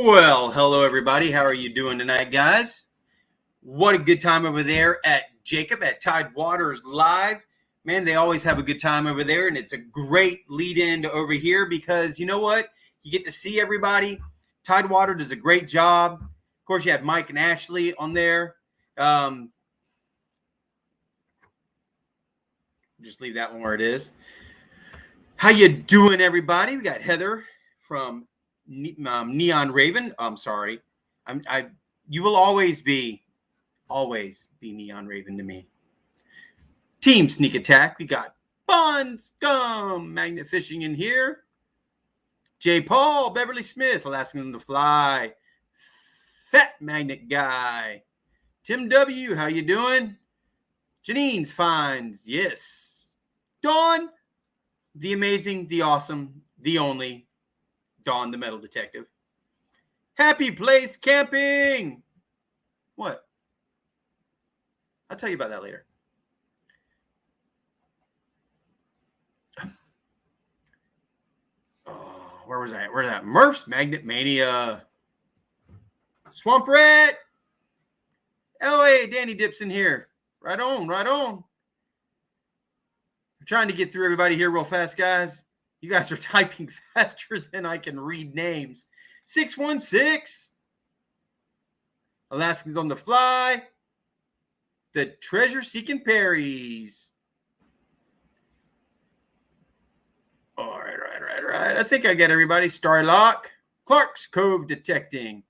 Well, hello everybody. How are you doing tonight, guys? What a good time over there at Jacob at Tidewaters Live. Man, they always have a good time over there, and it's a great lead-in to over here because you know what? You get to see everybody. Tidewater does a great job. Of course, you have Mike and Ashley on there. Just leave that one where it is. How you doing, everybody? We got Heather from Neon Raven. I'm sorry. You will always be Neon Raven to me. Team Sneak Attack. We got Bun Scum Magnet Fishing in here. J. Paul, Beverly Smith, Alaskan on the Fly. Fat Magnet Guy. Tim W. How you doing? Janine's Finds. Yes. Dawn, the amazing, the awesome, the only Dawn the Metal Detective. Happy Place Camping. What? I'll tell you about that later. Oh, where was I? Where's that? Murph's Magnet Mania. Swamp Rat. Oh, hey, Danny Dips in here. Right on, right on. I'm trying to get through everybody here real fast, guys. You guys are typing faster than I can read names. 616. Alaskans on the Fly. The Treasure Seeking Perrys. All right. I think I got everybody. Starlock. Clark's Cove Detecting.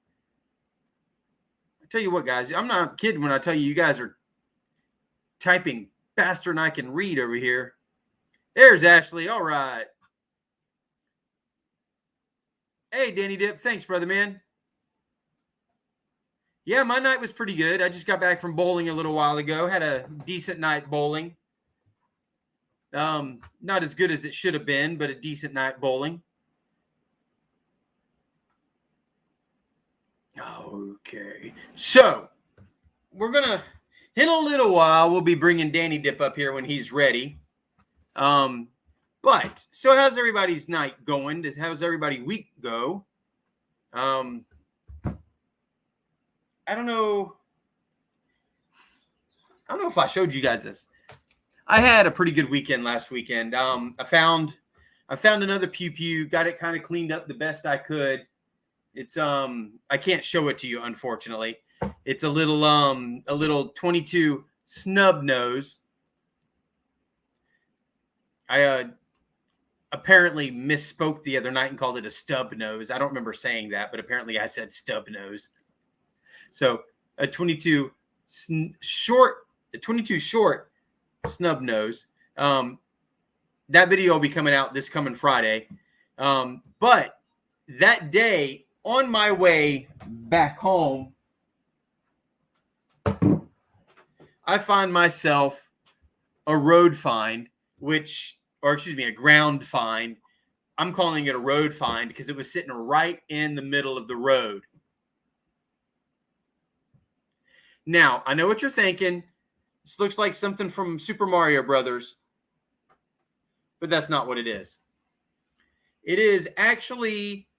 I tell you what, guys. I'm not kidding when I tell you guys are typing faster than I can read over here. There's Ashley. All right. Hey, Danny Dip. Thanks, brother, man. Yeah, my night was pretty good. I just got back from bowling a little while ago. Had a decent night bowling. Not as good as it should have been, but a decent night bowling. Okay. So, we're going to, in a little while, we'll be bringing Danny Dip up here when he's ready. But, so how's everybody's night going? How's everybody's week go? I don't know if I showed you guys this. I had a pretty good weekend last weekend. I found another pew, got it kind of cleaned up the best I could. It's I can't show it to you, unfortunately. It's a little 22 snub nose. I apparently misspoke the other night and called it a stub nose. I don't remember saying that, but apparently I said stub nose. So a 22 short snub nose. That video will be coming out this coming Friday. But that day on my way back home, I find myself a road find, a ground find. I'm calling it a road find because it was sitting right in the middle of the road. Now, I know what you're thinking. This looks like something from Super Mario Brothers, but that's not what it is. It is actually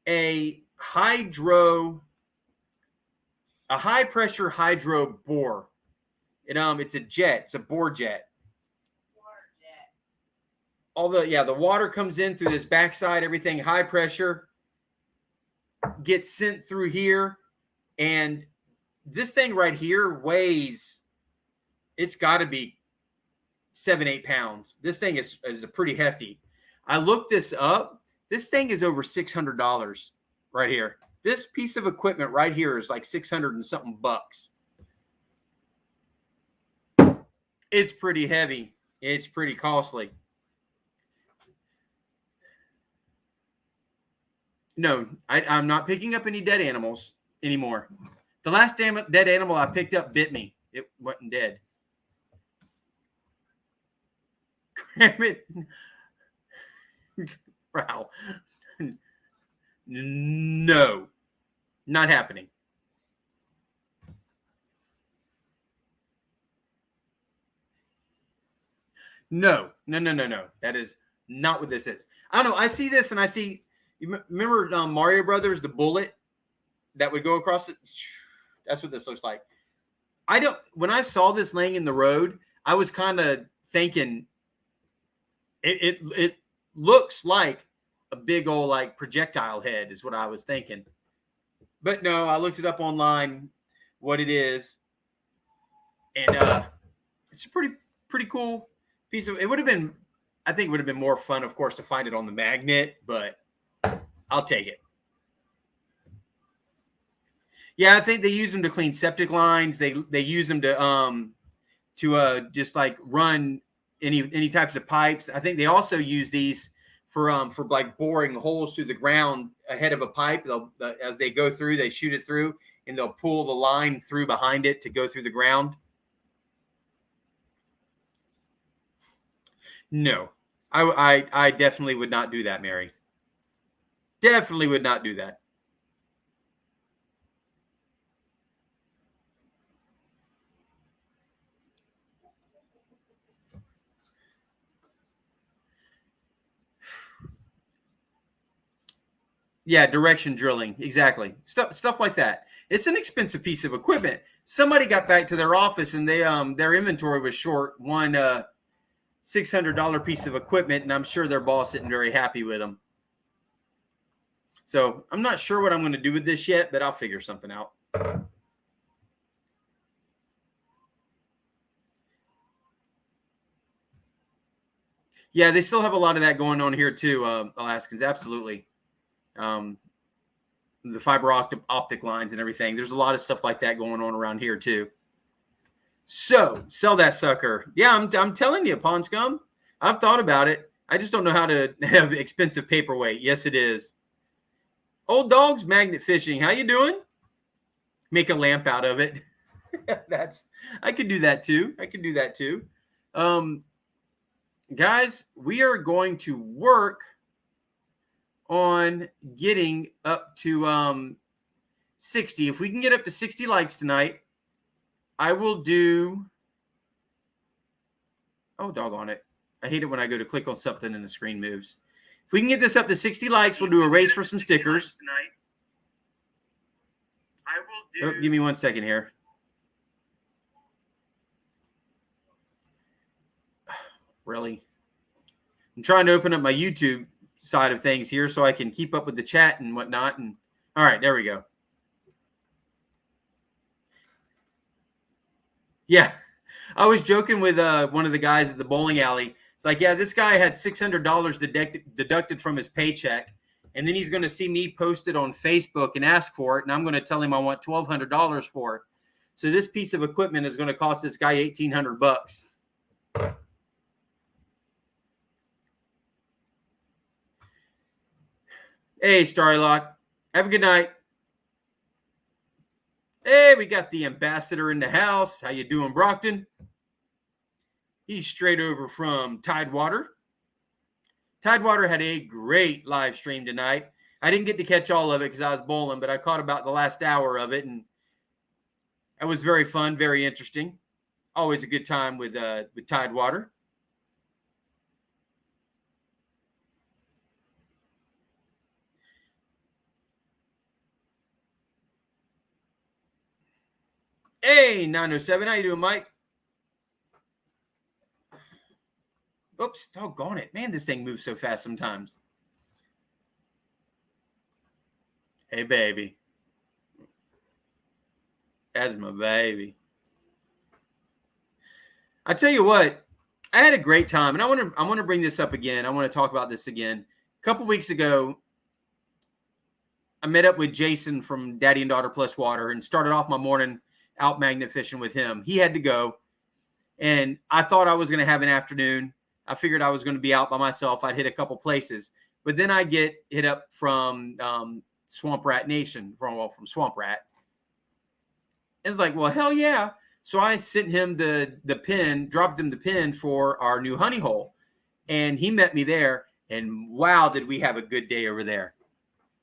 a high-pressure hydro bore. It's a jet. It's a bore jet. The water comes in through this backside, everything high pressure gets sent through here. And this thing right here weighs, it's got to be 7-8 pounds. This thing is pretty hefty. I looked this up. This thing is over $600 right here. This piece of equipment right here is like 600 and something bucks. It's pretty heavy. It's pretty costly. No, I'm not picking up any dead animals anymore. The last dead animal I picked up bit me. It wasn't dead. Grab it. Wow. No, not happening. No. That is not what this is. I don't know. I see this and I see, you remember Mario Brothers, the bullet? that would go across it. That's what this looks like. When I saw this laying in the road, I was kind of thinking it looks like a big old like projectile head is what I was thinking. But no, I looked it up online, what it is. And it's a pretty cool piece of, it would have been, I think it would have been more fun, of course, to find it on the magnet, but I'll take it. Yeah, I think they use them to clean septic lines. They use them to just like run any types of pipes. I think they also use these for like boring holes through the ground ahead of a pipe. As they go through, they shoot it through, and they'll pull the line through behind it to go through the ground. No, I definitely would not do that, Mary. Definitely would not do that. Yeah, direction drilling, exactly. Stuff like that. It's an expensive piece of equipment. Somebody got back to their office and they their inventory was short one $600 piece of equipment, and I'm sure their boss isn't very happy with them. So I'm not sure what I'm going to do with this yet, but I'll figure something out. Yeah, they still have a lot of that going on here too, Alaskans. Absolutely. The fiber optic lines and everything. There's a lot of stuff like that going on around here too. So sell that sucker. Yeah, I'm telling you, Pond Scum. I've thought about it. I just don't know how to have expensive paperweight. Yes, it is. Old Dogs Magnet Fishing. How you doing? Make a lamp out of it. I could do that too. Guys, we are going to work on getting up to 60. If we can get up to 60 likes tonight, I will do. Oh, doggone it. I hate it when I go to click on something and the screen moves. If we can get this up to 60 likes, we'll do a race for some stickers. Tonight, I will do. Oh, give me 1 second here. Really? I'm trying to open up my YouTube side of things here so I can keep up with the chat and whatnot. And all right, there we go. Yeah, I was joking with one of the guys at the bowling alley. It's like, yeah, this guy had $600 deducted from his paycheck, and then he's going to see me post it on Facebook and ask for it, and I'm going to tell him I want $1,200 for it. So this piece of equipment is going to cost this guy $1,800. Hey, Starlock. Have a good night. Hey, we got the ambassador in the house. How you doing, Brockton? He's straight over from Tidewater. Tidewater had a great live stream tonight. I didn't get to catch all of it because I was bowling, but I caught about the last hour of it, and it was very fun, very interesting. Always a good time with Tidewater. Hey, 907, how you doing, Mike? Oops, doggone it. Man, this thing moves so fast sometimes. Hey, baby. That's my baby. I tell you what, I had a great time, and I want to bring this up again. I want to talk about this again. A couple weeks ago, I met up with Jason from Daddy and Daughter Plus Water and started off my morning out magnet fishing with him. He had to go, and I thought I was going to have an afternoon. I figured I was going to be out by myself. I'd hit a couple places, but then I get hit up from Swamp Rat Nation, from Swamp Rat. It's like, well, hell yeah. So I sent him the pin, dropped him the pin for our new honey hole, and he met me there, and wow, did we have a good day over there.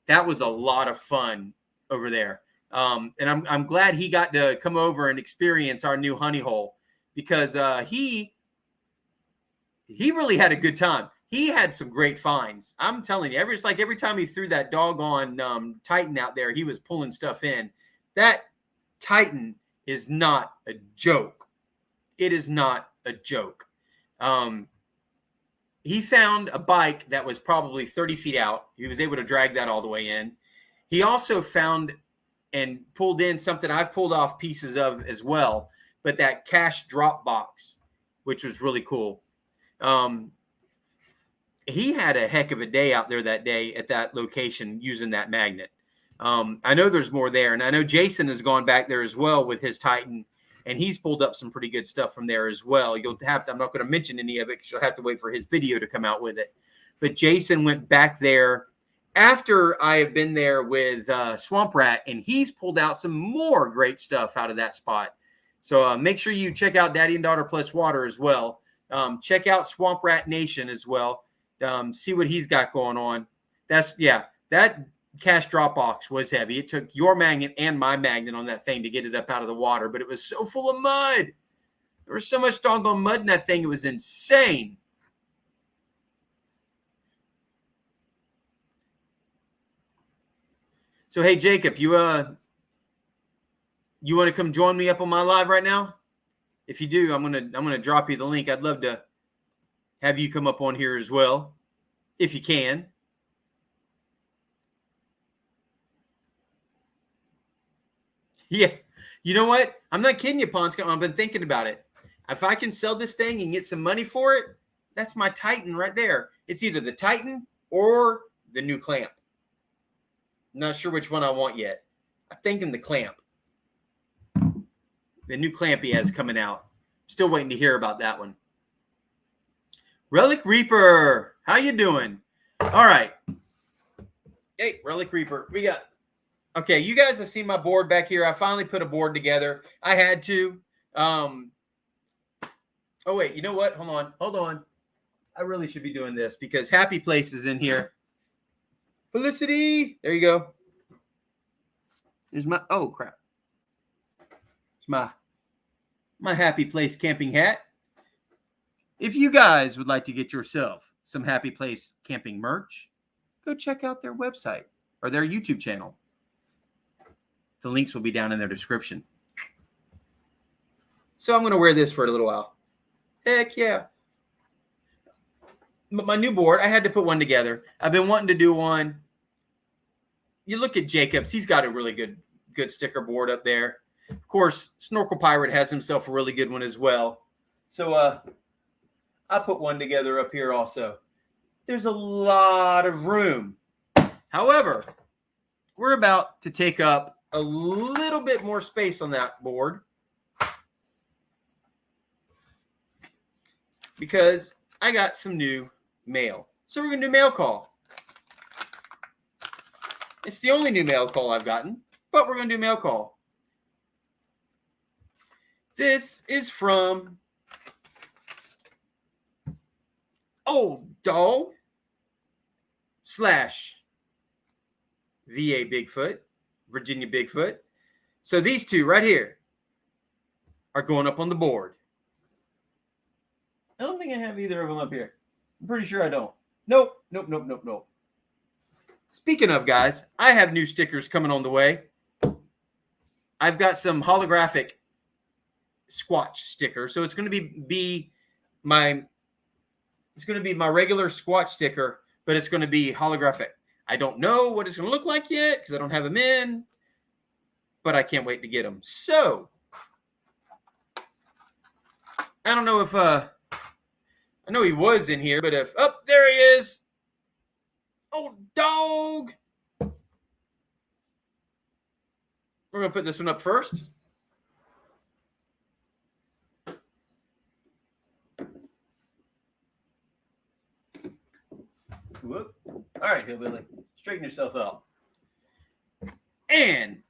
That was a lot of fun over there. And I'm glad he got to come over and experience our new honey hole, because he really had a good time. he had some great finds. I'm telling you, every time he threw that doggone Titan out there, he was pulling stuff in. That Titan is not a joke. It is not a joke. He found a bike that was probably 30 feet out. He was able to drag that all the way in. He also found and pulled in something I've pulled off pieces of as well, but that cash drop box, which was really cool. He had a heck of a day out there that day at that location using that magnet. I know there's more there, and I know Jason has gone back there as well with his Titan, and he's pulled up some pretty good stuff from there as well. You'll have to, I'm not going to mention any of it because you'll have to wait for his video to come out with it. But Jason went back there after I have been there with Swamp Rat, and he's pulled out some more great stuff out of that spot. So make sure you check out Daddy and Daughter Plus Water as well. Check out Swamp Rat Nation as well. See what he's got going on. That cash drop box was heavy. It took your magnet and my magnet on that thing to get it up out of the water, but it was so full of mud. There was so much doggone mud in that thing. It was insane. So, hey, Jacob, you want to come join me up on my live right now? If you do, I'm gonna drop you the link. I'd love to have you come up on here as well, if you can. Yeah. You know what? I'm not kidding you, Ponscom. I've been thinking about it. If I can sell this thing and get some money for it, that's my Titan right there. It's either the Titan or the new clamp. Not sure which one I want yet. I'm thinking the clamp. The new clamp he has coming out. Still waiting to hear about that one. Relic Reaper, how you doing? All right. Hey, Relic Reaper, we got... Okay, you guys have seen my board back here. I finally put a board together. I had to. Oh, wait, you know what? Hold on. I really should be doing this because Happy Place is in here. Felicity, there you go. There's my... Oh, crap. It's my Happy Place camping hat. If you guys would like to get yourself some Happy Place camping merch, go check out their website or their YouTube channel. The links will be down in their description. So I'm going to wear this for a little while. Heck yeah. But my new board, I had to put one together. I've been wanting to do one. You look at Jacobs. He's got a really good sticker board up there. Of course, Snorkel Pirate has himself a really good one as well. So I put one together up here also. There's a lot of room. However, we're about to take up a little bit more space on that board because I got some new mail. So we're going to do mail call. It's the only new mail call I've gotten, but we're going to do mail call. This is from Old Dog / VA Bigfoot, Virginia Bigfoot. So these two right here are going up on the board. I don't think I have either of them up here. I'm pretty sure I don't. Nope. Speaking of, guys, I have new stickers coming on the way. I've got some holographic Squatch sticker. So it's going to be my regular Squatch sticker, but it's going to be holographic. I don't know what it's going to look like yet because I don't have them in, but I can't wait to get them. So I don't know if I know he was in here, but if there he is. Old Dog. We're going to put this one up first. Whoop. All right, Hillbilly. Straighten yourself up. And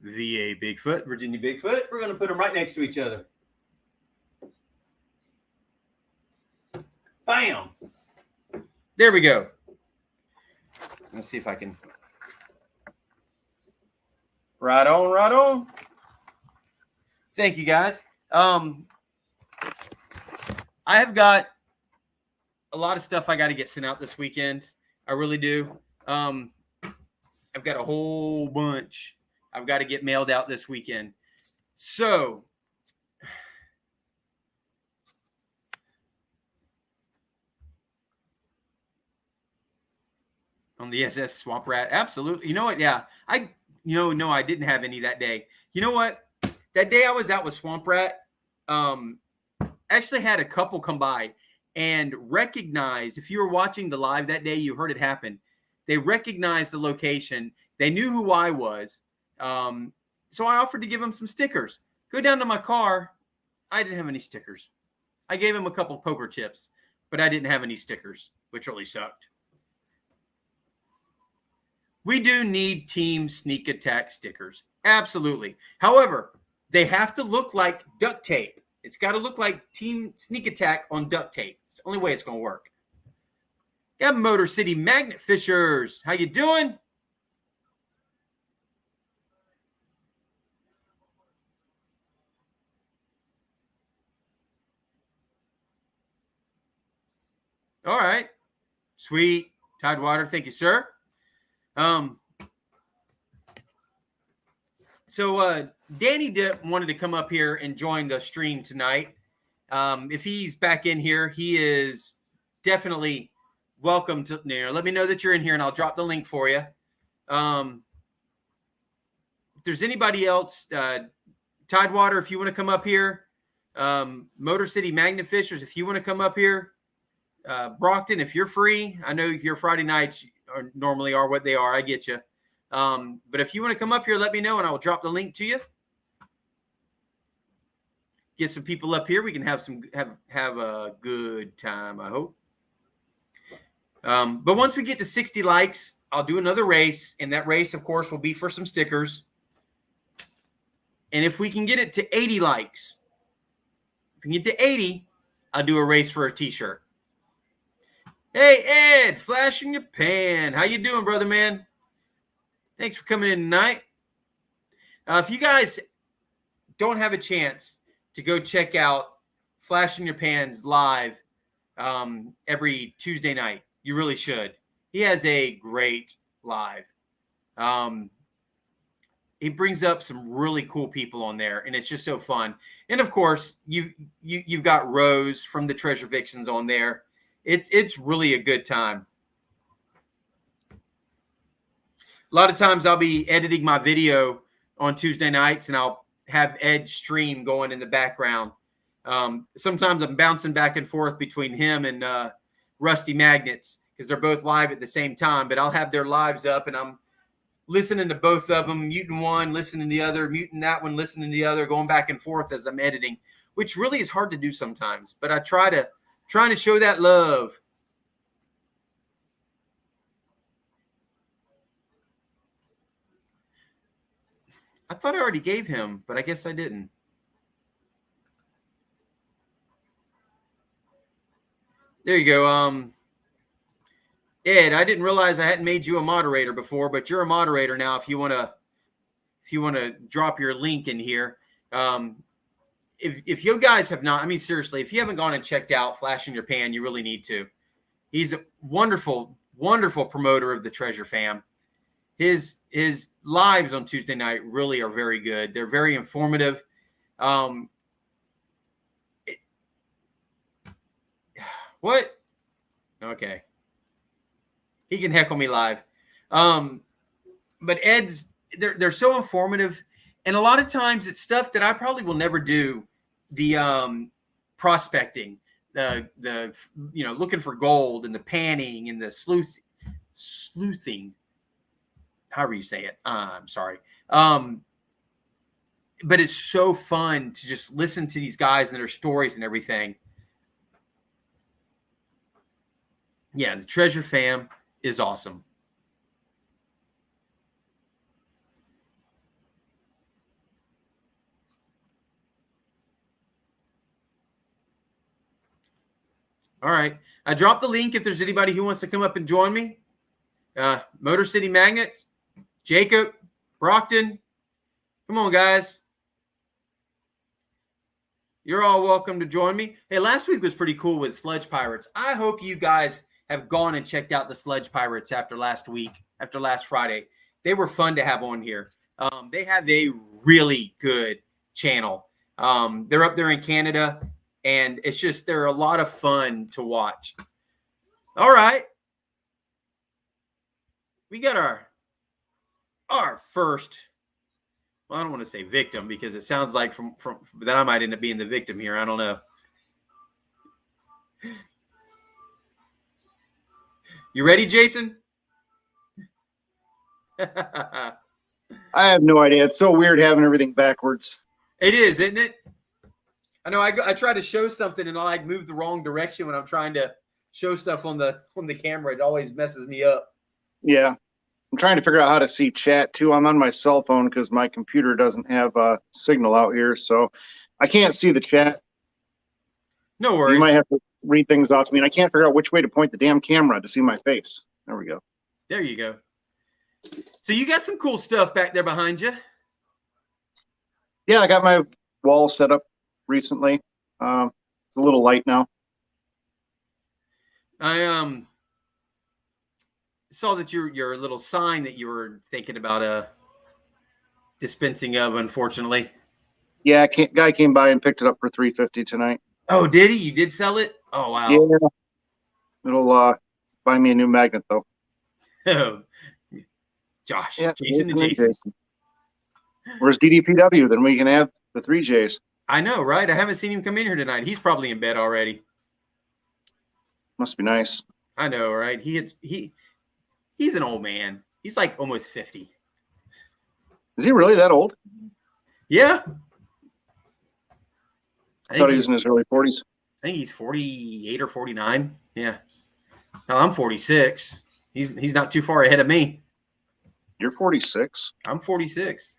VA Bigfoot, Virginia Bigfoot. We're going to put them right next to each other. Bam. There we go. Let's see if I can. Right on. Thank you, guys. I have got a lot of stuff I got to get sent out this weekend. I really do. I've got a whole bunch I've got to get mailed out this weekend. So on the SS Swamp Rat, absolutely. You know what? Yeah, no, I didn't have any that day. You know what? That day I was out with Swamp Rat, actually had a couple come by and recognized, if you were watching the live that day, you heard it happen. They recognized the location. They knew who I was. So I offered to give them some stickers. Go down to my car. I didn't have any stickers. I gave him a couple poker chips, but I didn't have any stickers, which really sucked. We do need Team Sneak Attack stickers. Absolutely. However, they have to look like duct tape. It's got to look like Team Sneak Attack on duct tape. It's the only way it's going to work. Got Motor City Magnet Fishers. How you doing? All right. Sweet. Tidewater. Thank you, sir. So Danny wanted to come up here and join the stream tonight. If he's back in here, he is definitely welcome to, let me know that you're in here and I'll drop the link for you. If there's anybody else, Tidewater, if you want to come up here, Motor City Magnet Fishers, if you want to come up here, Brockton, if you're free, I know your Friday nights normally are what they are. I get you. But if you want to come up here, let me know and I will drop the link to you. Get some people up here. We can have a good time, I hope. But once we get to 60 likes, I'll do another race. And that race, of course, will be for some stickers. And if we can get it to 80 likes, if we can get to 80, I'll do a race for a t-shirt. Hey, Ed, flash in your pan. How you doing, brother, man? Thanks for coming in tonight. If you guys don't have a chance to go check out Flash in Your Pans live every Tuesday night, you really should. He has a great live. He brings up some really cool people on there, and it's just so fun. And of course, you've got Rose from the Treasure Vixens on there. It's really a good time. A lot of times I'll be editing my video on Tuesday nights, and I'll have Ed's stream going in the background. Sometimes I'm bouncing back and forth between him and Rusty Magnets because they're both live at the same time. But I'll have their lives up, and I'm listening to both of them, muting one, listening to the other, muting that one, listening to the other, going back and forth as I'm editing, which really is hard to do sometimes. But I trying to show that love. I thought I already gave him, but I guess I didn't. There you go. Ed, I didn't realize I hadn't made you a moderator before, but you're a moderator now. If you want to drop your link in here, if you guys have not, I mean, seriously, if you haven't gone and checked out Flash in Your Pan, you really need to. He's a wonderful, wonderful promoter of the Treasure Fam. His lives on Tuesday night really are very good. They're very informative. What? Okay. He can heckle me live. But Ed's, they're so informative. And a lot of times it's stuff that I probably will never do. The prospecting, the looking for gold and the panning and the sleuthing. However you say it. I'm sorry. But it's so fun to just listen to these guys and their stories and everything. Yeah, the Treasure Fam is awesome. All right. I dropped the link if there's anybody who wants to come up and join me. Motor City Magnets, Jacob, Brockton. Come on, guys. You're all welcome to join me. Hey, last week was pretty cool with Sledge Pirates. I hope you guys have gone and checked out the Sledge Pirates after last Friday. They were fun to have on here. They have a really good channel. They're up there in Canada, and they're a lot of fun to watch. All right. We got our first, well, I don't want to say victim because it sounds like from that I might end up being the victim here. I don't know. You ready, Jason? I have no idea. It's so weird having everything backwards. It is, isn't it? I know. I try to show something and I like move the wrong direction when I'm trying to show stuff on the camera. It always messes me up. Yeah. I'm trying to figure out how to see chat too. I'm on my cell phone because my computer doesn't have a signal out here, so I can't see the chat. No worries. You might have to read things off to me, and I can't figure out which way to point the damn camera to see my face. There we go. There you go. So you got some cool stuff back there behind you. Yeah, I got my wall set up recently. It's a little light now. I saw that your little sign that you were thinking about dispensing of, unfortunately. Yeah, guy came by and picked it up for $350 tonight. Oh, did he? You did sell it? Oh, wow. Yeah. It'll buy me a new magnet though. Oh, Josh, yeah, Jason and Jason. Where's DDPW? Then we can have the 3Js. I know, right? I haven't seen him come in here tonight. He's probably in bed already. Must be nice. I know, right? He's an old man. He's like almost 50. Is he really that old? Yeah. I thought he was in his early 40s. I think he's 48 or 49. Yeah. Now I'm 46. He's not too far ahead of me. You're 46. I'm 46.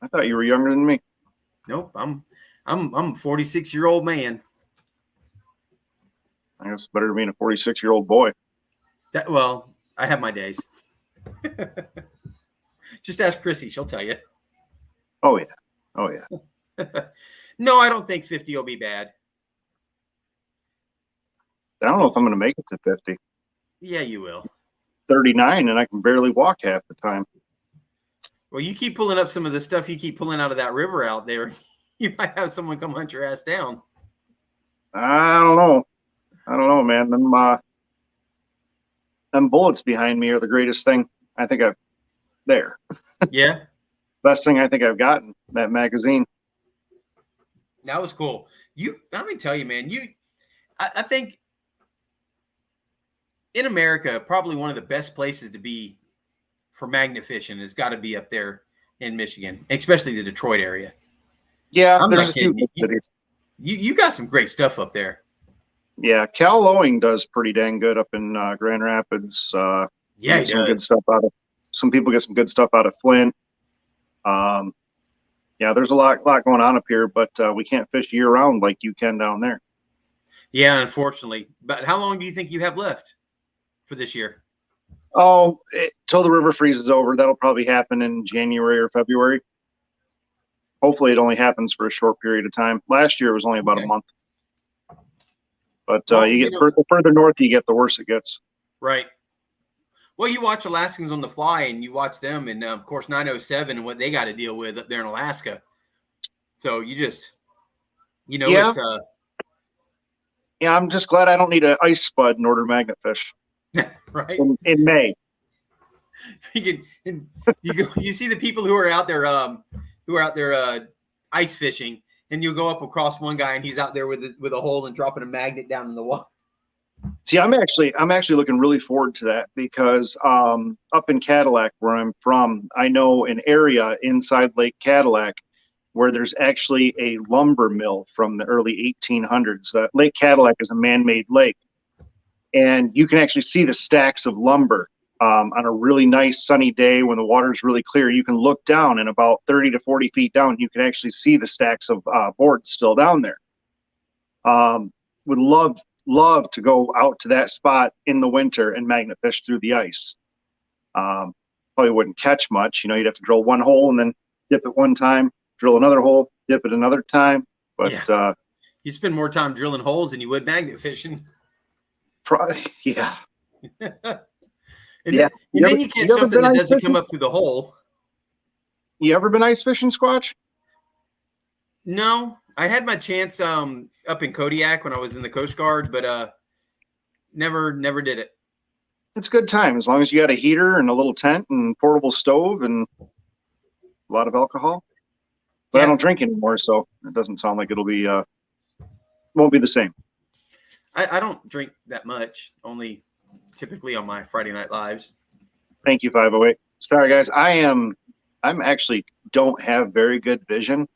I thought you were younger than me. Nope. I'm a 46-year-old man. I guess it's better than being a 46-year-old boy. Well, I have my days. Just ask Chrissy. She'll tell you. Oh, yeah. Oh, yeah. No, I don't think 50 will be bad. I don't know if I'm going to make it to 50. Yeah, you will. 39, and I can barely walk half the time. Well, you keep pulling up some of the stuff you keep pulling out of that river out there. You might have someone come hunt your ass down. I don't know, man. Them bullets behind me are the greatest thing I think I've there. Yeah. Best thing I think I've gotten, that magazine. That was cool. Let me tell you, man, I think in America, probably one of the best places to be for magnet fishing has got to be up there in Michigan, especially the Detroit area. Yeah, I'm there's not a few kidding. cities. You got some great stuff up there. Yeah, Cal Lowing does pretty dang good up in Grand Rapids. Yeah, he some does. good stuff out of. Some people get some good stuff out of Flint. Yeah, there's a lot going on up here, but we can't fish year round like you can down there. Yeah, unfortunately. But how long do you think you have left for this year? Oh, till the river freezes over. That'll probably happen in January or February. Hopefully, it only happens for a short period of time. Last year, it was only about a month. But Well, you get further north you get, the worse it gets. Right. Well, you watch Alaskans on the Fly, and you watch them, and of course 907 and what they got to deal with up there in Alaska. So it's Yeah, I'm just glad I don't need an ice spud in order to magnet fish. right in May. You see the people who are out there ice fishing, and you'll go up across one guy, and he's out there with a hole and dropping a magnet down in the water. See, I'm actually looking really forward to that because up in Cadillac, where I'm from, I know an area inside Lake Cadillac where there's actually a lumber mill from the early 1800s. Lake Cadillac is a man-made lake, and you can actually see the stacks of lumber on a really nice sunny day when the water's really clear. You can look down, and about 30 to 40 feet down, you can actually see the stacks of boards still down there. Would love to go out to that spot in the winter and magnet fish through the ice. Probably wouldn't catch much. You'd have to drill one hole and then dip it one time, drill another hole, dip it another time. But You spend more time drilling holes than you would magnet fishing. Yeah. and Yeah. then you catch something that doesn't come up through the hole. You ever been ice fishing, Squatch? No, I had my chance up in Kodiak when I was in the Coast Guard, but never did it. It's a good time as long as you got a heater and a little tent and portable stove and a lot of alcohol. But I don't drink anymore, so it doesn't sound like it'll be won't be the same. I don't drink that much, only typically on my Friday Night Lives. Thank you, 508. Sorry guys, I'm actually don't have very good vision,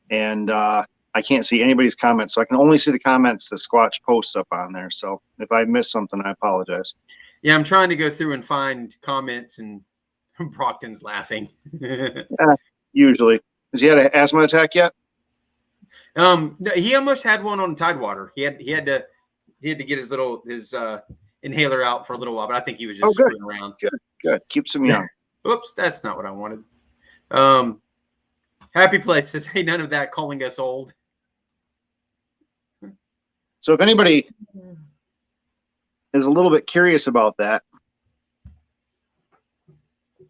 and I can't see anybody's comments, so I can only see the comments that Squatch posts up on there. So if I miss something, I apologize. Yeah, I'm trying to go through and find comments, and Brockton's laughing. Usually. Has he had an asthma attack yet? No, he almost had one on Tidewater. He had to get his inhaler out for a little while, but I think he was just screwing around. Good. Keeps him young. Oops, that's not what I wanted. Happy Place says, hey, none of that calling us old. So if anybody is a little bit curious about that,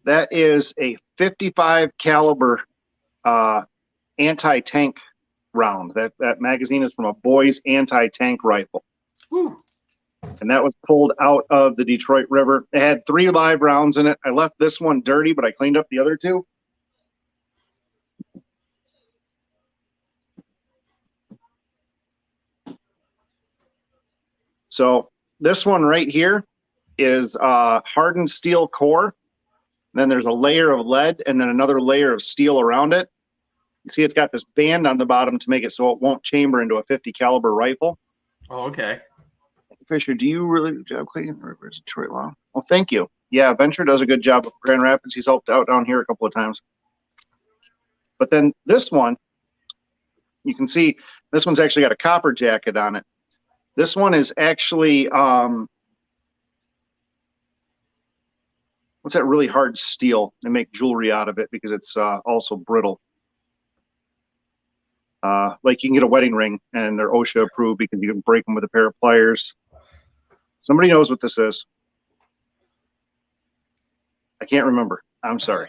that is a 55 caliber anti-tank round. That magazine is from a boy's anti-tank rifle. Woo. And that was pulled out of the Detroit River. It had 3 live rounds in it. I left this one dirty, but I cleaned up the other 2. So this one right here is hardened steel core. Then there's a layer of lead and then another layer of steel around it. You see it's got this band on the bottom to make it so it won't chamber into a 50 caliber rifle. Oh, okay. Fisher, do you really good job cleaning the rivers of Detroit Law? Well, thank you. Yeah, Venture does a good job of Grand Rapids. He's helped out down here a couple of times. But then this one, you can see this one's actually got a copper jacket on it. This one is actually what's that really hard steel? They make jewelry out of it because it's also brittle. Like you can get a wedding ring and they're OSHA approved because you can break them with a pair of pliers. Somebody knows what this is. I can't remember. I'm sorry.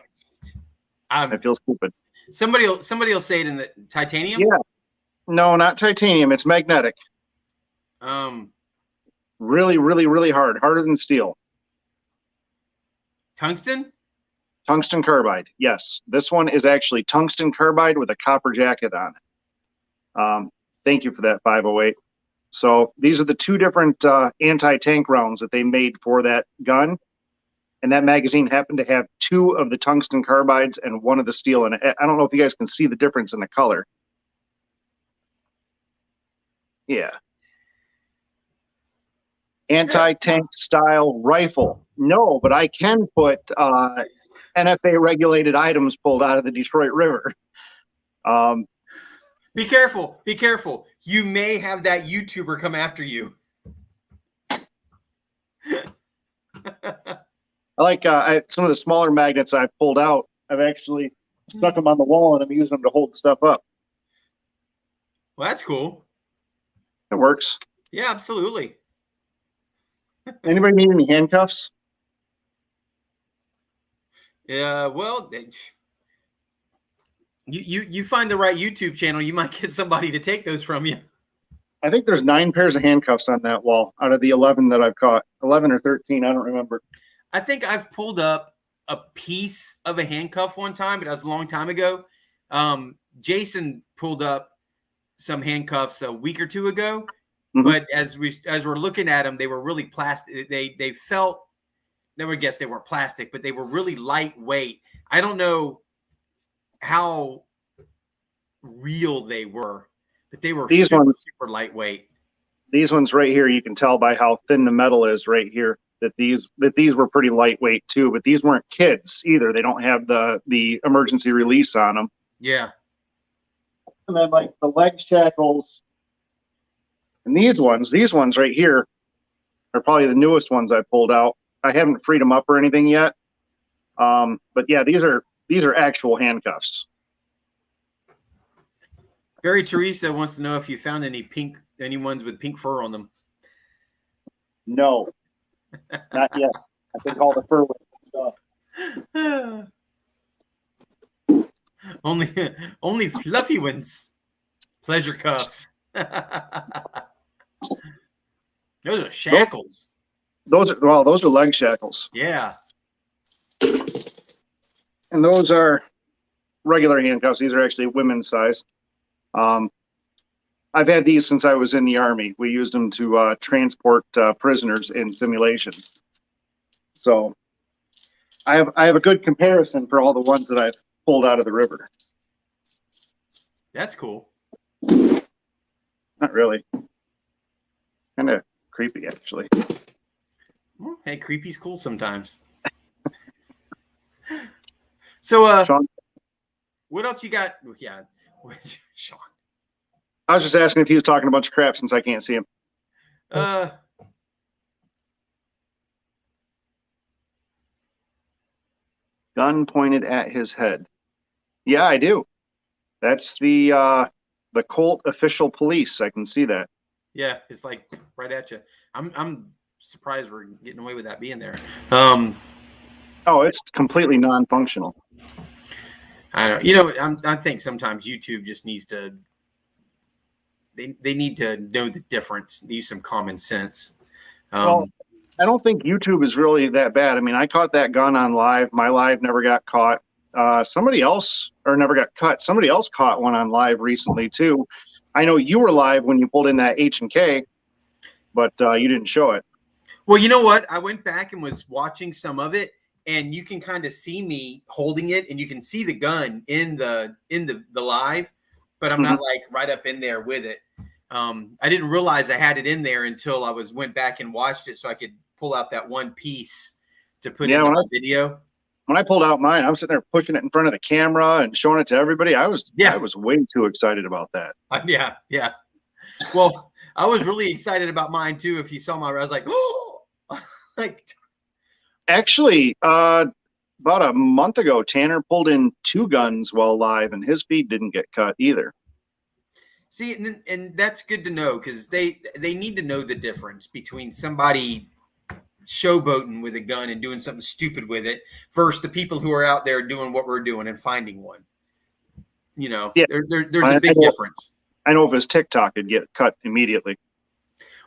I feel stupid. Somebody will say it in the titanium. Yeah. No, not titanium. It's magnetic. Really, really, really hard. Harder than steel. Tungsten? Tungsten carbide. Yes. This one is actually tungsten carbide with a copper jacket on it. Thank you for that, 508. So these are the 2 different anti-tank rounds that they made for that gun. And that magazine happened to have 2 of the tungsten carbides and 1 of the steel. And I don't know if you guys can see the difference in the color. Yeah. Anti-tank style rifle. No, but I can put NFA regulated items pulled out of the Detroit River. Be careful. Be careful. You may have that YouTuber come after you. I like some of the smaller magnets I've pulled out. I've actually stuck them on the wall and I'm using them to hold stuff up. Well, that's cool. It works. Yeah, absolutely. Anybody need any handcuffs? Yeah, well, you find the right YouTube channel, you might get somebody to take those from you. I think there's 9 pairs of handcuffs on that wall out of the 11 that I've caught. 11 or 13, I don't remember. I think I've pulled up a piece of a handcuff one time, but that was a long time ago. Jason pulled up some handcuffs a week or 2 ago, but as we're looking at them, they were really plastic. They felt, never guess they weren't plastic, but they were really lightweight. I don't know how real they were, but they were super lightweight. These ones right here, you can tell by how thin the metal is right here that these were pretty lightweight too, but these weren't kids either. They don't have the emergency release on them. Yeah. And then like the leg shackles and these ones right here are probably the newest ones I pulled out. I haven't freed them up or anything yet. But yeah, these are actual handcuffs. Barry Teresa wants to know if you found any ones with pink fur on them. No, not yet. I think all the fur was stuff. only fluffy ones. Pleasure cuffs. Those are shackles. Those are leg shackles. Yeah. And those are regular handcuffs. These are actually women's size. I've had these since I was in the Army. We used them to transport prisoners in simulations. So I have a good comparison for all the ones that I've pulled out of the river. That's cool. Not really. Kind of creepy, actually. Well, hey, creepy's cool sometimes. So, Sean? What else you got? Yeah, Sean. I was just asking if he was talking a bunch of crap since I can't see him. Gun pointed at his head. Yeah, I do. That's the Colt official police. I can see that. Yeah, it's like right at you. I'm surprised we're getting away with that being there. Oh, it's completely non-functional. I don't. You know, I think sometimes YouTube just needs to. They need to know the difference. Use some common sense. Well, I don't think YouTube is really that bad. I mean, I caught that gun on live. My live never got caught. Somebody else, or never got cut. Somebody else caught one on live recently too. I know you were live when you pulled in that H&K, but you didn't show it. Well, you know what? I went back and was watching some of it, and you can kind of see me holding it, and you can see the gun in the live, but I'm not like right up in there with it. I didn't realize I had it in there until I went back and watched it, so I could pull out that one piece to put in the video. When I pulled out mine, I was sitting there pushing it in front of the camera and showing it to everybody. I was way too excited about that. Yeah. Well, I was really excited about mine too. If you saw my, I was like, oh, like. Actually, about a month ago, Tanner pulled in 2 guns while live, and his feed didn't get cut either. See, and that's good to know, because they need to know the difference between somebody showboating with a gun and doing something stupid with it versus the people who are out there doing what we're doing and finding one. You know, there's a big difference. I know if his TikTok would get cut immediately.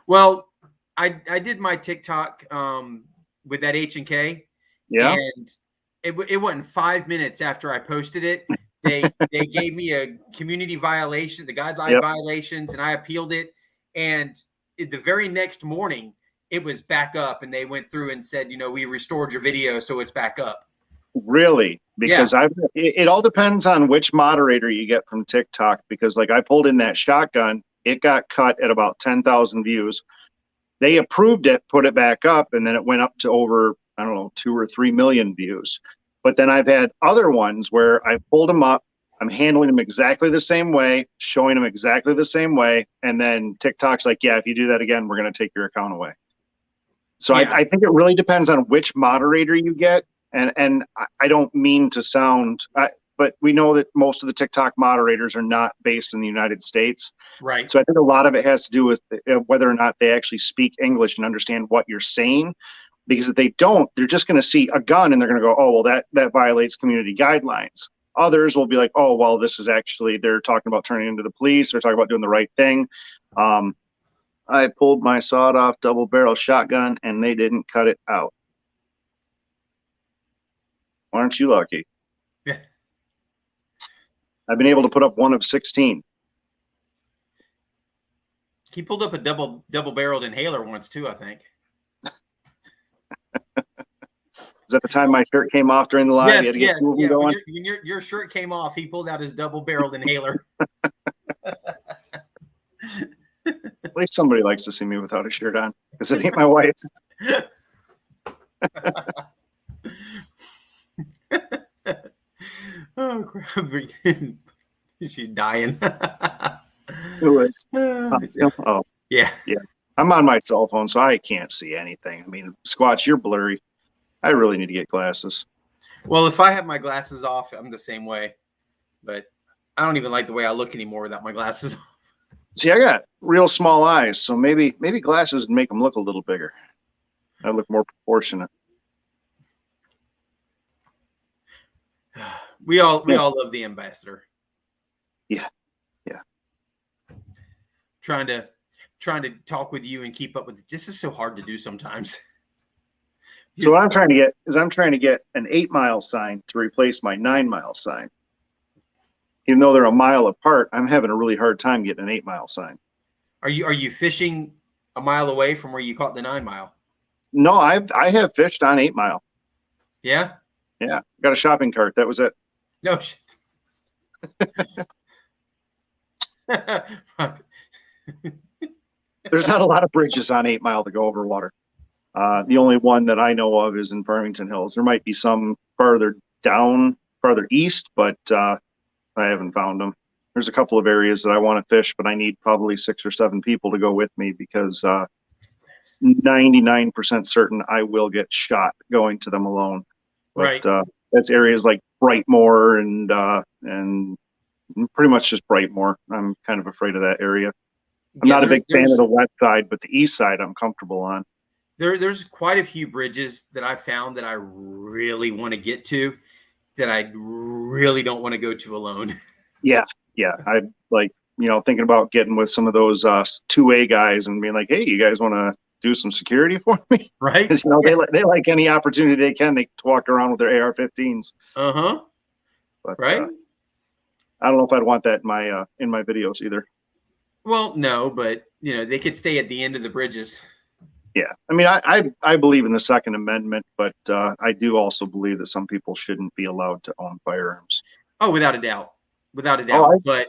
Well, I did my TikTok with that H&K. Yeah. And it wasn't 5 minutes after I posted it. They gave me a community violation, the guideline violations, and I appealed it. And the very next morning, it was back up, and they went through and said, we restored your video, so it's back up. Really? Because it all depends on which moderator you get from TikTok. Because like I pulled in that shotgun, it got cut at about 10,000 views. They approved it, put it back up, and then it went up to over, I don't know, 2 or 3 million views. But then I've had other ones where I pulled them up, I'm handling them exactly the same way, showing them exactly the same way, and then TikTok's like, yeah, if you do that again, we're going to take your account away. So I think it really depends on which moderator you get, and I don't mean to sound, but we know that most of the TikTok moderators are not based in the United States. Right. So I think a lot of it has to do with whether or not they actually speak English and understand what you're saying. Because if they don't, they're just going to see a gun and they're going to go, oh, well, that violates community guidelines. Others will be like, oh, well, this is actually, they're talking about turning into the police. They're talking about doing the right thing. I pulled my sawed-off double-barrel shotgun and they didn't cut it out. Aren't you lucky? Yeah. I've been able to put up one of 16. He pulled up a double-barreled inhaler once too, I think. Is that the time my shirt came off during the live? Yes. When your shirt came off, he pulled out his double-barreled inhaler. At least somebody likes to see me without a shirt on, because it ain't my wife. Oh, crap. She's dying. Who is? Oh. Yeah. I'm on my cell phone, so I can't see anything. I mean, Squatch, you're blurry. I really need to get glasses. Well, if I have my glasses off, I'm the same way. But I don't even like the way I look anymore without my glasses on. See, I got real small eyes, so maybe glasses would make them look a little bigger. I look more proportionate. We all love the ambassador. Yeah. Trying to talk with you and keep up with it. This is so hard to do sometimes. So what I'm trying to get an 8-mile sign to replace my 9-mile sign. Even though they're a mile apart, I'm having a really hard time getting an 8-mile sign. Are you fishing a mile away from where you caught the 9-mile? No, I have fished on 8-mile. Yeah. Yeah, got a shopping cart. That was it. No shit. There's not a lot of bridges on 8-mile to go over water. The only one that I know of is in Farmington Hills. There might be some farther east, but I haven't found them. There's a couple of areas that I want to fish, but I need probably 6 or 7 people to go with me because 99% certain I will get shot going to them alone. But right. That's areas like Brightmoor and pretty much just Brightmoor. I'm kind of afraid of that area. I'm not a big fan of the west side, but the east side I'm comfortable on. There's quite a few bridges that I found that I really want to get to that I really don't want to go to alone. Yeah. I like, thinking about getting with some of those 2A guys and being like, hey, you guys want to do some security for me? Right. Because, they like any opportunity they can. They walk around with their AR-15s. Uh-huh. But, right. I don't know if I'd want that in my videos either. Well, no, but they could stay at the end of the bridges. Yeah, I mean, I believe in the Second Amendment, but I do also believe that some people shouldn't be allowed to own firearms. Oh, without a doubt. But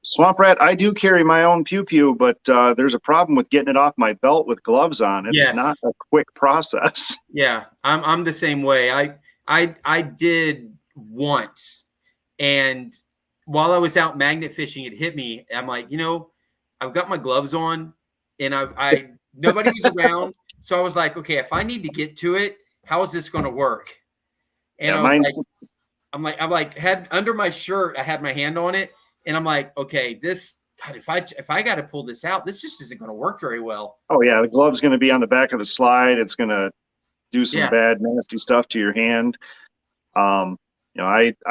Swamp Rat, I do carry my own pew, but there's a problem with getting it off my belt with gloves on. It's not a quick process. Yeah, I'm the same way. I did once, and while I was out magnet fishing, it hit me. I'm like, I've got my gloves on, and I nobody was around, so I was like, okay, if I need to get to it, how is this going to work? And I'm like, had under my shirt, I had my hand on it, and I'm like, okay, God, if I got to pull this out, this just isn't going to work very well. Oh yeah, the glove's going to be on the back of the slide. It's going to do some bad, nasty stuff to your hand. I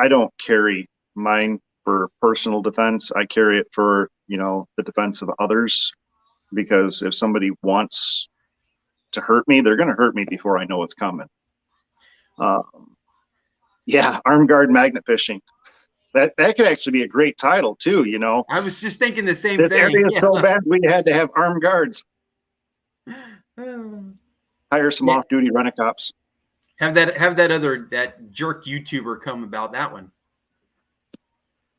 don't carry mine for personal defense. I carry it for the defense of others, because if somebody wants to hurt me, they're going to hurt me before I know what's coming. Yeah, armed guard magnet fishing. That could actually be a great title too. I was just thinking the same thing. This area is so bad we had to have armed guards. Hire some off-duty rent-a-cops. Have that jerk YouTuber come about that one.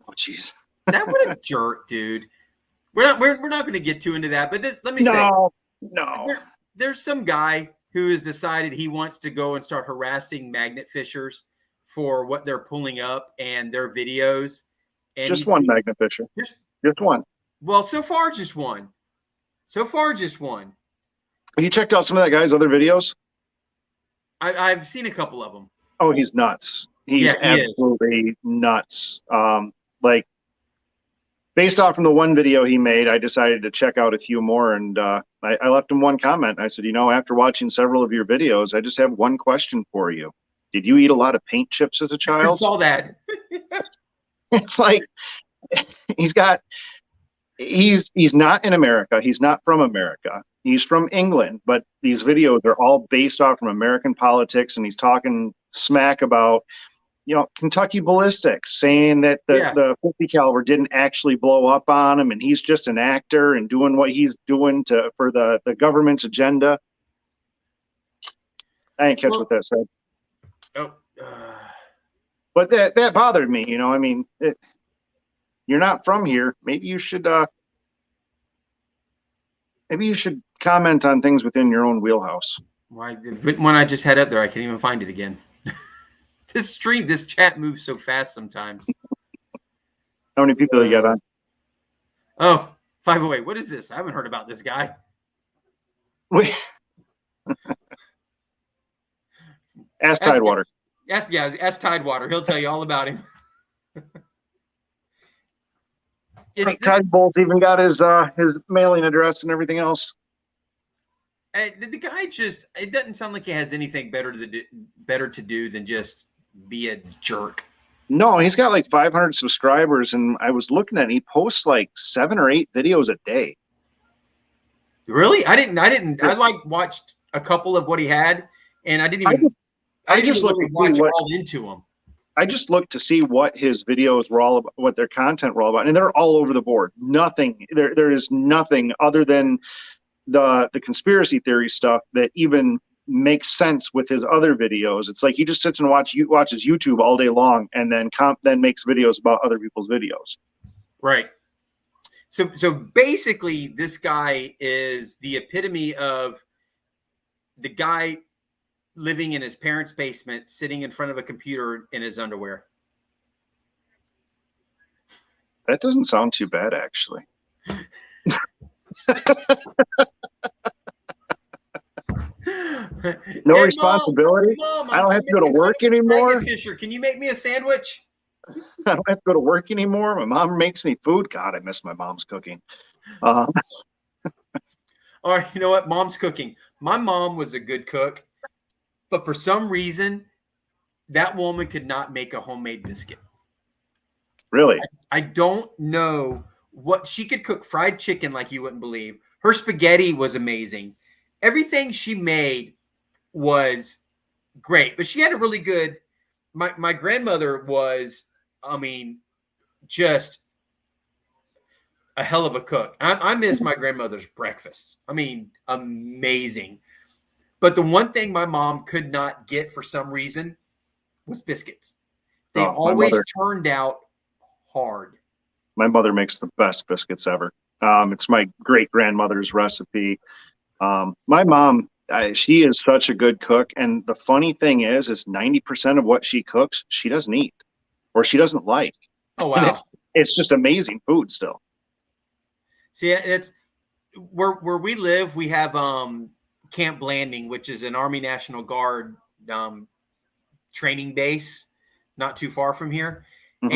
Oh jeez, that what a jerk, dude. We're not going to get too into that, but let me say, no. There's some guy who has decided he wants to go and start harassing magnet fishers for what they're pulling up and their videos. And just one magnet fisher. Just one. Well, so far just one. Have you checked out some of that guy's other videos? I've seen a couple of them. Oh, he's nuts. He's absolutely nuts. Like, based off from the one video he made, I decided to check out a few more, and I left him one comment. I said, after watching several of your videos, I just have one question for you. Did you eat a lot of paint chips as a child? I saw that. It's like he's not in America. He's not from America. He's from England, but these videos are all based off from American politics, and he's talking smack about Kentucky ballistics, saying that the 50 caliber didn't actually blow up on him, and he's just an actor and doing what he's doing for the government's agenda. I didn't catch what that said. But that bothered me. You're not from here. Maybe you should comment on things within your own wheelhouse. Why? When I just head up there, I can't even find it again. This chat moves so fast sometimes. How many people you got on? Oh, 508. What is this? I haven't heard about this guy. Wait. Ask Tidewater. Ask Tidewater. He'll tell you all about him. it's Tide Bowl's even got his mailing address and everything else. the guy just, it doesn't sound like he has anything better to do than just be a jerk. No, he's got like 500 subscribers, and I was looking at it, he posts like 7 or 8 videos a day. Really? I like watched a couple of what he had, and I didn't even really watch all into them. I just looked to see what his videos were all about, what their content were all about, and they're all over the board. Nothing there is nothing other than the conspiracy theory stuff that even makes sense with his other videos. It's like he just sits and watches YouTube all day long, and then makes videos about other people's videos. Right. So basically, this guy is the epitome of the guy living in his parents' basement, sitting in front of a computer in his underwear. That doesn't sound too bad, actually. No responsibility. Mom, I don't have to go to work anymore. Fisher, can you make me a sandwich? I don't have to go to work anymore. My mom makes me food. God, I miss my mom's cooking. All right, you know what? Mom's cooking. My mom was a good cook, but for some reason, that woman could not make a homemade biscuit. Really? I don't know what she could cook. Fried chicken like you wouldn't believe. Her spaghetti was amazing. Everything she made was great, but she had a really good. My grandmother was, I mean, just a hell of a cook. I miss my grandmother's breakfasts. I mean, amazing. But the one thing my mom could not get for some reason was biscuits. They always turned out hard. My mother makes the best biscuits ever. It's my great grandmother's recipe. My mom, she is such a good cook. And the funny thing is 90% of what she cooks, she doesn't eat or she doesn't like. Oh, wow. It's just amazing food still. See, it's where we live. We have Camp Blanding, which is an Army National Guard training base, not too far from here. Mm-hmm.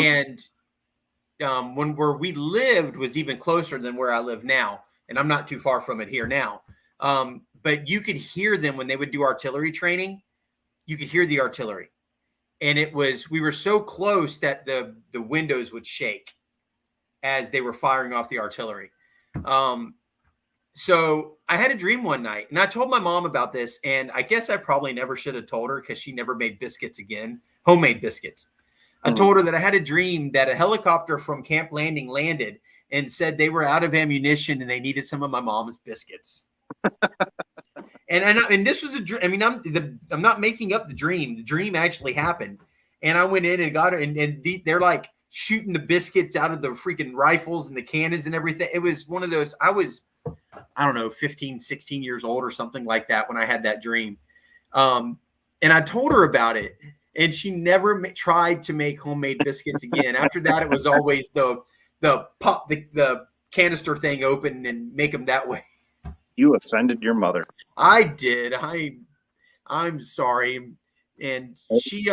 And where we lived was even closer than where I live now, and I'm not too far from it here now. But you could hear them when they would do artillery training. You could hear the artillery, and we were so close that the windows would shake as they were firing off the artillery. So I had a dream one night, and I told my mom about this, and I guess I probably never should have told her because she never made biscuits again, homemade biscuits. I told her that I had a dream that a helicopter from Camp Landing landed and said they were out of ammunition and they needed some of my mom's biscuits. and this was a dream. I mean, I'm not making up the dream. The dream actually happened, and I went in and got her, and they're like shooting the biscuits out of the freaking rifles and the cannons and everything. It was one of those. I was, I don't know, 15, 16 years old or something like that when I had that dream. And I told her about it, and she never tried to make homemade biscuits again. After that, it was always the pop the canister thing open and make them that way. You offended your mother. I did. I'm sorry. And she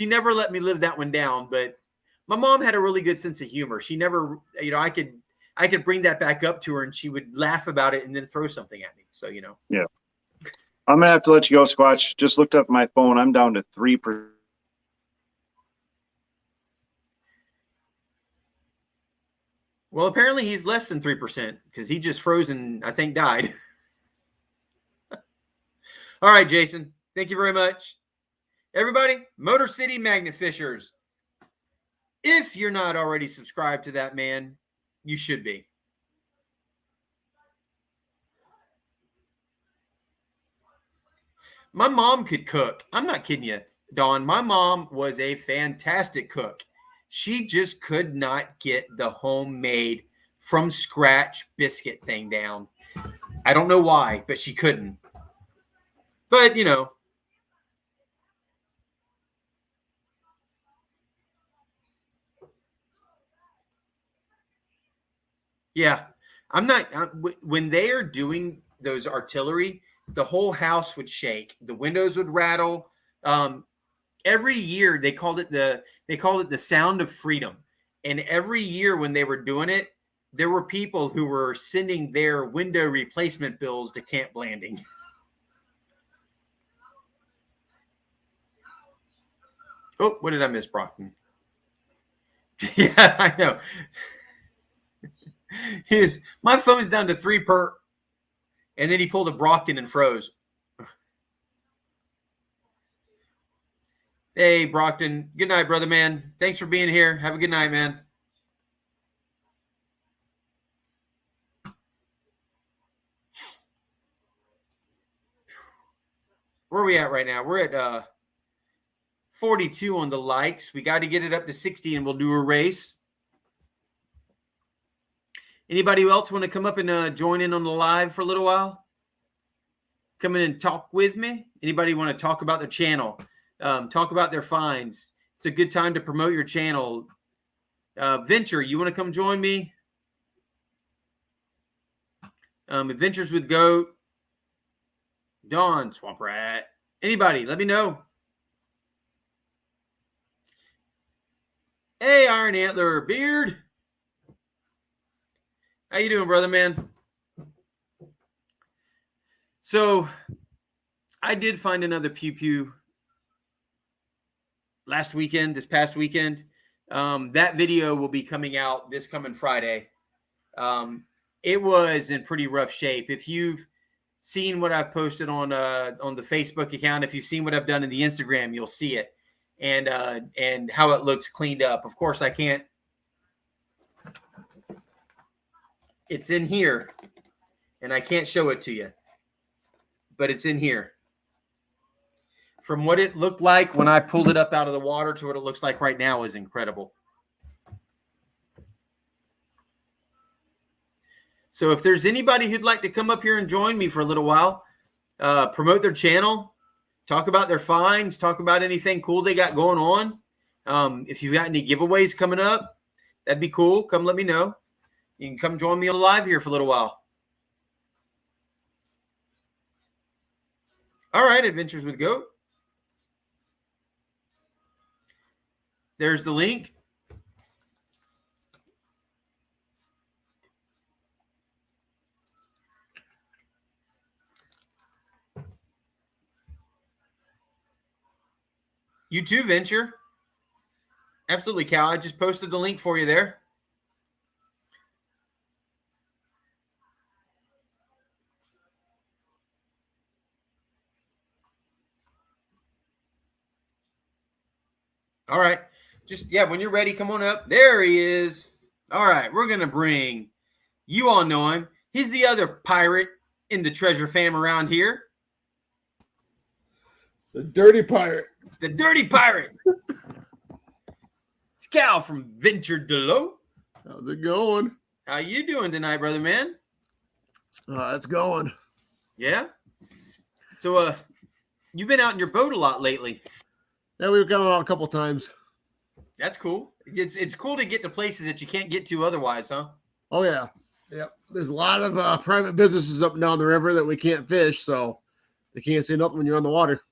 never let me live that one down, but my mom had a really good sense of humor. She never, I could bring that back up to her and she would laugh about it and then throw something at me. So, Yeah. I'm going to have to let you go, Squatch. Just looked up my phone. I'm down to 3%. Well, apparently he's less than 3% because he just froze and I think died. All right, Jason. Thank you very much. Everybody, Motor City Magnet Fishers. If you're not already subscribed to that man, you should be. My mom could cook. I'm not kidding you, Dawn. My mom was a fantastic cook. She just could not get the homemade from scratch biscuit thing down. I don't know why, but she couldn't. But, yeah, when they are doing those artillery, the whole house would shake. The windows would rattle. Every year they called it the sound of freedom. And every year when they were doing it, there were people who were sending their window replacement bills to Camp Blanding. Oh, what did I miss, Brockton? Yeah, I know. My phone's down to 3 per. And then he pulled a Brockton and froze. Hey, Brockton. Good night, brother, man. Thanks for being here. Have a good night, man. Where are we at right now? We're at 42 on the likes. We got to get it up to 60 and we'll do a race. Anybody else want to come up and join in on the live for a little while? Come in and talk with me. Anybody want to talk about their channel? Talk about their finds. It's a good time to promote your channel. Venture, you want to come join me? Adventures with Goat. Dawn, Swamp Rat. Anybody, let me know. Hey, Iron Antler Beard. How you doing, brother, man? So, I did find another pew-pew this past weekend. That video will be coming out this coming Friday. It was in pretty rough shape. If you've seen what I've posted on the Facebook account, if you've seen what I've done in the Instagram, you'll see it. And how it looks cleaned up. Of course, I can't. It's in here, and I can't show it to you, but it's in here. From what it looked like when I pulled it up out of the water to what it looks like right now is incredible. So if there's anybody who'd like to come up here and join me for a little while, promote their channel, talk about their finds, talk about anything cool they got going on. If you've got any giveaways coming up, that'd be cool. Come let me know. You can come join me live here for a little while. All right, Adventures with Goat. There's the link. You too, Venture. Absolutely, Cal. I just posted the link for you there. All right. When you're ready, come on up. There he is. All right. We're going to bring, you all know him. He's the other pirate in the treasure fam around here. The dirty pirate. The dirty pirate. It's Cal from Venture Delo. How's it going? How you doing tonight, brother man? It's going. Yeah? So, you've been out in your boat a lot lately. Yeah, we've gone out a couple times. That's cool. It's cool to get to places that you can't get to otherwise, huh? Oh, yeah. Yep. There's a lot of private businesses up and down the river that we can't fish, so they can't see nothing when you're on the water.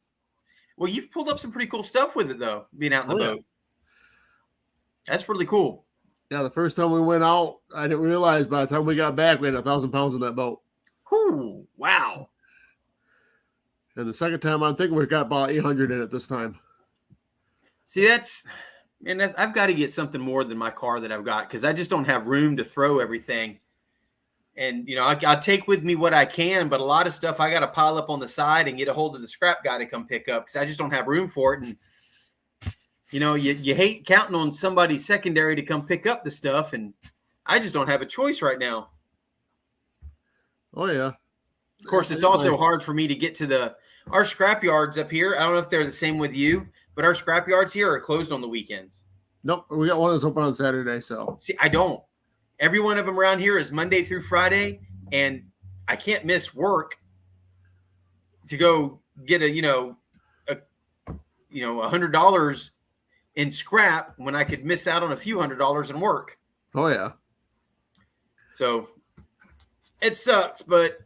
Well, you've pulled up some pretty cool stuff with it, though, being out in the boat. That's really cool. Yeah, the first time we went out, I didn't realize by the time we got back, we had 1,000 pounds in that boat. Whew, wow. And the second time, I'm thinking we got about 800 in it this time. See, I've got to get something more than my car that I've got because I just don't have room to throw everything. And, I'll take with me what I can, but a lot of stuff I got to pile up on the side and get a hold of the scrap guy to come pick up because I just don't have room for it. And, you hate counting on somebody secondary to come pick up the stuff, and I just don't have a choice right now. Oh, yeah. Of course, it's also hard for me to get to our scrap yards up here. I don't know if they're the same with you, but our scrap yards here are closed on the weekends. Nope, we got one that's open on Saturday, so. See, I don't. Every one of them around here is Monday through Friday, and I can't miss work to go get $100 in scrap when I could miss out on a few $100s in work. Oh, yeah. So it sucks, but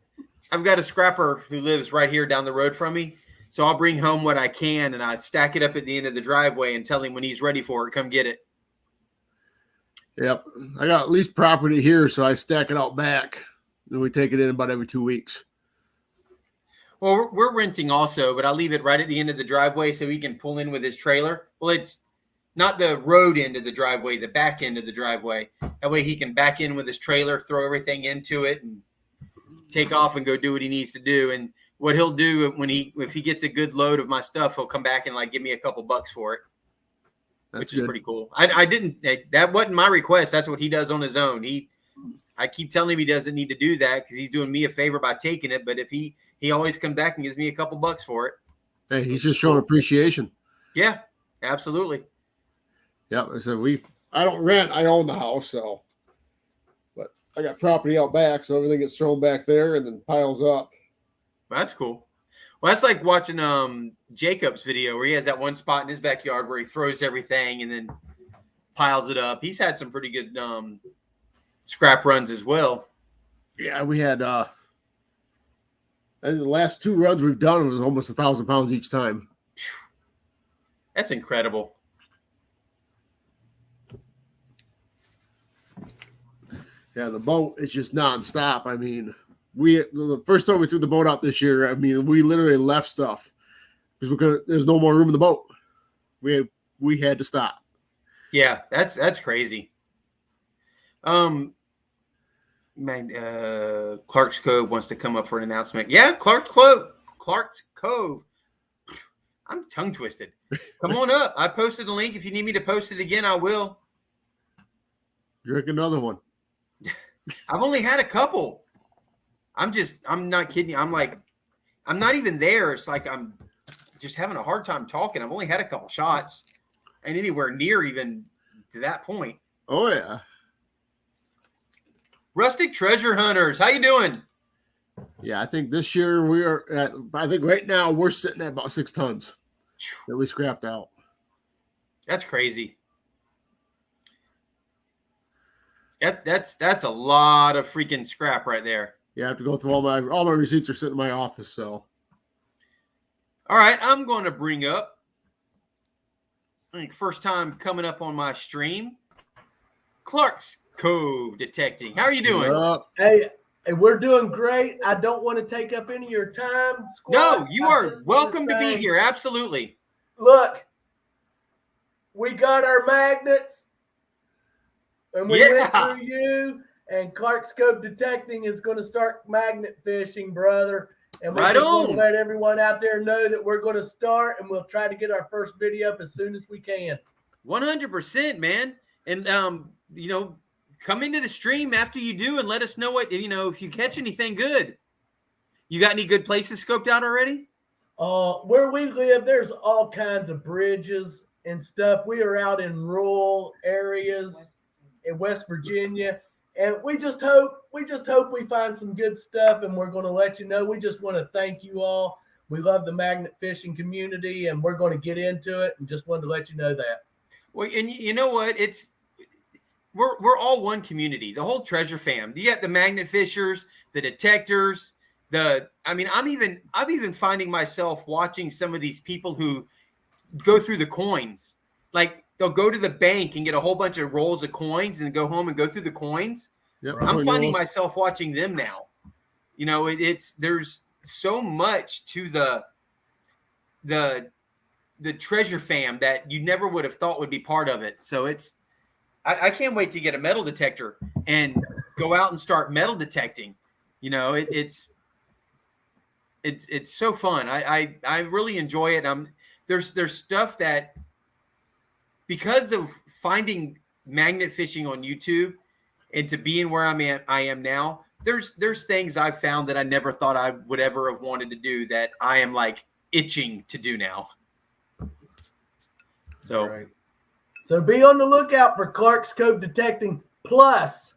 I've got a scrapper who lives right here down the road from me. So I'll bring home what I can, and I stack it up at the end of the driveway and tell him when he's ready for it, come get it. Yep. I got leased property here, so I stack it out back. Then we take it in about every 2 weeks. Well, we're renting also, but I leave it right at the end of the driveway so he can pull in with his trailer. Well, it's not the road end of the driveway, the back end of the driveway. That way he can back in with his trailer, throw everything into it, and take off and go do what he needs to do. And what he'll do if he gets a good load of my stuff, he'll come back and like give me a couple bucks for it, which is pretty cool. That wasn't my request. That's what he does on his own. I keep telling him he doesn't need to do that because he's doing me a favor by taking it. But if he always comes back and gives me a couple bucks for it. Hey, he's just showing appreciation. Yeah, absolutely. Yeah, I said I don't rent, I own the house, so but I got property out back, so everything gets thrown back there and then piles up. That's cool. Well, that's like watching Jacob's video where he has that one spot in his backyard where he throws everything and then piles it up. He's had some pretty good scrap runs as well. Yeah, we had the last 2 runs we've done was almost 1,000 pounds each time. That's incredible. Yeah, the boat is just nonstop. I mean, the first time we took the boat out this year, I mean, we literally left stuff because there's no more room in the boat. We had to stop. Yeah, that's crazy. Man, Clark's Cove wants to come up for an announcement. Yeah, Clark's Cove. I'm tongue twisted. Come on up. I posted a link. If you need me to post it again, I will. Drink another one. I've only had a couple. I'm not kidding you. I'm not even there. It's like I'm just having a hard time talking. I've only had a couple shots. Ain't anywhere near even to that point. Oh, yeah. Rustic Treasure Hunters. How you doing? Yeah, I think this year I think right now we're sitting at about 6 tons that we scrapped out. That's crazy. That's a lot of freaking scrap right there. Yeah, I have to go through all my receipts are sitting in my office. So, all right, I'm going to bring up. I think first time coming up on my stream, Clark's Cove Detecting. How are you doing? Hey, we're doing great. I don't want to take up any of your time. Squatch. No, you are welcome to be here. Absolutely. Look, we got our magnets. And we went through you, and Clark's Cove Detecting is going to start magnet fishing, brother. And we're going to let everyone out there know that we're going to start, and we'll try to get our first video up as soon as we can. 100%, man. And, come into the stream after you do and let us know if you catch anything good. You got any good places scoped out already? Where we live, there's all kinds of bridges and stuff. We are out in rural areas in West Virginia, and we just hope we find some good stuff, and we're going to let you know. We just want to thank you all. We love the magnet fishing community, and we're going to get into it, and just wanted to let you know that. Well, and you know what? We're all one community, the whole treasure fam. You got the magnet fishers, the detectors, I'm even finding myself watching some of these people who go through the coins. Like they'll go to the bank and get a whole bunch of rolls of coins and then go home and go through the coins. Yep. I'm finding myself watching them now. There's so much to the treasure fam that you never would have thought would be part of it. So I can't wait to get a metal detector and go out and start metal detecting. It's so fun. I really enjoy it. There's stuff that, because of finding magnet fishing on YouTube and to being where I am now, there's things I've found that I never thought I would ever have wanted to do that I am like itching to do now. So, right. So be on the lookout for Clark's Cove Detecting Plus.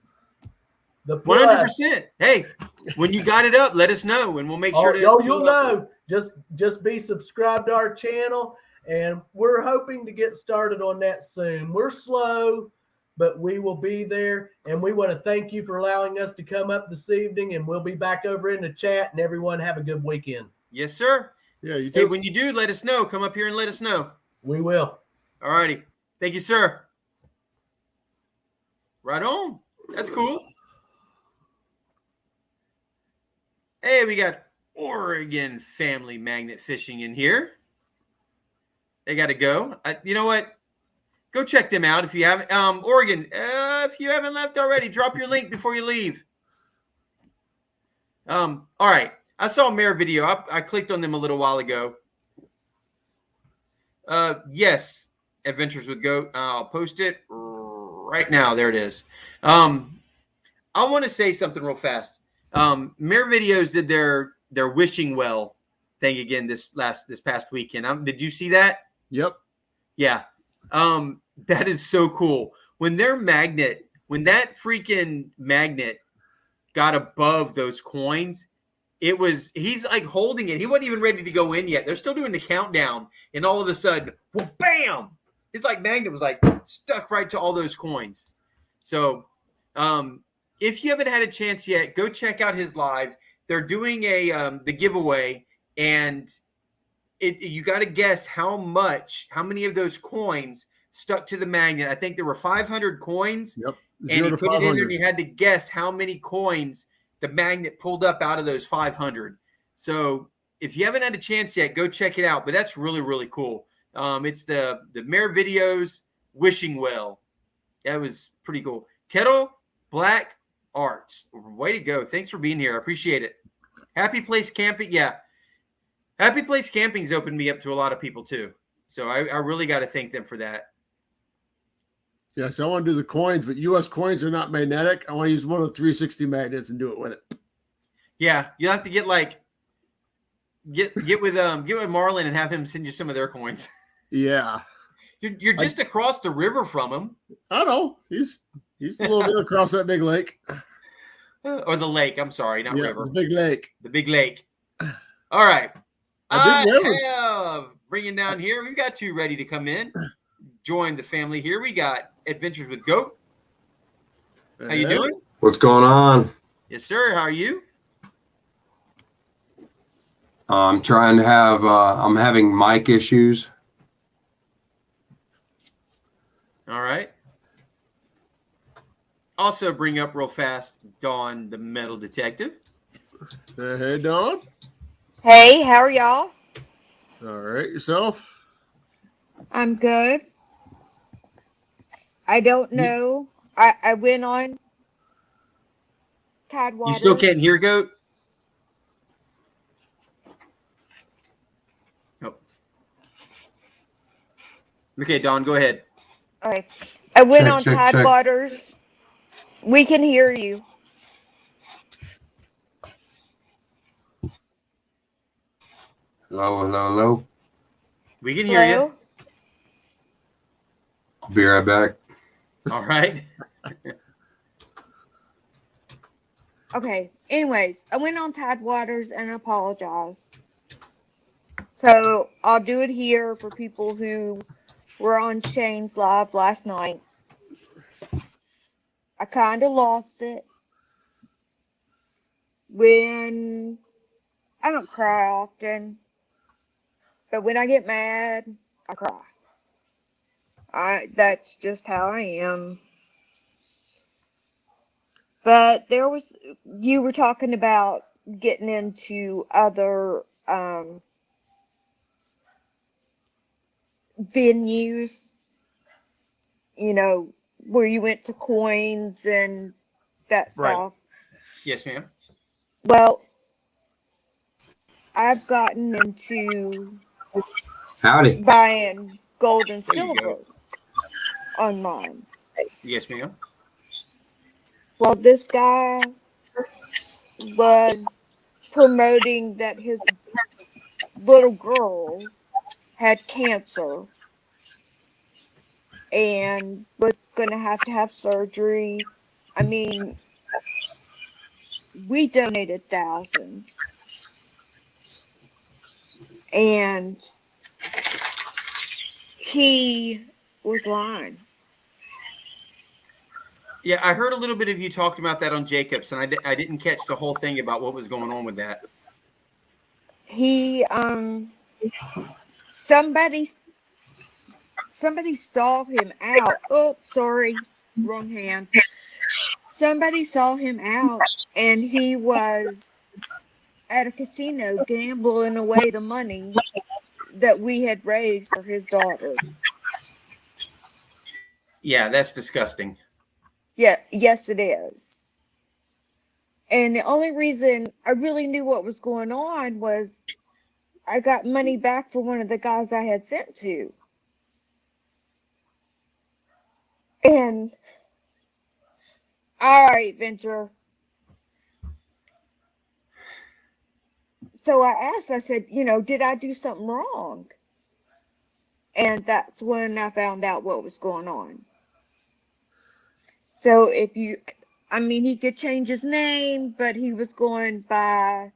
The 100%. Hey, when you got it up, let us know, and we'll make sure to. You'll know. Just be subscribed to our channel, and we're hoping to get started on that soon. We're slow, but we will be there, and we want to thank you for allowing us to come up this evening, and we'll be back over in the chat, and everyone have a good weekend. Yes, sir. Yeah, you too. Hey, when you do, let us know. Come up here and let us know. We will. All righty. Thank you, sir. Right on. That's cool. Hey, we got Oregon Family Magnet Fishing in here. They got to go. You know what? Go check them out if you haven't. Oregon, if you haven't left already, drop your link before you leave. All right. I saw a Mare video. I clicked on them a little while ago. Yes, Adventures with Goat. I'll post it right now. There it is. I want to say something real fast. Mare Videos did their wishing well thing again this past weekend. Did you see that? Yep. Yeah. That is so cool. When that freaking magnet got above those coins, he's like holding it. He wasn't even ready to go in yet. They're still doing the countdown, and all of a sudden, well, bam! His like magnet was like stuck right to all those coins. So, if you haven't had a chance yet, go check out his live. They're doing the giveaway, and you got to guess how many of those coins stuck to the magnet. I think there were 500 coins. Yep. And you put it in there, and you had to guess how many coins the magnet pulled up out of those 500. So if you haven't had a chance yet, go check it out. But that's really, really cool. It's the Mare Videos Wishing Well. That was pretty cool. Kettle Black Arts. Way to go. Thanks for being here. I appreciate it. Happy Place Camping. Yeah. Happy Place Camping's opened me up to a lot of people too. So I really got to thank them for that. Yes, I want to do the coins, but U.S. coins are not magnetic. I want to use one of the 360 magnets and do it with it. Yeah, you'll have to get with Marlon and have him send you some of their coins. Yeah, you're just across the river from him. I know he's a little bit across that big lake, or the lake. I'm sorry, not river. The big lake. The big lake. All right, I have bringing down here. We've got two ready to come in. Join the family here. We got Adventures with Goat. How you doing? What's going on? Yes, sir. How are you? I'm trying to have, I'm having mic issues. All right. Also bring up real fast Dawn, the metal detective. Hey, Dawn. Hey, how are y'all? All right, yourself? I'm good. I don't know. I went on Tidewater. You still can't hear Goat? Nope. Okay, Dawn, go ahead. All right. I went on Check. Tidewaters. We can hear you. Hello. We can hear Hello? you. I'll be right back. All right. Okay. Anyways, I went on Tidewaters and apologized. So I'll do it here for people who were on Shane's live last night. I kind of lost it. When I don't cry often, but when I get mad, I cry. That's just how I am. But you were talking about getting into other venues, where you went to coins and that Right. stuff. Yes, ma'am. Well, I've gotten into Howdy. buying gold and There you silver online. Yes, ma'am. Well, this guy was promoting that his little girl had cancer and was going to have surgery. I mean, we donated thousands. And he was lying. Yeah, I heard a little bit of you talking about that on Jacobs, and I didn't catch the whole thing about what was going on with that. He somebody saw him out. Oh, sorry. wrong hand. Somebody saw him out, and he was at a casino gambling away the money that we had raised for his daughter. Yeah, that's disgusting. Yeah, yes, it is. And the only reason I really knew what was going on was I got money back for one of the guys I had sent to. And, all right, Venture. So I asked, I said, did I do something wrong? And that's when I found out what was going on. So he could change his name, but he was going by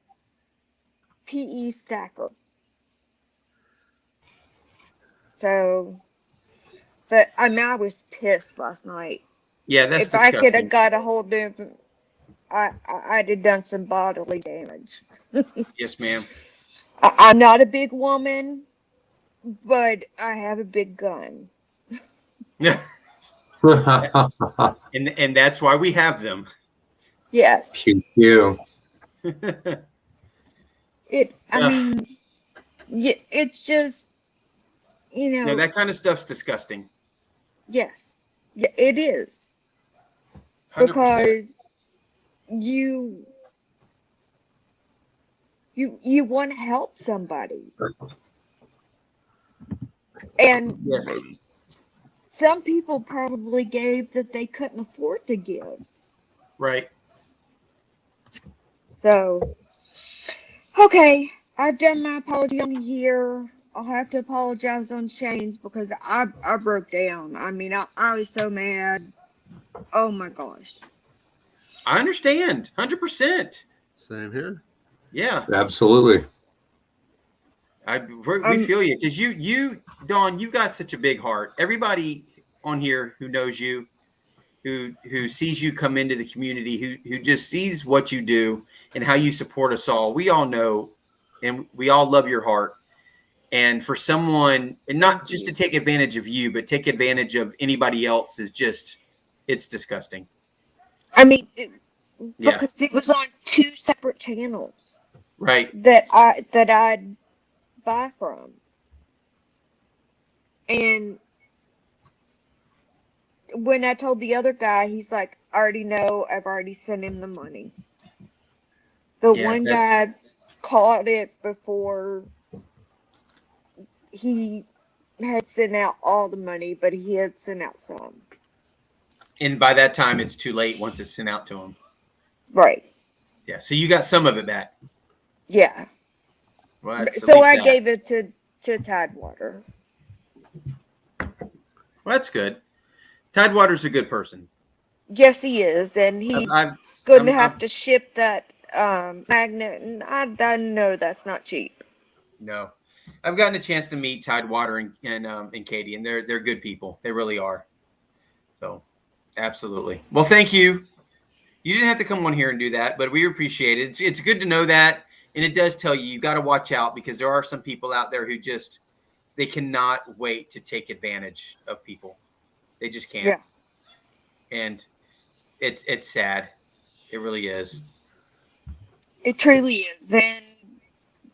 PE Stacker. So, but I was pissed last night. Yeah, that's if disgusting. I could have got a hold of him, I'd have done some bodily damage. Yes, ma'am. I'm not a big woman, but I have a big gun. Yeah. And that's why we have them. Yes. Pew, pew. It's just, No, that kind of stuff's disgusting. yes. Yeah, it is. 100%. Because you want to help somebody. And Yes. some people probably gave that they couldn't afford to give. Right. So, okay, I've done my apology on here. I'll have to apologize on Shane's because I broke down. I was so mad. Oh my gosh. I understand. 100%. Same here. Yeah. Absolutely. We feel you because you, Dawn, you got such a big heart. Everybody on here who knows you, who sees you come into the community, who just sees what you do and how you support us all. We all know, and we all love your heart. And for someone, and not just to take advantage of you, but take advantage of anybody else it's disgusting. Because it was on 2 separate channels. Right. That I'd buy from. And when I told the other guy, he's like, I already know, I've already sent him the money. The one guy caught it before he had sent out all the money, but he had sent out some. And by that time, it's too late once it's sent out to him. Right. Yeah. So you got some of it back. Yeah. Well, so I gave it to Tidewater. Well, that's good. Tidewater's a good person. Yes, he is, and he's going to have to ship that magnet, and I know that's not cheap. No, I've gotten a chance to meet Tidewater and Katie, and they're good people. They really are. So, absolutely. Well, thank you. You didn't have to come on here and do that, but we appreciate it. It's good to know that, and it does tell you got to watch out because there are some people out there who they cannot wait to take advantage of people. They just can't. Yeah. And it's sad. It really is. It truly is. And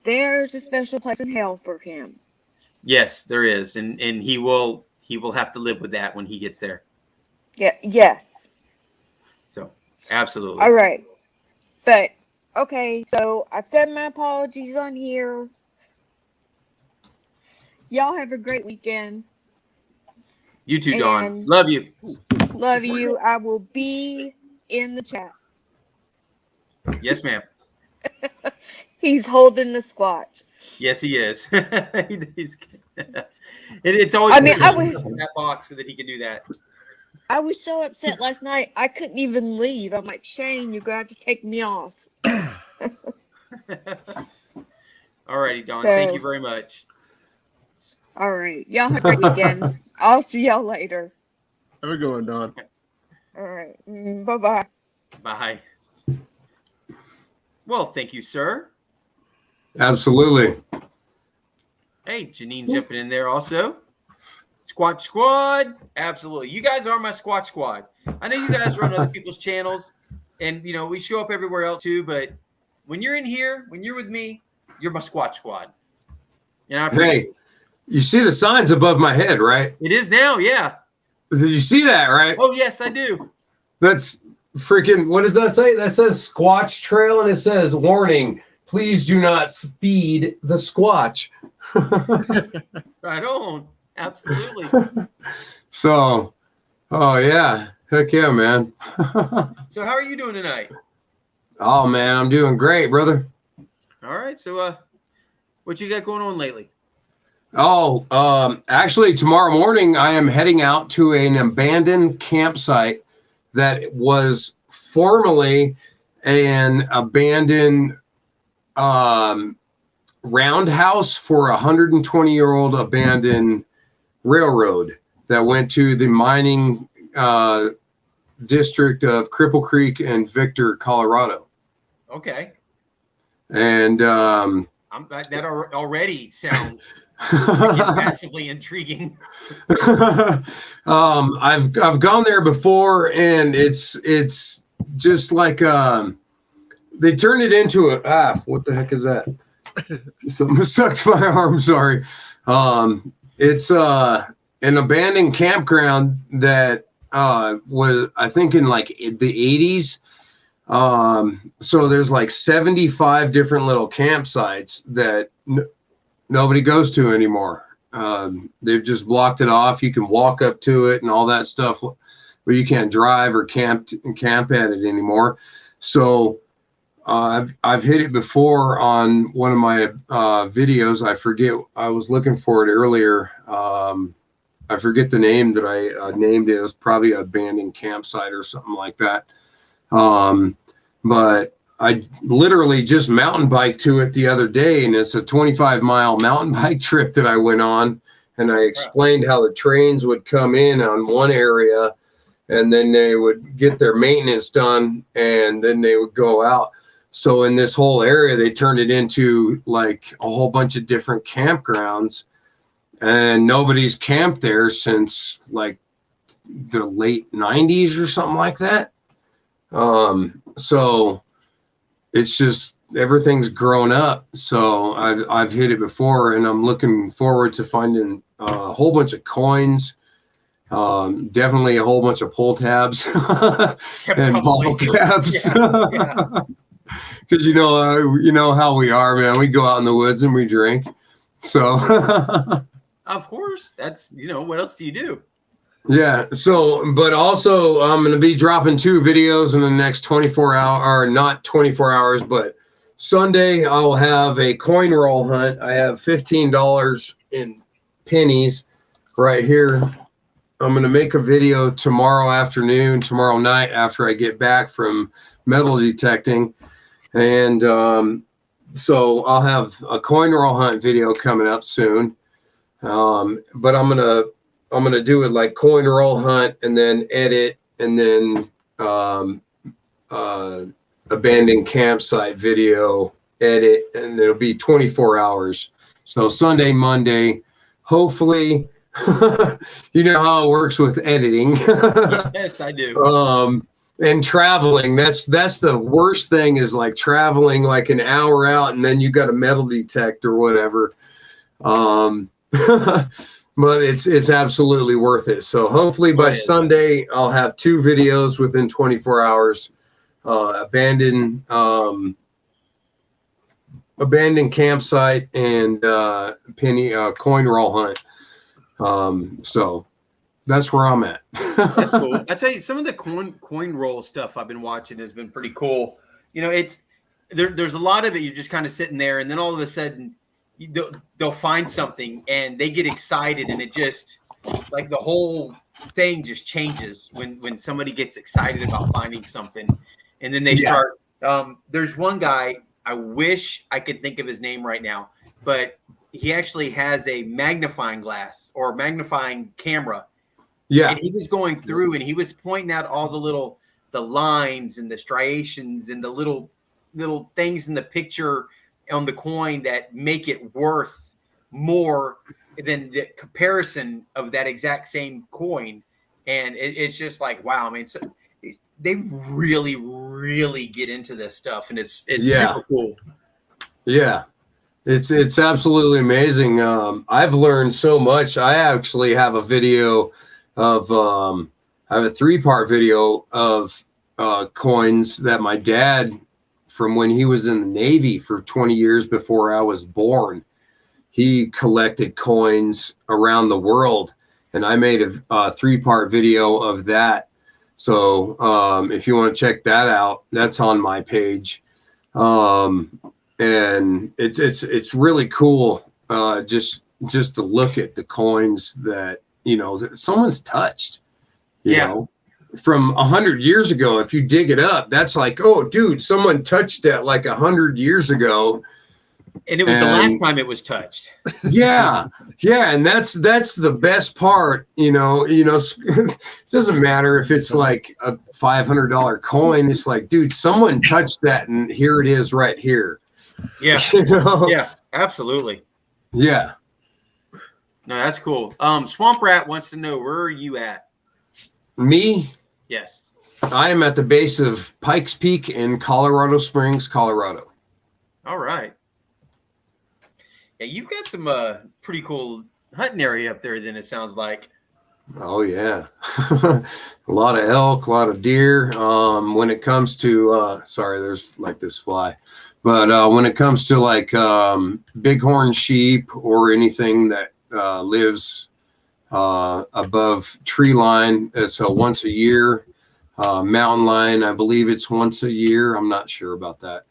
there's a special place in hell for him. Yes, there is. And he will have to live with that when he gets there. Yeah, yes. So, absolutely. All right. But okay, so I've said my apologies on here. Y'all have a great weekend. You too, Dawn. Love you. Love you. I will be in the chat. Yes, ma'am. He's holding the Squatch. Yes, he is. It's always I was in that box so that he can do that. I was so upset last night. I couldn't even leave. I'm like, Shane, you're gonna have to take me off. All righty, Dawn. Thank you very much. All right. Y'all have a great weekend. I'll see y'all later. Have a good one, Dawn. All right. Bye-bye. Bye. Well, thank you, sir. Absolutely. Hey, Janine jumping in there also. Squatch Squad. Absolutely. You guys are my Squatch Squad. I know you guys run other people's channels, and we show up everywhere else too, but when you're in here, when you're with me, you're my Squatch Squad. And I appreciate it. You see the signs above my head, right? It is now, yeah. Did you see that, right? Oh, yes, I do. That's freaking, what does that say? That says Squatch Trail, and it says, warning, please do not speed the Squatch. Right on. Absolutely. So, oh, yeah. Heck yeah, man. So how are you doing tonight? Oh, man, I'm doing great, brother. All right. So what you got going on lately? Oh, actually, tomorrow morning, I am heading out to an abandoned campsite that was formerly an abandoned roundhouse for a 120-year-old abandoned railroad that went to the mining district of Cripple Creek and Victor, Colorado. Okay. And that already sounds massively intriguing. I've gone there before, and it's just like they turned it into what the heck is that? Something stuck to my arm. Sorry. It's an abandoned campground that was, I think, in like the 80s. So there's like 75 different little campsites that nobody goes to anymore. They've just blocked it off. You can walk up to it and all that stuff, but you can't drive or camp at it anymore. So I've hit it before on one of my videos. I forget. I was looking for it earlier. I forget the name that I named it. It was probably an abandoned campsite or something like that. But I literally just mountain biked to it the other day, and it's a 25-mile mountain bike trip that I went on. And I explained how the trains would come in on one area, and then they would get their maintenance done, and then they would go out. So in this whole area, they turned it into like a whole bunch of different campgrounds, and nobody's camped there since like the late 90s or something like that. So it's just, everything's grown up. So I've hit it before, and I'm looking forward to finding a whole bunch of coins, definitely a whole bunch of pull tabs and bottle caps. Because you know how we are, man. We go out in the woods and we drink. So of course, that's what else do you do? Yeah. So, but also I'm going to be dropping 2 videos in the next 24 hours, or not 24 hours, but Sunday I'll have a coin roll hunt. I have $15 in pennies right here. I'm going to make a video tomorrow night after I get back from metal detecting. And so I'll have a coin roll hunt video coming up soon. But I'm gonna do it like coin roll hunt, and then edit, and then abandoned campsite video, edit, and it'll be 24 hours. So Sunday, Monday, hopefully. You know how it works with editing. Yes, I do. And traveling, that's the worst thing, is like traveling like an hour out, and then you got a metal detect or whatever. But it's absolutely worth it. So hopefully by Sunday I'll have 2 videos within 24 hours. Abandoned campsite and penny coin roll hunt. So that's where I'm at. That's cool. I tell you, some of the coin roll stuff I've been watching has been pretty cool. It's there's a lot of it. You're just kind of sitting there, and then all of a sudden they'll find something and they get excited, and it just, like, the whole thing just changes when somebody gets excited about finding something, and then they start. There's one guy, I wish I could think of his name right now, but he actually has a magnifying glass or magnifying camera. Yeah. And he was going through and he was pointing out all the lines and the striations and the little things in the picture on the coin that make it worth more then the comparison of that exact same coin, and it's just like, wow. I mean, they really, really get into this stuff, and it's super cool. Yeah. It's absolutely amazing. I've learned so much. I actually have a video of I have a 3-part video of coins that my dad, from when he was in the Navy for 20 years before I was born, he collected coins around the world, and I made a 3-part video of that. So if you want to check that out, that's on my page. And it's really cool, just to look at the coins that, you know, that someone's touched, you know, from 100 years ago. If you dig it up, that's like, oh, dude, someone touched that like 100 years ago, and it was the last time it was touched. Yeah, and that's the best part, you know. It doesn't matter if it's like a $500 coin. It's like, dude, someone touched that, and here it is right here. Yeah. You know? Yeah, absolutely. Yeah. No, that's cool. Swamp Rat wants to know, where are you at? Me? Yes. I am at the base of Pikes Peak in Colorado Springs, Colorado. All right. Yeah, you've got some pretty cool hunting area up there, then, it sounds like. Oh yeah. A lot of elk, a lot of deer. When it comes to sorry, there's like this fly. But when it comes to like bighorn sheep or anything that lives above tree line, it's a once a year. Mountain lion, I believe it's once a year. I'm not sure about that.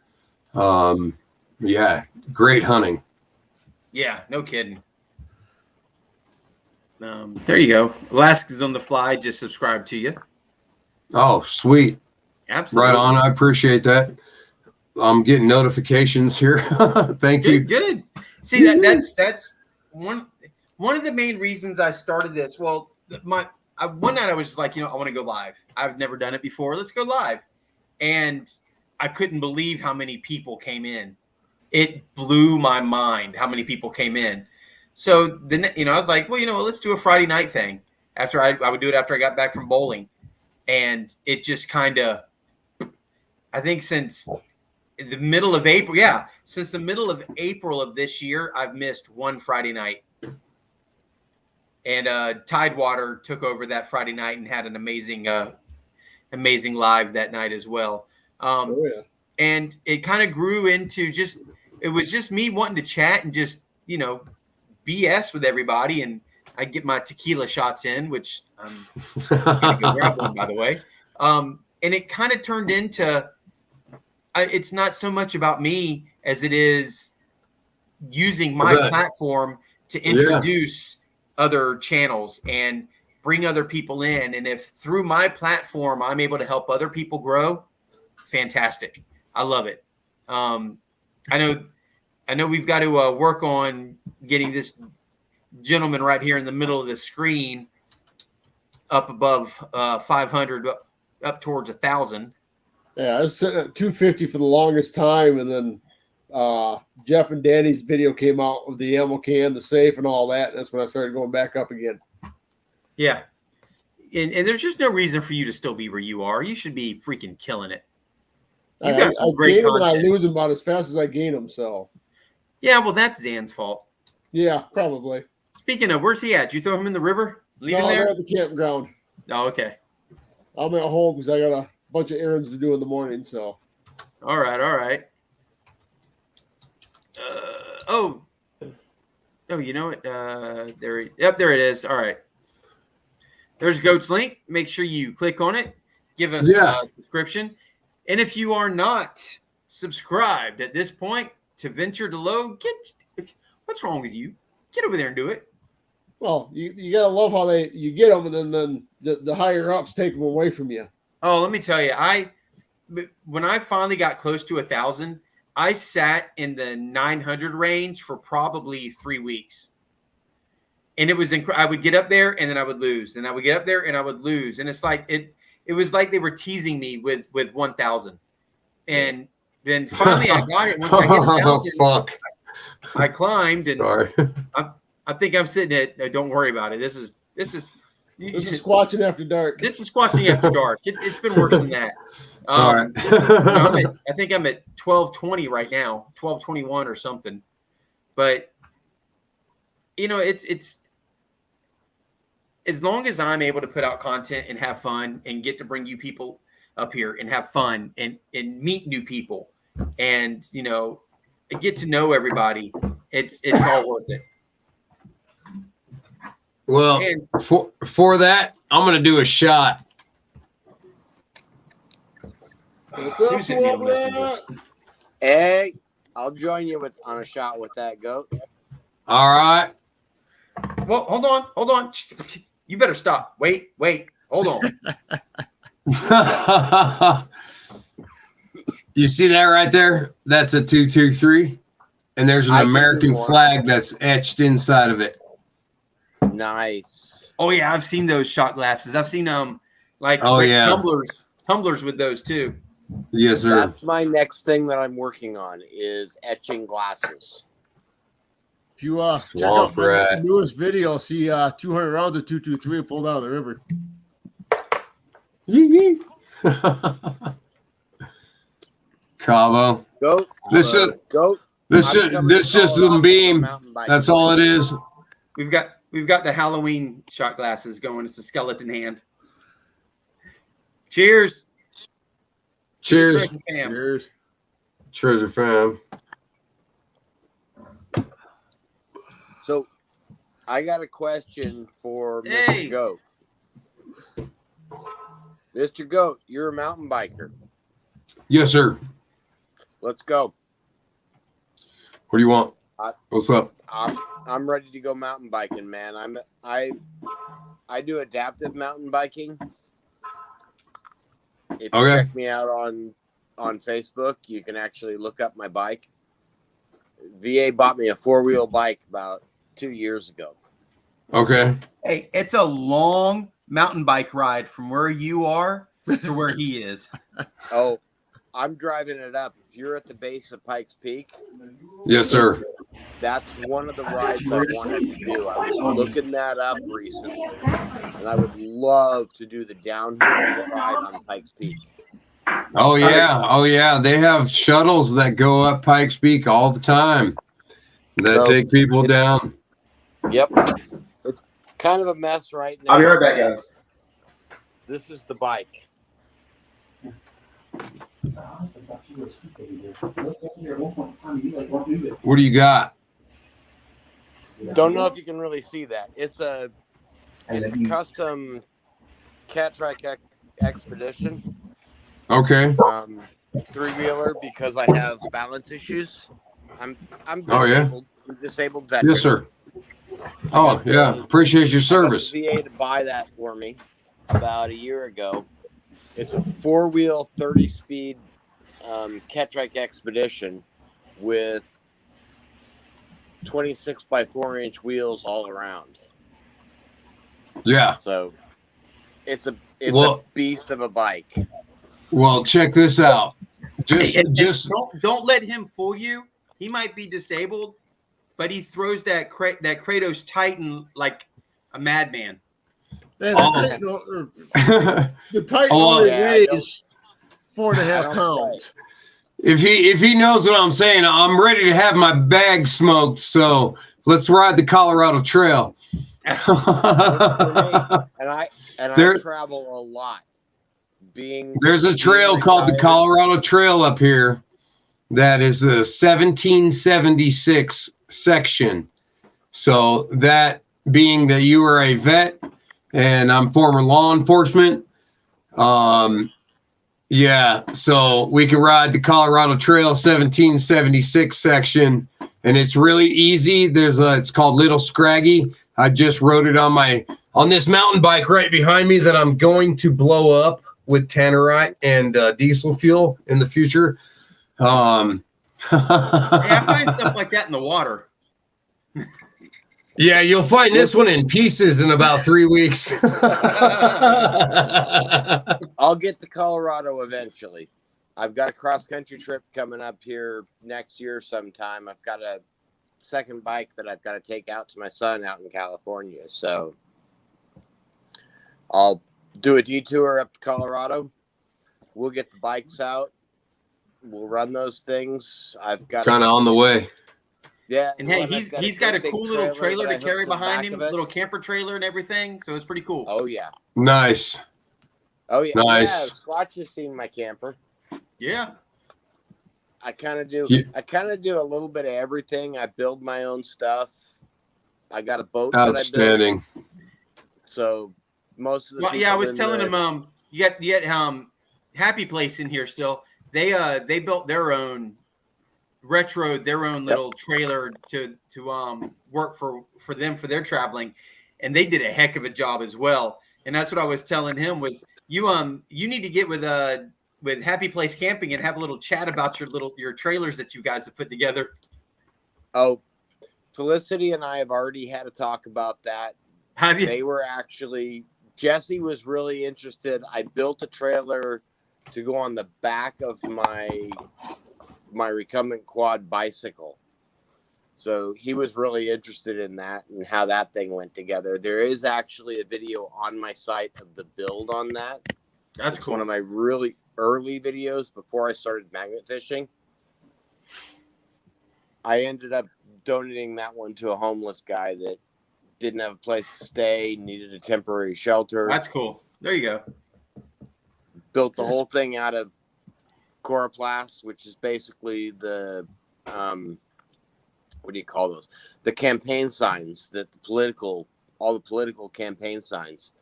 Yeah, great hunting. Yeah, no kidding. There you go. Alaska's on the Fly just subscribed to you. Oh, sweet. Absolutely. Right on. I appreciate that. I'm getting notifications here. Thank you. Good. See, that's one of the main reasons I started this. Well, one night I was just like, I want to go live. I've never done it before. Let's go live. And I couldn't believe how many people came in. It blew my mind how many people came in. So then, I was like, well, let's do a Friday night thing. After I would do it after I got back from bowling. And it just kind of, I think since the middle of April, since the middle of April of this year, I've missed one Friday night. And Tidewater took over that Friday night and had an amazing live that night as well. And it kind of grew into it was just me wanting to chat and just, BS with everybody. And I get my tequila shots in, which I'm going to go grab one, by the way. And it kind of turned into, it's not so much about me as it is using my platform to introduce other channels and bring other people in. And if through my platform, I'm able to help other people grow, fantastic. I love it. I know we've got to work on getting this gentleman right here in the middle of the screen up above 500, up towards 1,000. Yeah, I was sitting at 250 for the longest time, and then Jeff and Danny's video came out with the ammo can, the safe, and all that. And that's when I started going back up again. Yeah, and there's just no reason for you to still be where you are. You should be freaking killing it. You got some great content. I lose them about as fast as I gain them. So. Yeah, well, that's Zan's fault. Yeah, probably. Speaking of, where's he at? Did you throw him in the river? Leave him there? They're at the campground. Oh, okay. I'm at home because I got a bunch of errands to do in the morning. So. All right. Oh, you know what? There it is. All right. There's Goat's link. Make sure you click on it. Give us a subscription. And if you are not subscribed at this point to Venture to Low, what's wrong with you? Get over there and do it. Well, you gotta love how you get them, and then the higher ups take them away from you. Oh, let me tell you, when I finally got close to 1,000, I sat in the 900 range for probably 3 weeks. And it was I would get up there and then I would lose. And I would get up there and I would lose. And it's like it was like they were teasing me with 1,000. And then finally I got it. Once I hit 1,000, I climbed and I think I'm sitting at. Don't worry about it. This is This is Squatching After Dark. This is Squatching After Dark. It's been worse than that. All right. I think I'm at 12:20 right now, 12:21 or something. But it's as long as I'm able to put out content and have fun and get to bring you people up here and have fun and meet new people and get to know everybody, it's all worth it. Well, And for that, I'm gonna do a shot. What's up, Who's in the Cobra? Hey, I'll join you on a shot with that goat. All right. well, hold on. You better stop. Wait, hold on. You see that right there? That's a 223, and there's an I can do American more. flag that's etched inside of it. Nice. Oh yeah, I've seen those shot glasses. I've seen like Oh, yeah. tumblers with those too. Yes, sir. That's my next thing that I'm working on is etching glasses. If you check Swamp out my rat. newest video, see 200 rounds of 223 pulled out of the river. Cabo. Goat. This is Goat. this I'm is coming this to just Colorado the beam. for mountain biking. That's all it is. We've got the Halloween shot glasses going. It's a skeleton hand. Cheers. Cheers, Treasure fam. Cheers. treasure fam. So, I got a question for Mr. Hey. Goat. Mr. Goat, you're a mountain biker. Yes, sir. Let's go. What do you want? What's up? I'm ready to go mountain biking, man. I do adaptive mountain biking. If you Okay. check me out on Facebook, you can actually look up my bike. VA bought me a 4-wheel bike about 2 years ago. Okay. Hey, it's a long mountain bike ride from where you are to where he is. Oh, I'm driving it up. If you're at the base of Pikes Peak, Yes, sir. that's one of the rides I wanted to do. I was looking that up recently, and I would love to do the downhill ride on Pikes Peak. Oh yeah. Oh yeah. They have shuttles that go up Pikes Peak all the time that So, take people down. Yep. It's kind of a mess right now. I'll be right back, guys. This is the bike. What do you got? Don't know if you can really see that. It's a custom cat track expedition. Okay. 3-wheeler because I have balance issues. I'm Oh, yeah? disabled. I'm a disabled veteran. Yes, sir. Oh yeah. Appreciate your service. I got the VA to buy that for me about a year ago. It's a 4-wheel 30-speed cat track expedition with 26 by 4-inch wheels all around. Yeah. So it's a Well- beast of a bike. Well, check this out. And Just don't let him fool you. He might be disabled, but he throws that Kratos Titan like a madman. Man, Oh. the Titan Oh, only yeah, weighs 4.5 I don't pounds. if he knows what I'm saying, I'm ready to have my bag smoked. So let's ride the Colorado Trail. Works for me. And There- I travel a lot. There's a trail being called the retired- Colorado Trail up here that is a 1776 section. So that being that you are a vet and I'm former law enforcement, yeah, so we can ride the Colorado Trail 1776 section, and it's really easy. It's called Little Scraggy. I just rode it on this mountain bike right behind me that I'm going to blow up with tannerite and diesel fuel in the future. Hey, I find stuff like that in the water. Yeah, you'll find this one in pieces in about 3 weeks. I'll get to Colorado eventually. I've got a cross country trip coming up here next year sometime. I've got a second bike that I've got to take out to my son out in California. So I'll do a detour up to Colorado. We'll get the bikes out. We'll run those things. I've got Kind of on the way. Yeah, And hey, one, I've he's got a big cool little trailer that I to carry hooked to the behind back him, of it. little camper trailer and everything. So it's pretty cool. Oh yeah. Nice. Oh yeah. Nice. Yeah, Squatch has seen my camper. Yeah. I kind of do. Yeah. I kind of do a little bit of everything. I build my own stuff. I got a boat that I built. Outstanding. So most of the Well, yeah, I was in telling the- him, you got Happy Place in here still. They built their own little trailer to work for them for their traveling, and they did a heck of a job as well. And that's what I was telling him was you need to get with Happy Place Camping and have a little chat about your trailers that you guys have put together. Oh, Felicity and I have already had a talk about that. Have you? They were actually, Jesse was really interested. I built a trailer to go on the back of my recumbent quad bicycle. So he was really interested in that and how that thing went together. There is actually a video on my site of the build on that. That's It's cool. one of my really early videos before I started magnet fishing. I ended up donating that one to a homeless guy that didn't have a place to stay, needed a temporary shelter. That's cool. There you go. Built the whole thing out of coroplast, which is basically the what do you call those? The campaign signs that all the political campaign signs.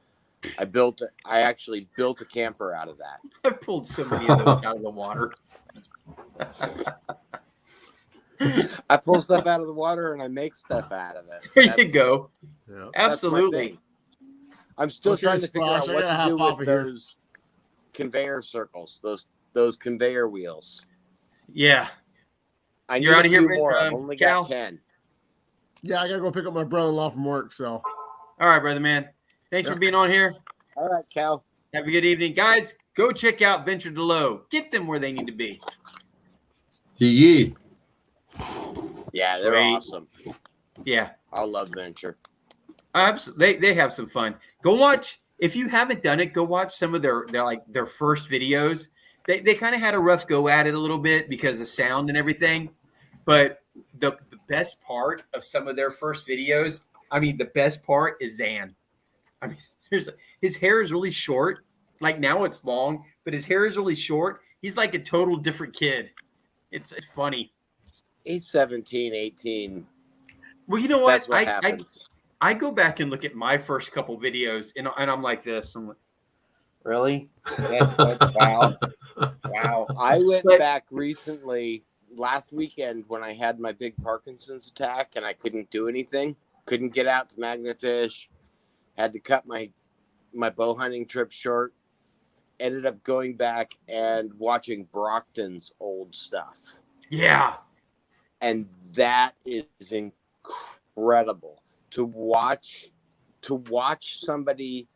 I actually built a camper out of that. I've pulled so many of those out of the water. I pull stuff out of the water and I make stuff out of it. There you go. Yeah. That's my Absolutely. thing. I'm still Okay, trying to figure out Squatch, I what gotta to hop do off with of here. those conveyor circles, those conveyor wheels. Yeah. I You're need out of here, a few more. I've um, only Cal? got 10. Yeah, I gotta go pick up my brother-in-law from work. So All right, brother man. Thanks for being on here. All right, Cal. Have a good evening. Guys, go check out Venture to Low. Get them where they need to be. Yee. Yeah, they're Great. awesome. Yeah. I love Venture. Absolutely. They have some fun. Go watch. If you haven't done it, go watch some of their first videos. They kind of had a rough go at it a little bit because of sound and everything. But the best part of some of their first videos, I mean, the best part is Zan. I mean, his hair is really short. Like now it's long, but his hair is really short. He's like a total different kid. It's funny. He's 17, 18. Well, you know what? That's what happens. I go back and look at my first couple videos, and I'm like this. I'm like, really? That's wow. Wow. I went But- back recently last weekend when I had my big Parkinson's attack and I couldn't do anything. Couldn't get out to magnet fish. Had to cut my bow hunting trip short. Ended up going back and watching Brockton's old stuff. Yeah. And that is incredible to watch somebody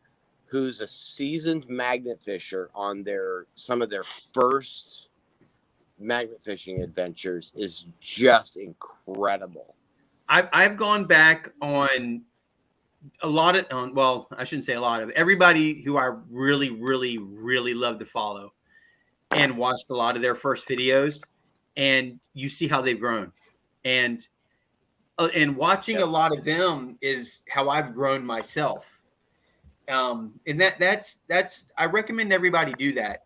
who's a seasoned magnet fisher on some of their first magnet fishing adventures is just incredible. I've gone back on a lot of well, I shouldn't say a lot of everybody who I really, really, really love to follow and watched a lot of their first videos, and you see how they've grown. And watching a lot of them is how I've grown myself. And that's I recommend everybody do that.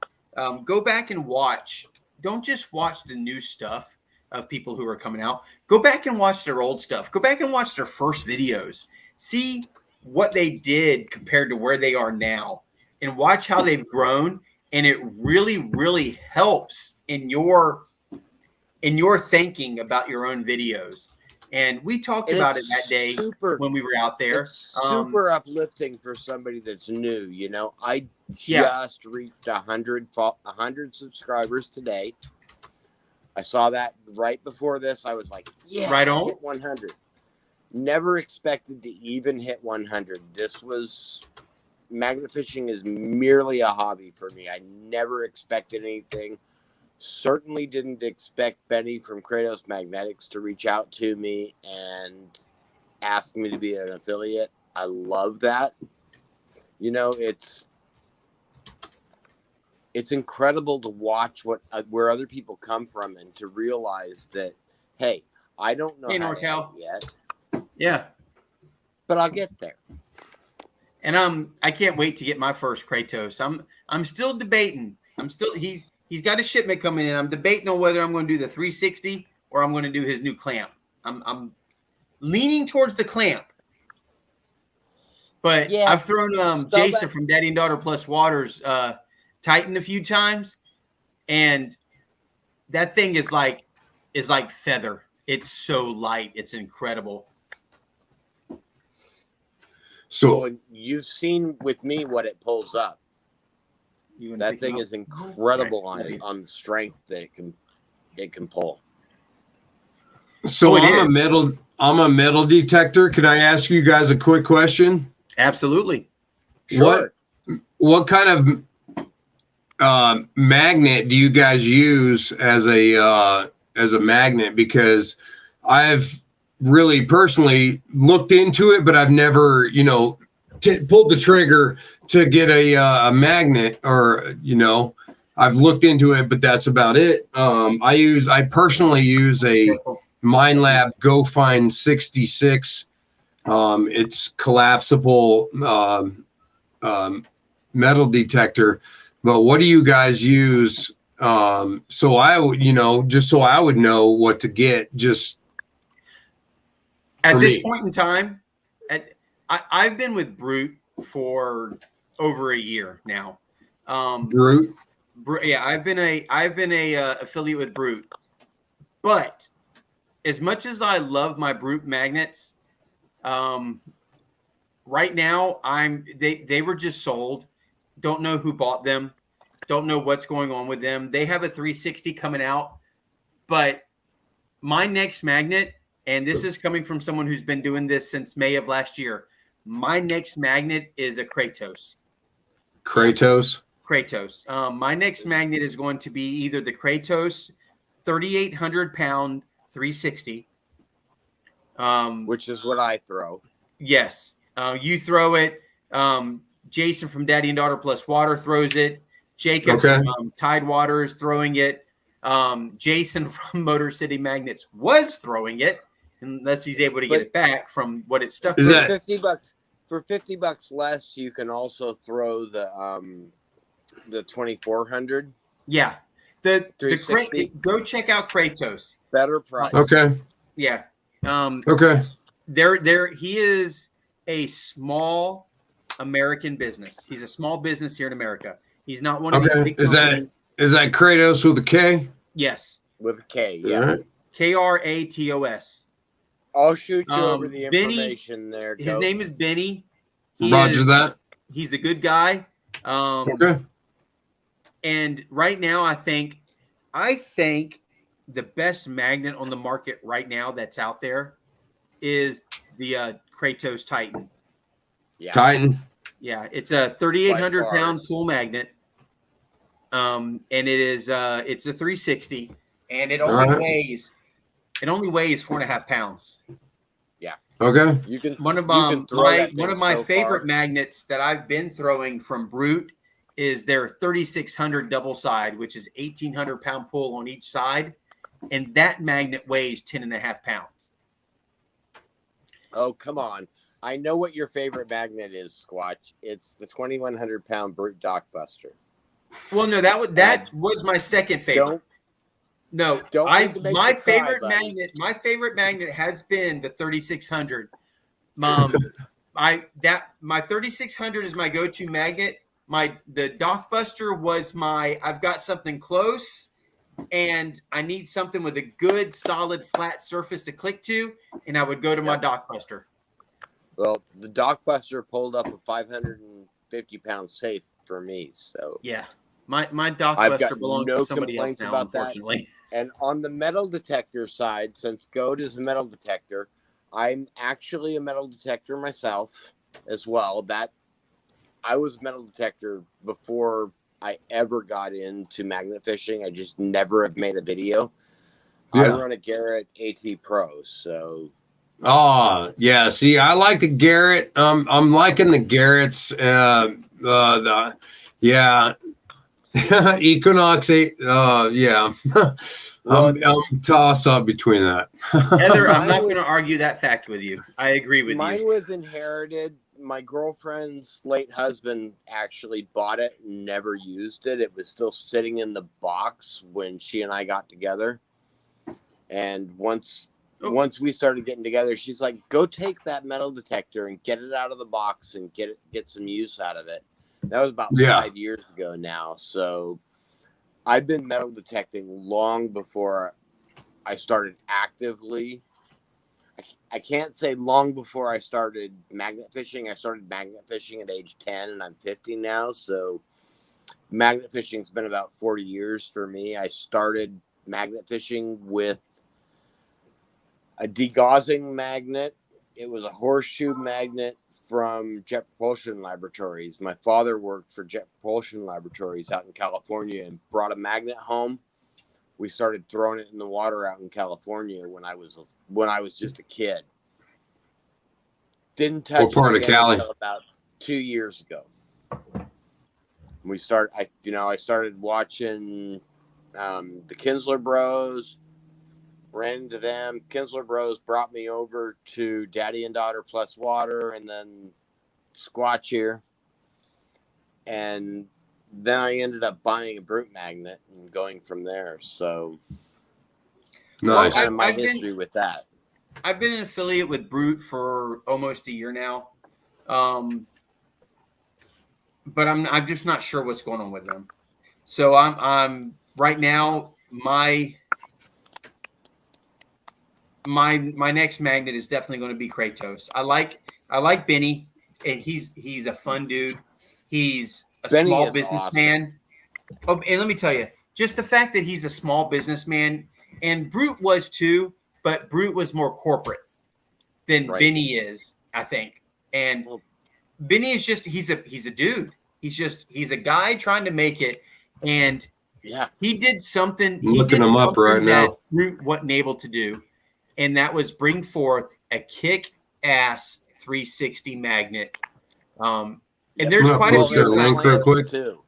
Go back and watch. Don't just watch the new stuff of people who are coming out. Go back and watch their old stuff. Go back and watch their first videos. See what they did compared to where they are now, and watch how they've grown. And it really, really helps in your thinking about your own videos. And we talked about it that day when we were out there. It's super uplifting for somebody that's new. You know, I just reached 100 subscribers today. I saw that right before this. I was like, yeah, right on. I hit 100. Never expected to even hit 100. Magnet fishing is merely a hobby for me. I never expected anything. Certainly didn't expect Benny from Kratos Magnetics to reach out to me and ask me to be an affiliate. I love that. You know, it's incredible to watch where other people come from and to realize that, hey, I don't know Hey, how to NorCal. edit yet, Yeah. but I'll get there. And I can't wait to get my first Kratos. I'm still debating. He's got a shipment coming in. I'm debating on whether I'm going to do the 360 or I'm going to do his new clamp. I'm leaning towards the clamp. But Yeah, I've thrown Jason from Daddy and Daughter Plus Waters Titan a few times, and that thing is like feather. It's so light. It's incredible. So Well, you've seen with me what it pulls up. That thing is incredible on the strength that it can pull. So it I'm is. I'm a metal detector. Can I ask you guys a quick question? Absolutely. Sure. What kind of magnet do you guys use as a magnet? Because I've really personally looked into it, but I've never, pulled the trigger to get a magnet, or I've looked into it, but that's about it. I personally use a MindLab GoFind 66. It's collapsible metal detector. But what do you guys use? So I would, just so I would know what to get. Just At this point in time, I've been with Brute for over a year now. Brute. Yeah, I've been a affiliate with Brute, but as much as I love my Brute magnets, right now they were just sold. Don't know who bought them. Don't know what's going on with them. They have a 360 coming out, but my next magnet, and this is coming from someone who's been doing this since May of last year, my next magnet is a Kratos. Kratos. My next magnet is going to be either the Kratos 3,800 pound 360, which is what I throw. Yes, you throw it. Jason from Daddy and Daughter Plus Water throws it. Jacob from Tidewater is throwing it. Jason from Motor City Magnets was throwing it, unless he's able to get it back from what it stuck. For $50, for $50 less, you can also throw the 2,400. Yeah, the go check out Kratos. Better price. Okay. Yeah. Okay. There he is, a small American business. He's a small business here in America. He's not one of these big companies. Is that Kratos with a K? Yes. With a K, yeah. Right. Kratos. I'll shoot you over the information Benny, there. His name is Benny. Roger that. He's a good guy. Okay. And right now, I think the best magnet on the market right now that's out there is the Kratos Titan. Yeah. Titan. Yeah, it's a 3,800 pound pool magnet. And it's a 360, and it only weighs 4.5 pounds. Yeah. Okay. One of my favorite magnets that I've been throwing from Brute is their 3,600 double side, which is 1,800 pound pull on each side, and that magnet weighs 10.5 pounds. Oh, come on. I know what your favorite magnet is, Squatch. It's the 2,100 pound Brute Dockbuster. Well, no, that was my second favorite. My favorite magnet has been the 3,600. My 3,600 is my go-to magnet. The Dockbuster was I've got something close and I need something with a good solid flat surface to click to, and I would go to my Dockbuster. Well, the Dockbuster pulled up a 550 pound safe for me, so yeah. My Dockbuster belongs to somebody else now, unfortunately. And on the metal detector side, since Goat is a metal detector, I'm actually a metal detector myself as well. That I was a metal detector before I ever got into magnet fishing. I just never have made a video. I Yeah. run a Garrett AT Pro, so Oh, yeah. See, I like the Garrett. I'm liking the Garrett's. Yeah. Equinox 8. Yeah. Well, I'm toss up between that. Heather, I'm Mine not was- going to argue that fact with you. I agree with mine you. was inherited. My girlfriend's late husband actually bought it and never used it. It was still sitting in the box when she and I got together. And once we started getting together, she's like, "Go take that metal detector and get it out of the box and get some use out of it." That was about Yeah. 5 years ago now. So I've been metal detecting long before I started actively. I can't say long before I started magnet fishing. I started magnet fishing at age 10 and I'm 50 now. So magnet fishing's been about 40 years for me. I started magnet fishing with a degaussing magnet. It was a horseshoe magnet from Jet Propulsion Laboratories. My father worked for Jet Propulsion Laboratories out in California and brought a magnet home. We started throwing it in the water out in California when I was just a kid. Didn't touch What part it of again Cali? until about 2 years ago. I started watching the Kinsler Bros. Ran into them. Kinsler Bros brought me over to Daddy and Daughter Plus Water, and then Squatch here. And then I ended up buying a brute magnet and going from there. So Nice. kind of my I've been- history with that. I've been an affiliate with Brute for almost a year now, but I'm just not sure what's going on with them. So I'm right now my next magnet is definitely going to be Kratos. I like Benny, and he's a fun dude. He's a Benny small is businessman. Oh, and let me tell you, just the fact that he's a small businessman, and Brute was too, but Brute was more corporate than Right. Benny is, I think. And Well- Benny is just he's a dude. He's a guy trying to make it, and Yeah. he did something. I'm looking him up right now. Brute wasn't able to do, and that was bring forth a kick-ass 360 magnet. And there's I'm gonna quite a post few. their link real quick. Too.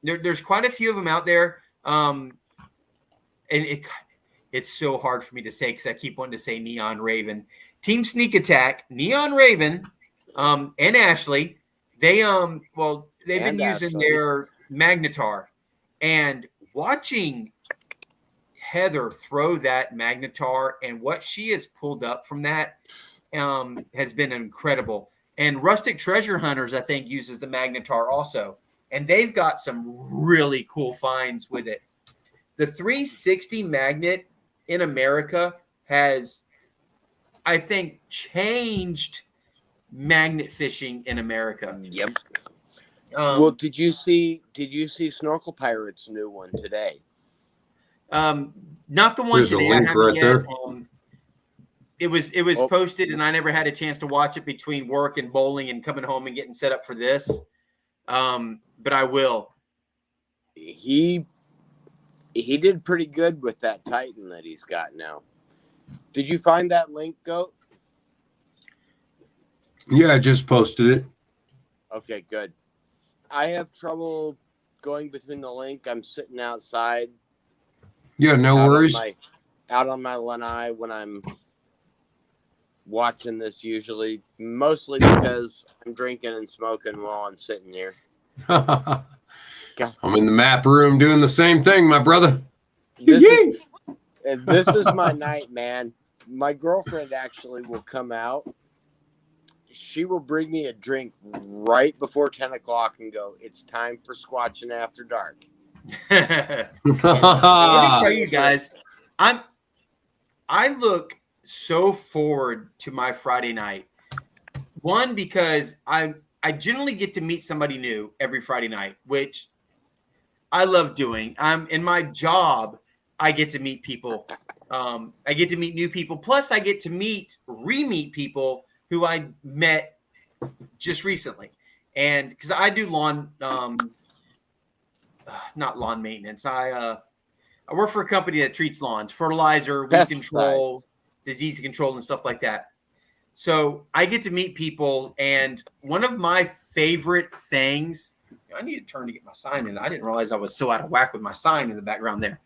There's quite a few of them out there, and it's so hard for me to say because I keep wanting to say Neon Raven, Team Sneak Attack, Neon Raven, and Ashley. They've been using Ashley. their Magnetar, and watching Heather throw that Magnetar and what she has pulled up from that has been incredible. And Rustic Treasure Hunters, I think, uses the Magnetar also. And they've got some really cool finds with it. The 360 magnet in America has, I think, changed magnet fishing in America. Yep. Well, did you see Snorkel Pirate's new one today? Not the one There's a today. I link haven't right yet. there. It was Oh. posted, and I never had a chance to watch it between work and bowling and coming home and getting set up for this. But I will. He did pretty good with that Titan that he's got now. Did you find that link, Goat? Yeah, I just posted it. Okay, good. I have trouble going between the link. I'm sitting outside. Yeah, no worries. Out on my lanai when I'm watching this usually, mostly because I'm drinking and smoking while I'm sitting here. I'm in the map room doing the same thing, my brother. This is my night, man. My girlfriend actually will come out. She will bring me a drink right before 10 o'clock and go, "It's time for Squatching After Dark." Let me tell you guys, I look so forward to my Friday night. One, because I generally get to meet somebody new every Friday night, which I love doing. In my job, I get to meet people. I get to meet new people. Plus, I get to re-meet people who I met just recently. And because I do lawn not lawn maintenance. I work for a company that treats lawns, fertilizer, weed control, disease control, and stuff like that. So I get to meet people, and one of my favorite things, I need to turn to get my sign in. I didn't realize I was so out of whack with my sign in the background there.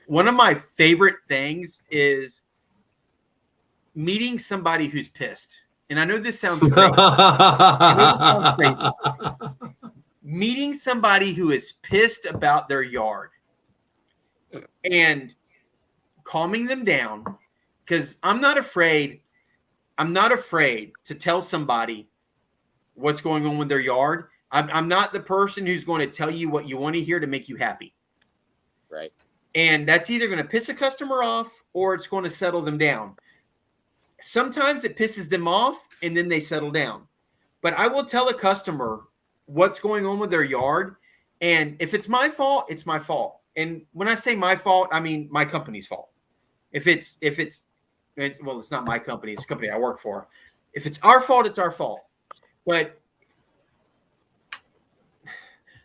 One of my favorite things is meeting somebody who's pissed. And I know this sounds crazy. Meeting somebody who is pissed about their yard and calming them down, because I'm not afraid to tell somebody what's going on with their yard. I'm not the person who's going to tell you what you want to hear to make you happy. Right. And that's either going to piss a customer off or it's going to settle them down. Sometimes it pisses them off and then they settle down. But I will tell a customer what's going on with their yard. And if it's my fault, it's my fault. And when I say my fault, I mean my company's fault. If it's not my company, it's the company I work for. If it's our fault, it's our fault. But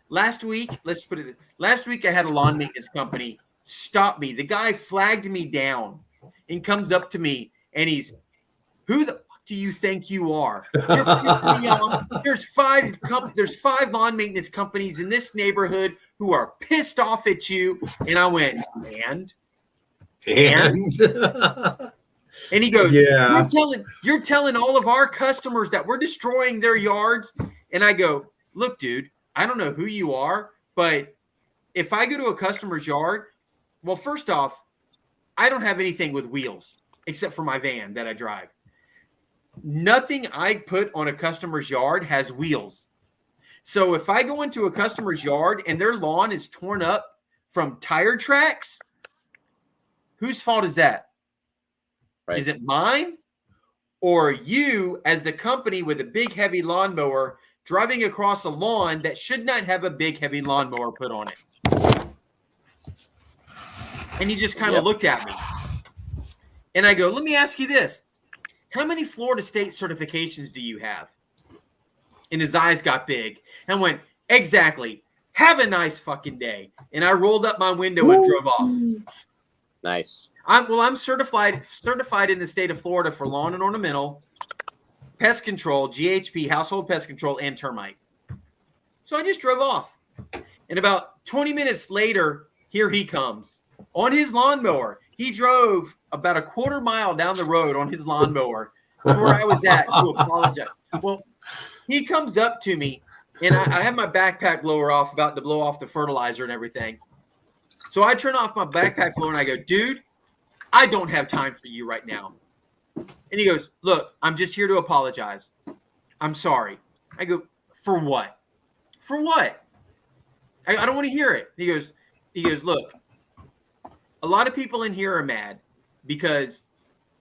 last week, let's put it this. Last week I had a lawn maintenance company stop me. The guy flagged me down and comes up to me and he's, "Who the fuck do you think you are? You're pissing me off. There's five lawn maintenance companies in this neighborhood who are pissed off at you." And I went, and he goes, "Yeah, you're telling all of our customers that we're destroying their yards." And I go, "Look, dude, I don't know who you are, but if I go to a customer's yard, well, first off, I don't have anything with wheels except for my van that I drive. Nothing I put on a customer's yard has wheels. So if I go into a customer's yard and their lawn is torn up from tire tracks, whose fault is that? Right. Is it mine or you as the company with a big, heavy lawnmower driving across a lawn that should not have a big, heavy lawnmower put on it?" And he just kind of looked at me. And I go, "Let me ask you this. How many Florida State certifications do you have?" And his eyes got big and went, "Exactly. Have a nice fucking day." And I rolled up my window and drove off. Nice. I'm certified in the state of Florida for lawn and ornamental, pest control, GHP, household pest control, and termite. So I just drove off. And about 20 minutes later, here he comes on his lawnmower. He drove about a quarter mile down the road on his lawnmower to where I was at to apologize. Well, he comes up to me, and I have my backpack blower off, about to blow off the fertilizer and everything. So I turn off my backpack blower, and I go, "Dude, I don't have time for you right now." And he goes, "Look, I'm just here to apologize. I'm sorry." I go, "For what? For what? I don't want to hear it." He goes, "Look, a lot of people in here are mad because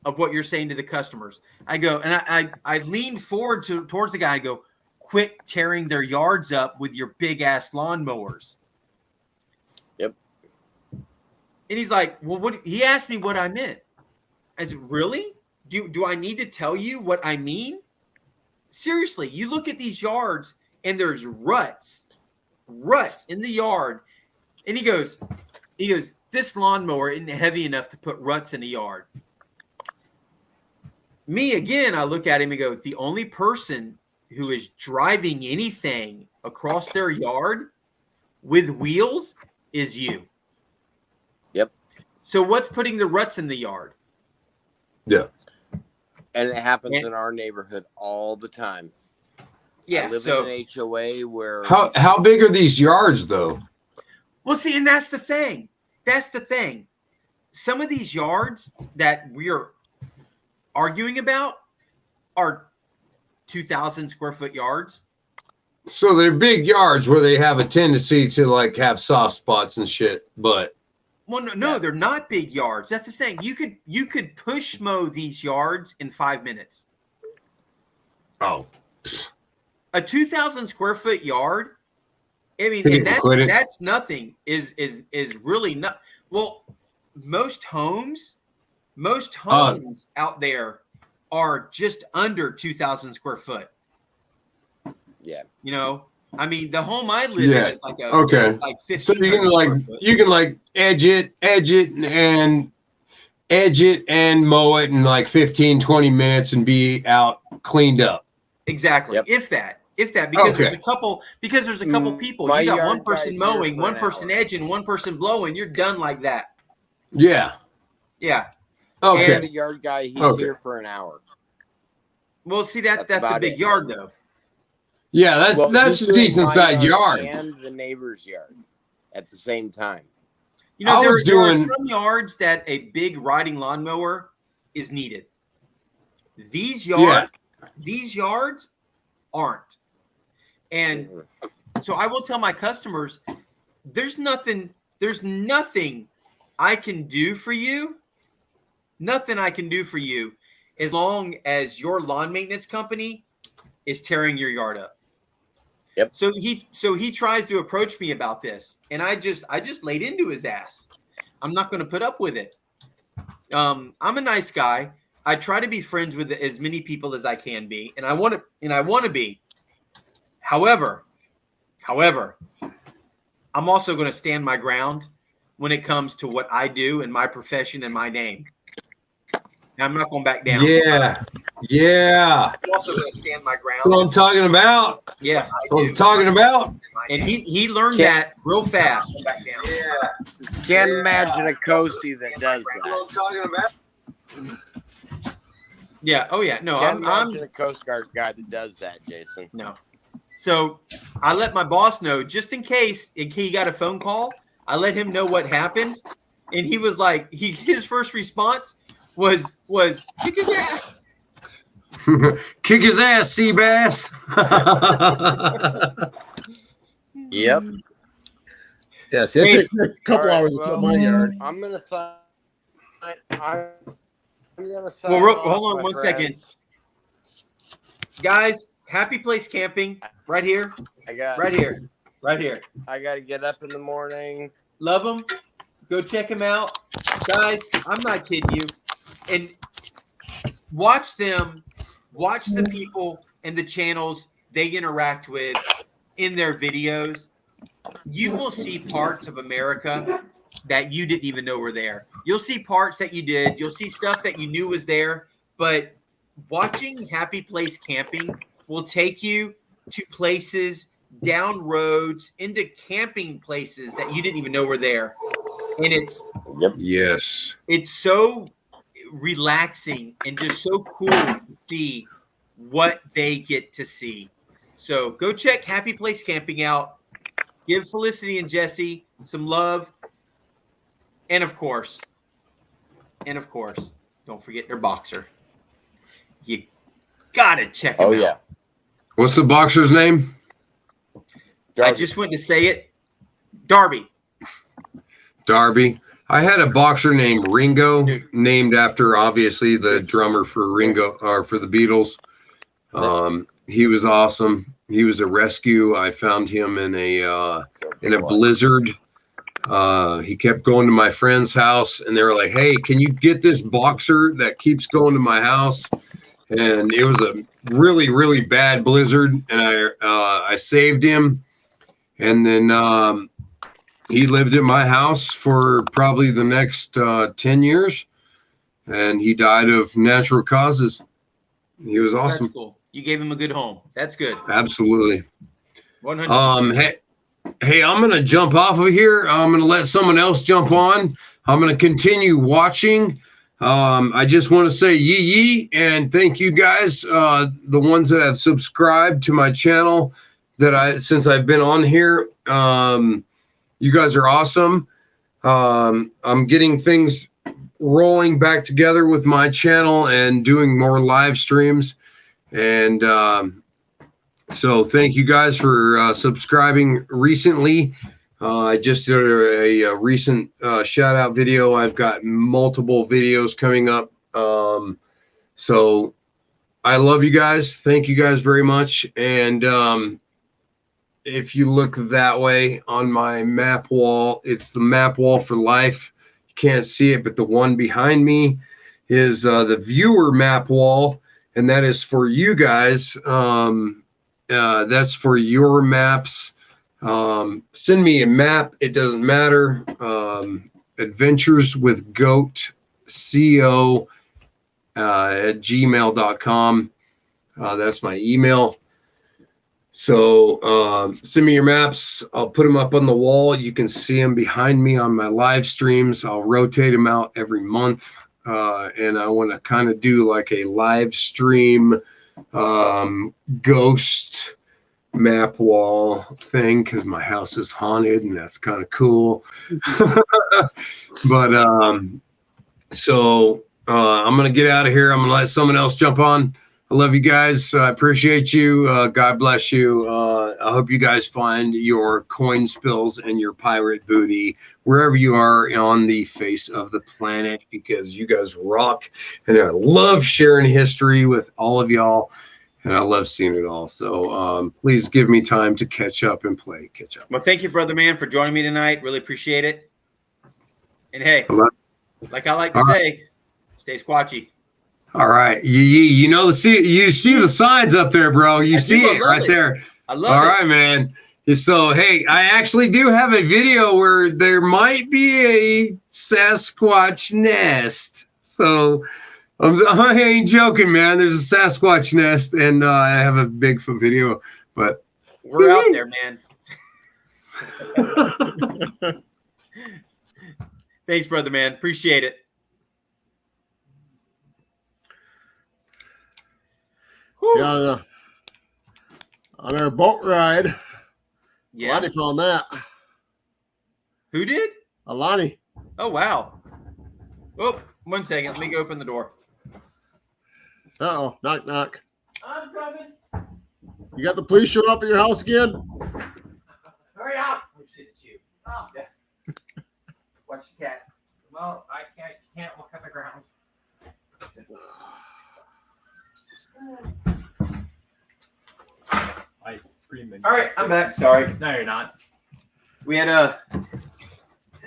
of what you're saying to the customers." I go, and I leaned forward towards the guy. I go, "Quit tearing their yards up with your big ass lawnmowers." Yep. And he's like, "Well, what?" He asked me what I meant. I said, "Really? Do I need to tell you what I mean? Seriously, you look at these yards and there's ruts in the yard." And he goes, "This lawnmower isn't heavy enough to put ruts in the yard." Me again, I look at him and go, "The only person who is driving anything across their yard with wheels is you." Yep. So what's putting the ruts in the yard? Yeah. And it happens in our neighborhood all the time. Yeah. I live in an HOA where. How big are these yards, though? Well, see, and that's the thing. Some of these yards that we're arguing about are 2,000 square foot yards. So they're big yards where they have a tendency to like have soft spots and shit. But well, no, they're not big yards. That's the thing. You could push mow these yards in 5 minutes. Oh, a 2,000 square foot yard. I mean, and that's nothing. Is really not. Well, most homes out there are just under 2,000 square foot. Yeah. You know, I mean, the home I live Yeah. in is like Okay. it's like So 1,500 you can like edge it and mow it in like 15, 20 minutes and be out cleaned up. Exactly. Yep. If that, because there's Okay. a couple people. My You got one yard person guy's here mowing, for one an person hour. edging, one person blowing. You're done like that. Yeah. Yeah. Okay. And a yard guy, he's Okay. here for an hour. Well, see That's that's a about big it. yard though. Yeah, Well, that's he's a doing decent my sized yard. and the neighbor's yard at the same time. You know, I there was are doing- some yards that a big riding lawnmower is needed. These yards aren't. And so I will tell my customers, there's nothing I can do for you. Nothing I can do for you as long as your lawn maintenance company is tearing your yard up. Yep. So he tries to approach me about this, and I just laid into his ass. I'm not going to put up with it. I'm a nice guy. I try to be friends with as many people as I can be, and I want to be. However, I'm also going to stand my ground when it comes to what I do and my profession and my name. And I'm not going back down. Yeah. Yeah. I'm also going to stand my ground. That's what I'm talking about. Yeah, That's what I'm talking about. and he learned Can't- that real fast. Back down. Yeah. Can't imagine a coastie that does That's that. what I'm talking about. Yeah. Oh yeah. No, Can't I'm imagine a Coast Guard guy that does that, Jason. no. So I let my boss know just in case he got a phone call. I let him know what happened, and he was like, his first response was kick his ass. Kick his ass, sea bass. Yep. Yeah, see, it Hey, takes me a couple All right, hours to cut my yard. I'm gonna sign. I'm gonna sign. Well, off, hold on my one second. friends. Guys, Happy Place Camping right here, I got. right here, right here. I got to get up in the morning. Love them. Go check them out, guys. I'm not kidding you. And watch them. Watch the people and the channels they interact with in their videos. You will see parts of America that you didn't even know were there. You'll see parts that you did. You'll see stuff that you knew was there. But watching Happy Place Camping will take you to places, down roads, into camping places that you didn't even know were there. And Yes. it's so relaxing and just so cool to see what they get to see. So go check Happy Place Camping out. Give Felicity and Jesse some love. And of course, don't forget their boxer. You gotta check him Oh out. yeah. What's the boxer's name? I just went to say it. Darby. Darby. I had a boxer named Ringo, named after obviously the drummer for Ringo or for the Beatles. He was awesome. He was a rescue. I found him in a blizzard. He kept going to my friend's house, and they were like, "Hey, can you get this boxer that keeps going to my house?" And it was a really, really bad blizzard, and I saved him, and then he lived at my house for probably the next 10 years, and he died of natural causes. He was awesome. That's cool. You gave him a good home. That's good. Absolutely. 100%. Hey, I'm gonna jump off of here. I'm gonna let someone else jump on. I'm gonna continue watching. I just want to say yee and thank you guys, the ones that have subscribed to my channel since I've been on here. You guys are awesome. I'm getting things rolling back together with my channel and doing more live streams. And so thank you guys for subscribing recently. I just did a recent shout out video. I've got multiple videos coming up. So I love you guys. Thank you guys very much. And if you look that way on my map wall, it's the map wall for life. You can't see it, but the one behind me is the viewer map wall. And that is for you guys. That's for your maps. Send me a map. It doesn't matter. Adventures with Goat CO at gmail.com. That's my email. So send me your maps. I'll put them up on the wall. You can see them behind me on my live streams. I'll rotate them out every month. And I want to kind of do like a live stream ghost map wall thing because my house is haunted and that's kind of cool. But so I'm gonna get out of here. I'm gonna let someone else jump on. I love you guys. I appreciate you. God bless you. I hope you guys find your coin spills and your pirate booty wherever you are on the face of the planet, because you guys rock. And I love sharing history with all of y'all. And I love seeing it all. So please give me time to catch up and play catch up. Well, thank you, brother man, for joining me tonight. Really appreciate it. And hey, like I like to say, stay squatchy. All right. You know, you see the signs up there, bro. You see it right there. I love it. All right, man. So, hey, I actually do have a video where there might be a Sasquatch nest. So I ain't joking, man. There's a Sasquatch nest, and I have a Bigfoot video, but we're out there, man. Thanks, brother man. Appreciate it. Yeah, on our boat ride, Yeah. Alani found that. Who did? Alani. Oh, wow. Oh, 1 second. Let me go open the door. Uh-oh. Knock, knock. I'm coming. You got the police showing up at your house again? Hurry up. Oh shit, it's you. Oh. Yeah. Watch the cat. Well, I can't look at the ground. I screaming. All right, I'm back. Sorry. No, you're not. We had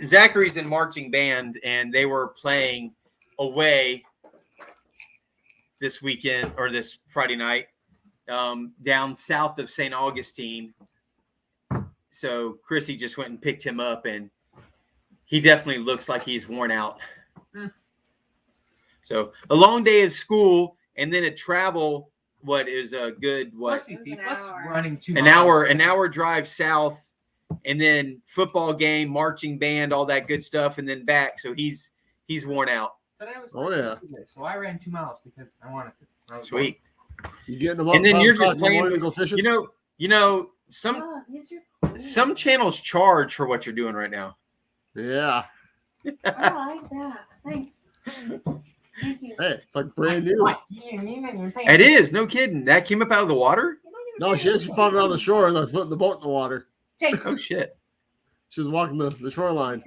Zachary's in marching band, and they were playing away this weekend or this Friday night down south of St. Augustine. So Chrissy just went and picked him up, and he definitely looks like he's worn out. So a long day of school, and then a travel. What is a good what? Running 2 An hour drive south, and then football game, marching band, all that good stuff, and then back. So he's worn out. Today was Oh, yeah. So I ran 2 miles because I wanted to. Sweet. You getting them up And then you're just 5 o'clock in the playing morning to with, go fishing? you know some channels charge for what you're doing right now. Yeah. I like that. Thanks. Thank you. Hey, it's like brand new. It is, no kidding. That came up out of the water? No, she found it on the shore and I was putting the boat in the water. Oh shit. She was walking the shoreline.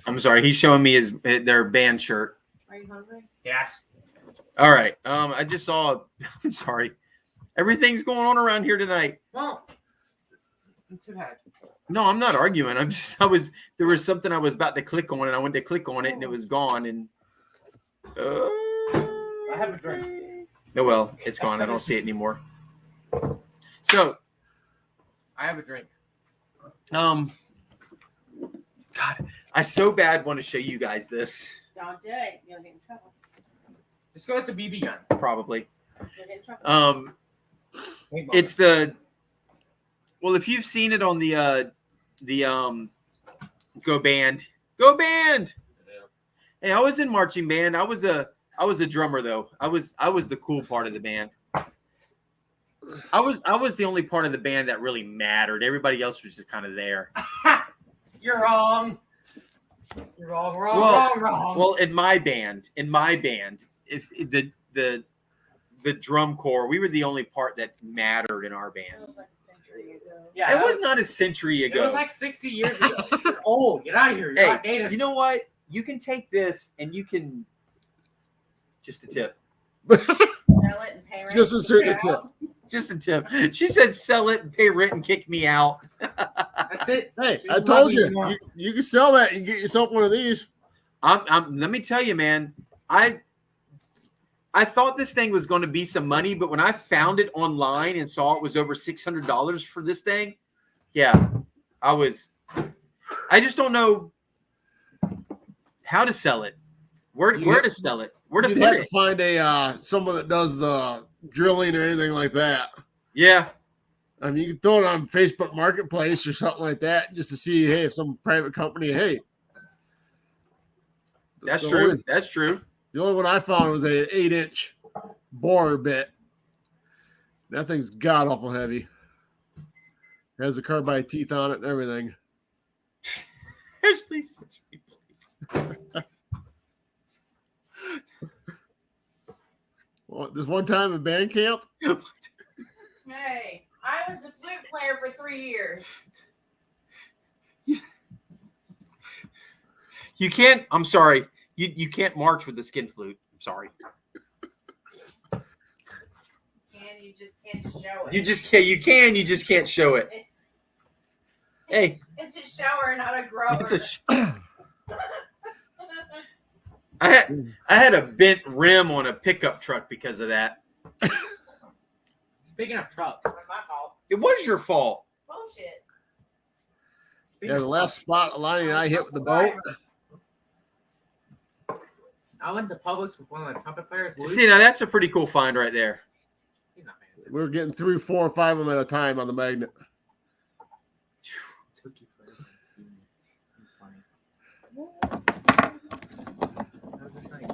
I'm sorry, he's showing me their band shirt. Are you hungry? Yes. All right. I just saw I'm sorry. Everything's going on around here tonight. Well, it's too bad. No, I'm not arguing. There was something I was about to click on, and I went to click on it, and it was gone. And I have a drink. No, well, it's gone. I don't see it anymore. So, I have a drink. God, I so bad want to show you guys this. Don't do it. You'll get in trouble. Just go. It's a BB gun. Probably. You'll get in trouble. It's well, if you've seen it on the Go Band. Hey, I was in marching band. I was a drummer though. I was the cool part of the band. I was the only part of the band that really mattered. Everybody else was just kind of there. You're wrong. You're wrong. Well, in my band, if the drum corps, we were the only part that mattered in our band. It was like a century ago. Yeah, It was not a century ago. It was like 60 years ago. You're old. Get out of here. You're Hey, not native. you know what? You can take this and you can just a tip. Sell it and pay rent. Just insert the tip. Just a tip. She said sell it and pay rent and kick me out. That's it. Hey, She I doesn't told love you. anymore. You can sell that and get yourself one of these. Let me tell you, man, I I thought this thing was going to be some money, but when I found it online and saw it was over $600 for this thing, yeah, I just don't know how to sell it, where to sell it, where to You'd put have it. to find someone that does the drilling or anything like that. Yeah, I mean, you can throw it on Facebook Marketplace or something like that just to see, hey, if some private company, hey. that's The true. only- That's true. The only one I found was an 8-inch bore bit. That thing's god awful heavy. It has the carbide teeth on it and everything. Ashley says, Well, this one time in band camp, Hey, I was a flute player for 3 years. you can't. I'm sorry. You can't march with the skin flute. I'm sorry. And you just can't show it. You just can't. You can. You just can't show it. Hey, It's a shower, not a grower. it's I had a bent rim on a pickup truck because of that. Speaking of trucks, Not my fault. It was your fault. Bullshit. speaking yeah, the of last trucks, spot Lonnie and I hit with the boat. I went to Publix with one of the trumpet players. Luke. See, now that's a pretty cool find right there. He's not bad. We were getting 3, 4, or 5 of them at a time on the magnet. Took you forever to see me. It was funny. I was just like,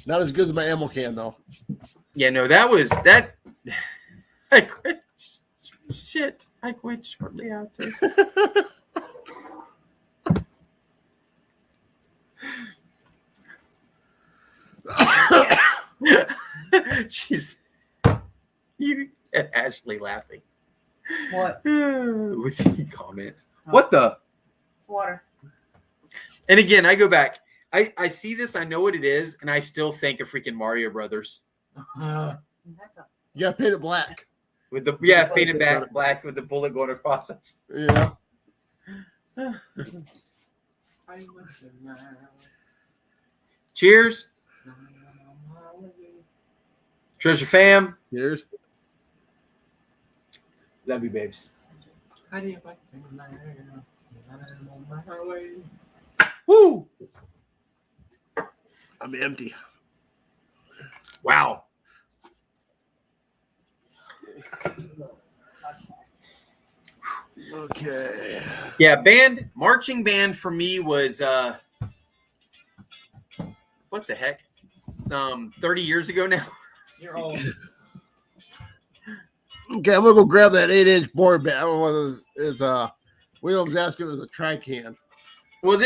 Not as good as my ammo can, though. Yeah, no, that was that. I quit. Shit, I quit shortly after. She's you and Ashley laughing What? with the comments. What the? It's water. And again, I go back. I see this. I know what it is, and I still think of freaking Mario Brothers That's a You got to paint it black. with the painted black with the bullet going across it. Yeah. I went to my- Cheers, Treasure Fam. Here's. Love you, babes. I didn't like to lie. I'm on my way. Woo! I'm empty. Wow. Okay. Yeah, marching band for me was what the heck? 30 years ago now. You're old. Okay, I'm gonna go grab that 8-inch board bit. I don't know whether it's William's asking if it was a tri-can. Well,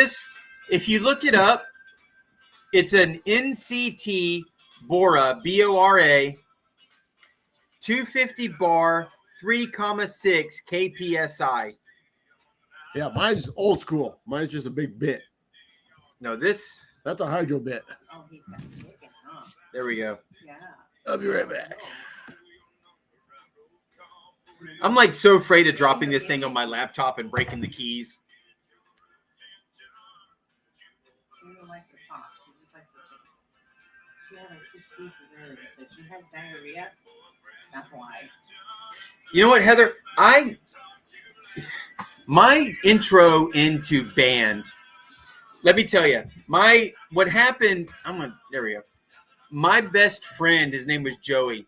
if you look it up, it's an NCT Bora, Bora, 250 bar, 3,6 kpsi. Yeah, mine's old school. Mine's just a big bit. No, that's a hydro bit. oh, he's got chicken, huh? there we go. Yeah. I'll be right back. I'm like so afraid of dropping this thing on my laptop and breaking the keys. She didn't like the sauce. She just likes the chicken. She had like 6 pieces earlier, so she has diarrhea. That's why. You know what, Heather? My intro into band. Let me tell you, what happened. There we go. My best friend, his name was Joey,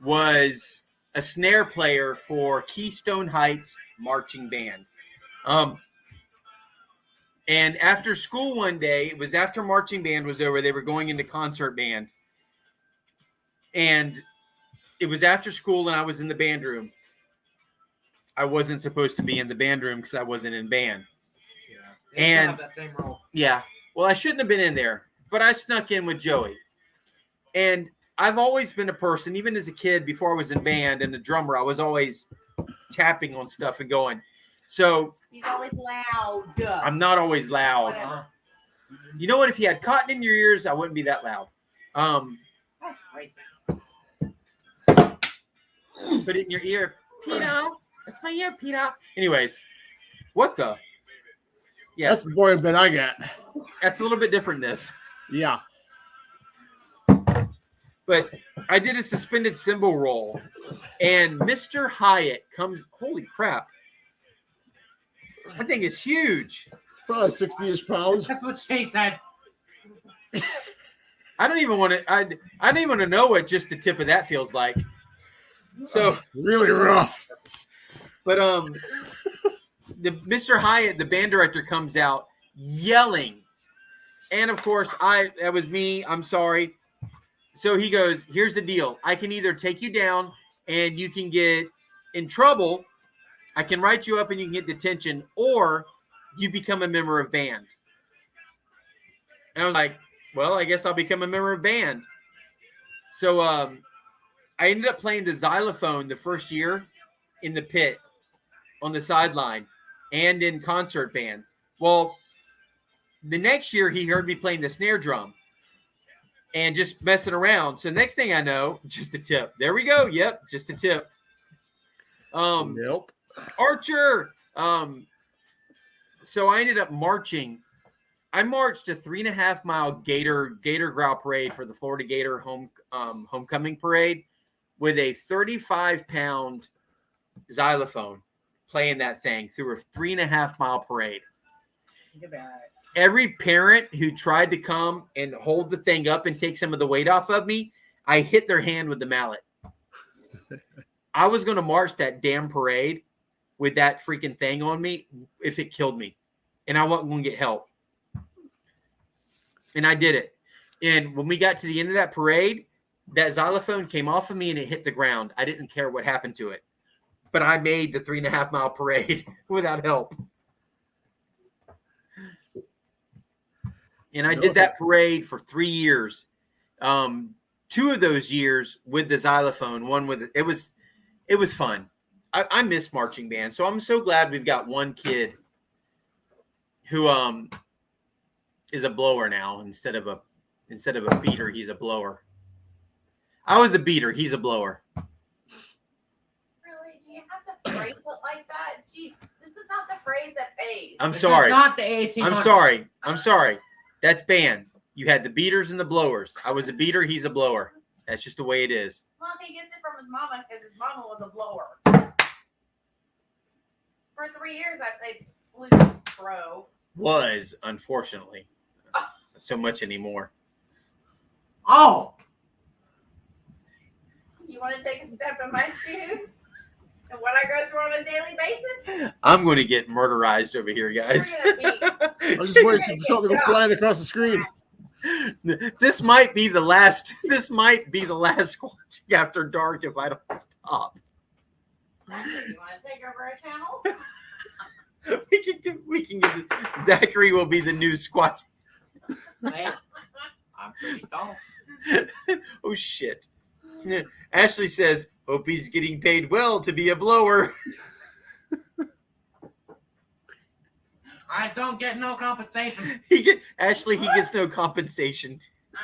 was a snare player for Keystone Heights Marching Band. And after school one day, it was after marching band was over, they were going into concert band. And it was after school and I was in the band room. I wasn't supposed to be in the band room because I wasn't in band. Yeah. They still And have that same role. yeah, well, I shouldn't have been in there, but I snuck in with Joey. And I've always been a person, even as a kid, before I was in band and a drummer, I was always tapping on stuff and going. So He's always loud. I'm not always loud. Whatever. You know what? If you had cotton in your ears, I wouldn't be that loud. That's racist. Put it in your ear. Peter, that's my ear, Peter. Anyways, what the? Yeah, That's the board bit I got. that's a little bit different than this. Yeah. But I did a suspended cymbal roll, and Mr. Hyatt comes. Holy crap! I think it's huge. It's probably 60-ish pounds. That's what she said. I don't even want to. I don't even want to know what just the tip of that feels like. So Really rough. but the Mr. Hyatt, the band director, comes out yelling, and of course that was me. I'm sorry. So he goes, "Here's the deal. I can either take you down and you can get in trouble. I can write you up and you can get detention, or you become a member of band." And I was like, well, I guess I'll become a member of band. So I ended up playing the xylophone the first year in the pit on the sideline and in concert band. Well, the next year he heard me playing the snare drum and just messing around. So next thing I know, just a tip. There we go. Yep, just a tip. Yep. Archer. So I ended up marching. I marched a 3.5 mile Gator Growl parade for the Florida Gator homecoming parade with a 35-pound xylophone playing that thing through a 3.5 mile parade. Every parent who tried to come and hold the thing up and take some of the weight off of me, I hit their hand with the mallet. I was going to march that damn parade with that freaking thing on me if it killed me. And I wasn't going to get help. And I did it. And when we got to the end of that parade, that xylophone came off of me and it hit the ground. I didn't care what happened to it. But I made the 3.5 mile parade without help. And I did that parade for 3 years. 2 of those years with the xylophone, one with it was fun. I miss marching band. So I'm so glad we've got one kid who is a blower now instead of a beater. He's a blower. I was a beater. He's a blower. Really? Do you have to phrase it like that? Jeez, this is not the phrase that pays. I'm This sorry. is not the 1800s. I'm sorry. That's band. You had the beaters and the blowers. I was a beater. He's a blower. That's just the way it is. Well, he gets it from his mama because his mama was a blower. For 3 years, I played flute pro. Was, unfortunately. Not so much anymore. Oh, You want to take a step in my shoes? And what I go through on a daily basis? I'm going to get murderized over here, guys. You're gonna I was just waiting for something to go flying across the screen. This might be the last Squatching After Dark if I don't stop. You want to take over a channel? We can give Zachary will be the new Squatch. hey, I'm pretty tall. Oh shit. Ashley says, hope he's getting paid well to be a blower. I don't get no compensation. Ashley gets no compensation.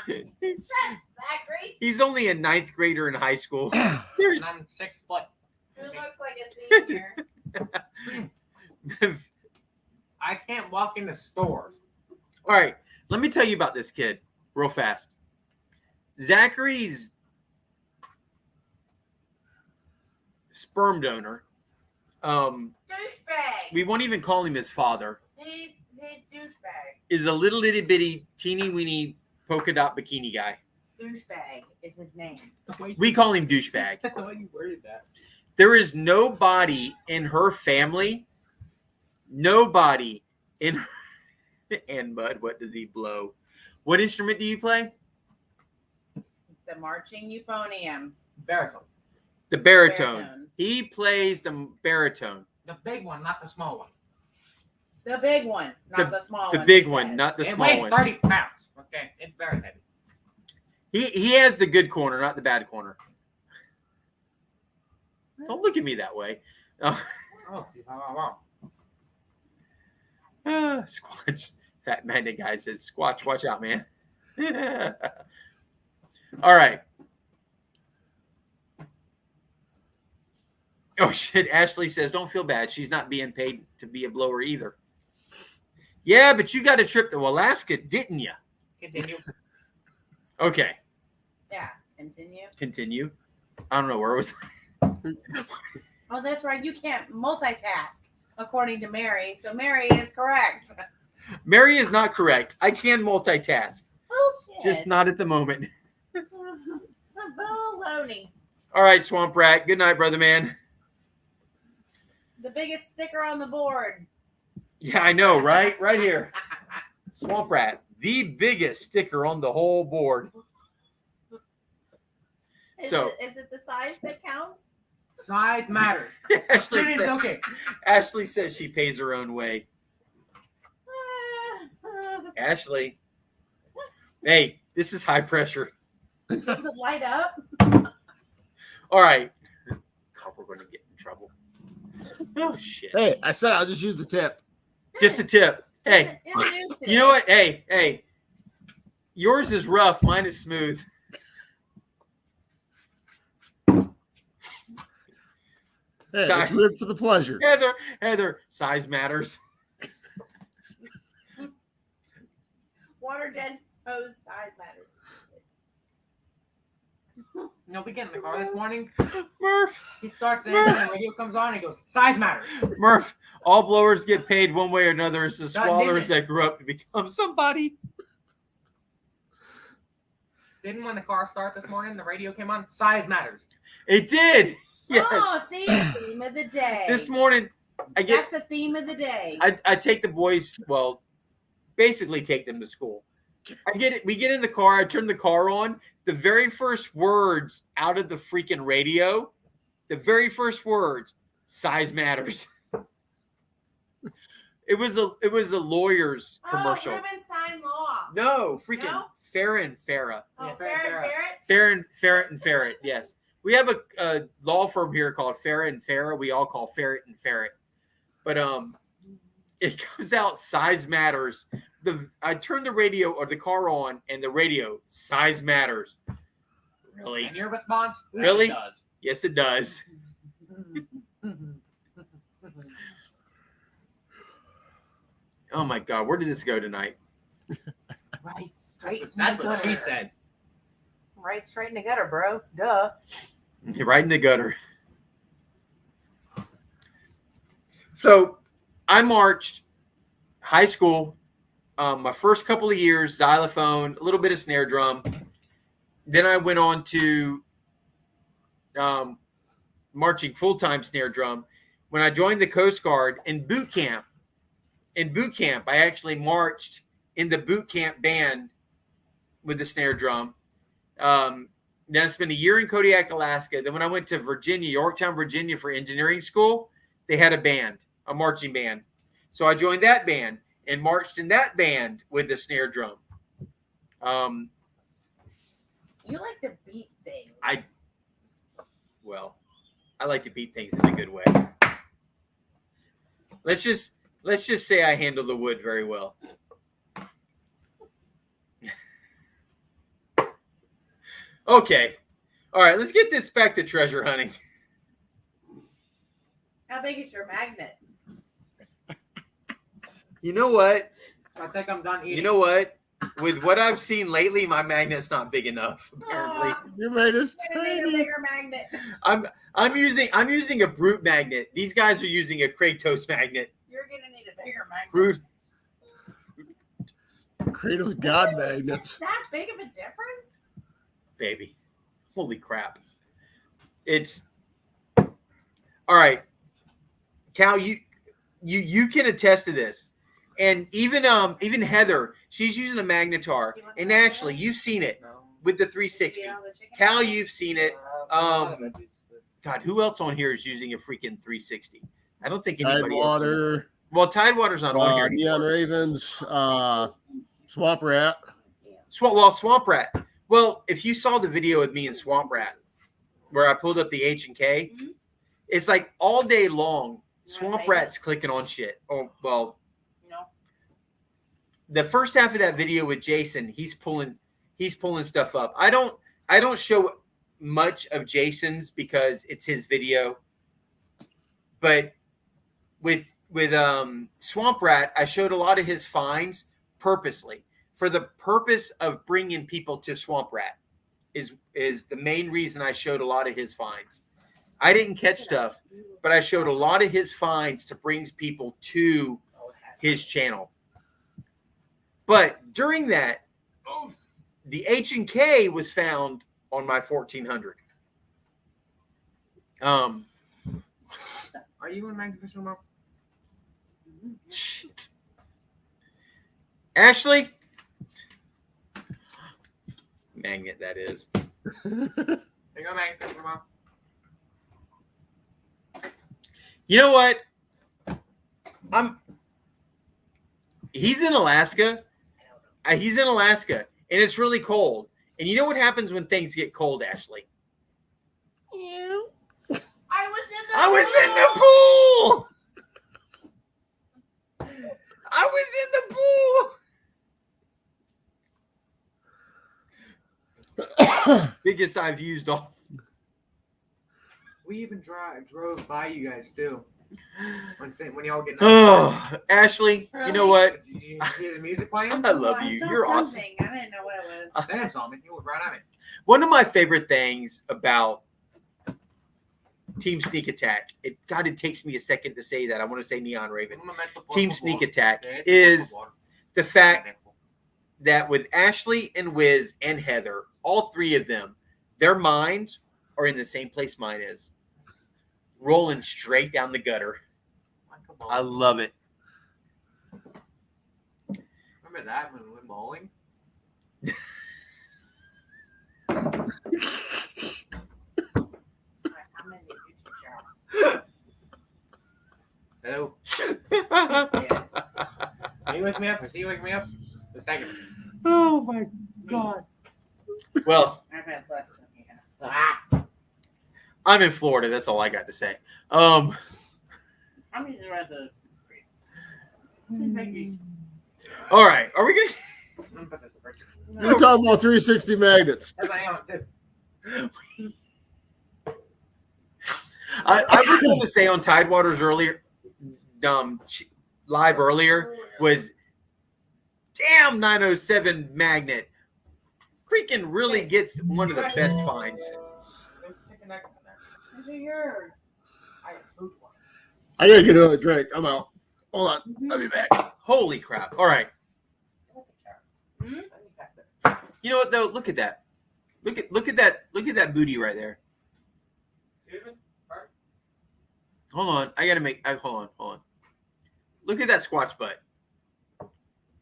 Shut, Zachary. He's only a 9th grader in high school. There's I'm 6 foot. Who looks like a senior? I can't walk into stores. All right, let me tell you about this kid real fast. Zachary's sperm donor. Douchebag. We won't even call him his father. He's douchebag. Is a little itty bitty teeny weeny polka dot bikini guy. Douchebag is his name. We call him douchebag. The way you worded that. There is nobody in her family. Nobody in her, and Bud, what does he blow? What instrument do you play? The marching euphonium. Baritone. The baritone. Baritone. He plays the baritone. The big one, not the small one. The big one, not the small one. The big he one, says. not the It small weighs one. 30 pounds. Okay, it's very heavy. He has the good corner, not the bad corner. Don't look at me that way. Oh, Squatch. Fat Magnet guy says, Squatch, watch out, man. All right. Oh, shit. Ashley says, don't feel bad. She's not being paid to be a blower either. Yeah, but you got a trip to Alaska, didn't you? Continue. Okay. Yeah, Continue. I don't know where was. Oh, that's right. You can't multitask, according to Mary. So Mary is correct. Mary is not correct. I can multitask, Bullshit. just not at the moment. Baloney. All right, Swamp Rat. Good night, brother man. The biggest sticker on the board. Yeah, I know, right? Right here. Swamp Rat, the biggest sticker on the whole board. Is it the size that counts? Size matters. Ashley It's says, okay. Ashley says she pays her own way. Ashley. Hey, this is high pressure. Does it light up? All right. God, we're going to get in trouble. Oh, shit. Hey, I said I'll just use the tip. Just a tip. Hey, It's new today. you know what? Hey. Yours is rough. Mine is smooth. Hey, Sorry. it's good for the pleasure. Heather, size matters. Water jet hose size matters. No, we get in the car this morning. Murph, He starts the engine and the radio comes on. He goes, size matters. Murph, all blowers get paid one way or another. It's the God damn swallowers it. that grew up to become somebody. Didn't when the car starts this morning, the radio came on. Size matters. It did. Yes. Oh, see, theme of the day. This morning, That's the theme of the day. I take the boys, well, basically take them to school. We get in the car, I turn the car on. The very first words out of the freaking radio, size matters. It was a lawyer's commercial. Oh, Rubenstein Law. No, freaking No? Farrah and Farrah. Oh, Yeah, Ferret. Ferret and Ferret, yes. We have a law firm here called Farrah and Farrah. We all call Ferret and Ferret. But it comes out size matters. I turn the radio or the car on and the radio, size matters. Really? And your response? Really? It does. Yes, it does. Oh my God, where did this go tonight? Right straight in That's the what gutter. she said. Right straight in the gutter, bro. Duh. Right in the gutter. So I marched high school, my first couple of years, xylophone, a little bit of snare drum. Then I went on to marching full-time snare drum. When I joined the Coast Guard in boot camp, I actually marched in the boot camp band with the snare drum. Then I spent a year in Kodiak, Alaska. Then when I went to Virginia, Yorktown, Virginia for engineering school, they had a band, a marching band. So I joined that band and marched in that band with the snare drum. You like to beat things. I like to beat things in a good way. Let's just say I handle the wood very well. Okay. All right, let's get this back to treasure hunting. How big is your magnet? You know what? I think I'm done eating. You know what? With what I've seen lately, my magnet's not big enough, apparently. Aw, You made us you're gonna need a tiny. bigger magnet. I'm using a brute magnet. These guys are using a Kratos magnet. You're gonna need a bigger magnet. Brute. Kratos God magnets. That big of a difference? Baby. Holy crap. It's all right. Cal, you can attest to this. And even Heather, she's using a magnetar. And actually, you've seen it with the 360. Cal, you've seen it. God, who else on here is using a freaking 360? I don't think anybody else. Tidewater, Well, Tidewater's not on here anymore. Neon Ravens, Swamp Rat. Swamp Rat. Well, if you saw the video with me and Swamp Rat, where I pulled up the H&K, Mhm. it's like all day long, You wanna Swamp say Rat's clicking on shit. Oh, well, No. the first half of that video with Jason, he's pulling stuff up. I don't show much of Jason's because it's his video. But with Swamp Rat, I showed a lot of his finds purposely for the purpose of bringing people to Swamp Rat. is the main reason I showed a lot of his finds. I didn't catch stuff, but I showed a lot of his finds to bring people to his channel. But during that, the H&K was found on my 1400. Are you in Magnificent tomorrow? Shit. Ashley? Magnet, that is. Are you going Magnificent tomorrow? You know what? He's in Alaska. He's in Alaska, and it's really cold. And you know what happens when things get cold, Ashley? I was in the pool. I was in the pool. Biggest I've used all. We even drove by you guys too. When y'all get. Oh, Ashley, you know what? Did you hear the music playing? I love you. You're awesome. I didn't know what it was. Damn, Solomon, you was right on it. One of my favorite things about Team Sneak Attack, it takes me a second to say that. I want to say Neon Raven. Team Sneak Attack is the fact that with Ashley and Wiz and Heather, all three of them, their minds are in the same place mine is. Rolling straight down the gutter. I love it. Remember that when we went bowling? I'm in the YouTube Hello. shower. Can you wake me up? Can you wake me up? Just a second. Oh my God. Well, I've had less than you have. Ah. I'm in Florida. That's all I got to say. I'm usually around the creek. All right. Are we going to... We're talking about 360 magnets. I was going to say on Tidewaters earlier, live earlier, was damn 907 magnet. Freaking really gets one of the best finds. These are yours. I have food one. I gotta get another drink. I'm out. Hold on. I'll be back. Holy crap. All right. Hmm? You know what though? Look at that. Look at that booty right there. Hold on. I gotta make hold on. Look at that Squatch butt.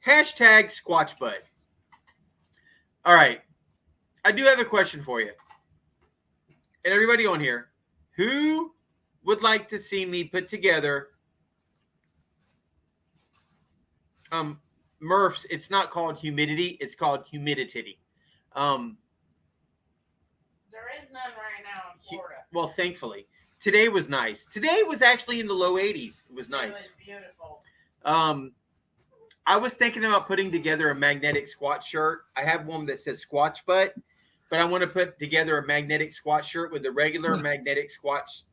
Hashtag Squatch butt. All right. I do have a question for you. And everybody on here, who would like to see me put together Murphs? It's not called humidity, it's called humidity. There is none right now in Florida. Well, thankfully. Today was nice. Today was actually in the low 80s. It was nice. It was beautiful. I was thinking about putting together a magnetic Squatch shirt. I have one that says Squatch butt, but I want to put together a magnetic Squatch shirt with the regular magnetic Squatch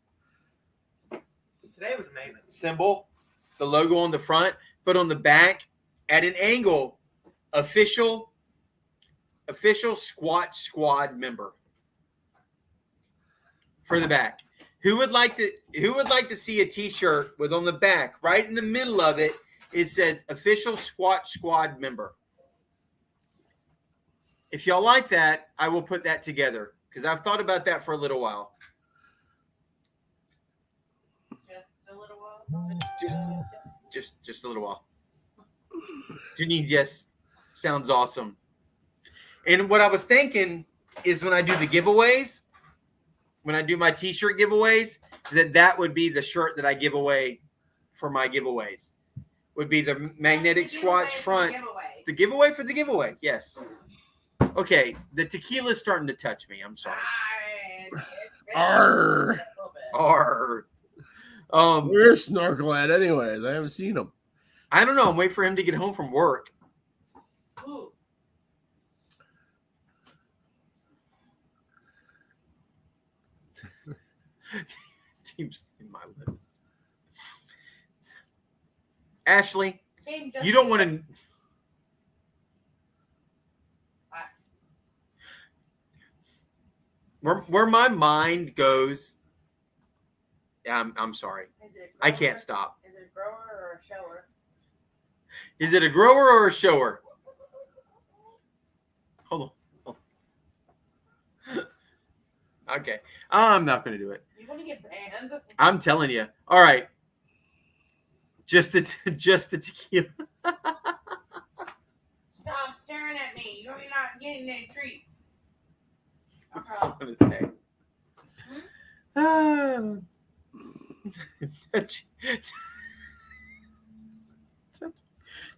Today was amazing. symbol, the logo on the front, but on the back at an angle, official Squatch Squad member for the back. Who would like to see a t-shirt with on the back, right in the middle of it, it says official Squatch Squad member. If y'all like that, I will put that together because I've thought about that for a little while. Just a little while. Just a little while. Ginny just sounds awesome. And what I was thinking is when I do the giveaways, when I do my t-shirt giveaways, that would be the shirt that I give away for my giveaways. Would be the magnetic Squatch front. The giveaway for the giveaway. Yes. Okay. The tequila's starting to touch me. I'm sorry. Arr. Arr. Where's Snorkel at anyways? I haven't seen him. I don't know. I'm waiting for him to get home from work. Ooh. Seems in my limits. Ashley, you don't want to. where my mind goes. I'm sorry. Is it a I grower? can't stop. Is it a grower or a shower? Is it a grower or a shower? Hold on. Okay. I'm not going to do it. You want to get banned? I'm telling you. All right. Just the tequila. Stop staring at me. You're not getting any treats. That's all I'm going to say.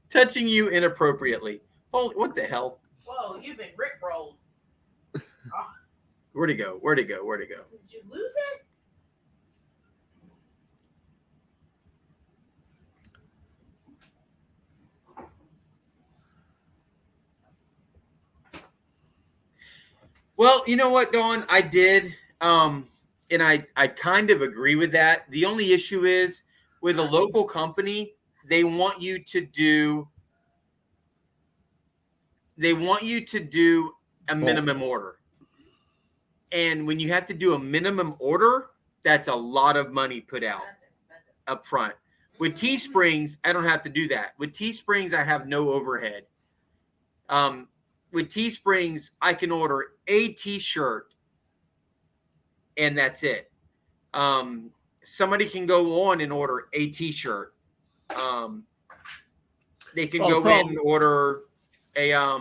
Touching you inappropriately. Holy, what the hell? Whoa, you've been rickrolled. Where'd it go? Where'd it go? Where'd it go? Did you lose it? Well, you know what, Dawn? I did. And I kind of agree with that. The only issue is with a local company, they want you to do a minimum order. And when you have to do a minimum order, that's a lot of money put out That's expensive. up front. With Teesprings, I don't have to do that. With Teesprings, I have no overhead. With Teesprings, I can order a t-shirt and that's it. Somebody can go on and order a t-shirt. They can go in and order a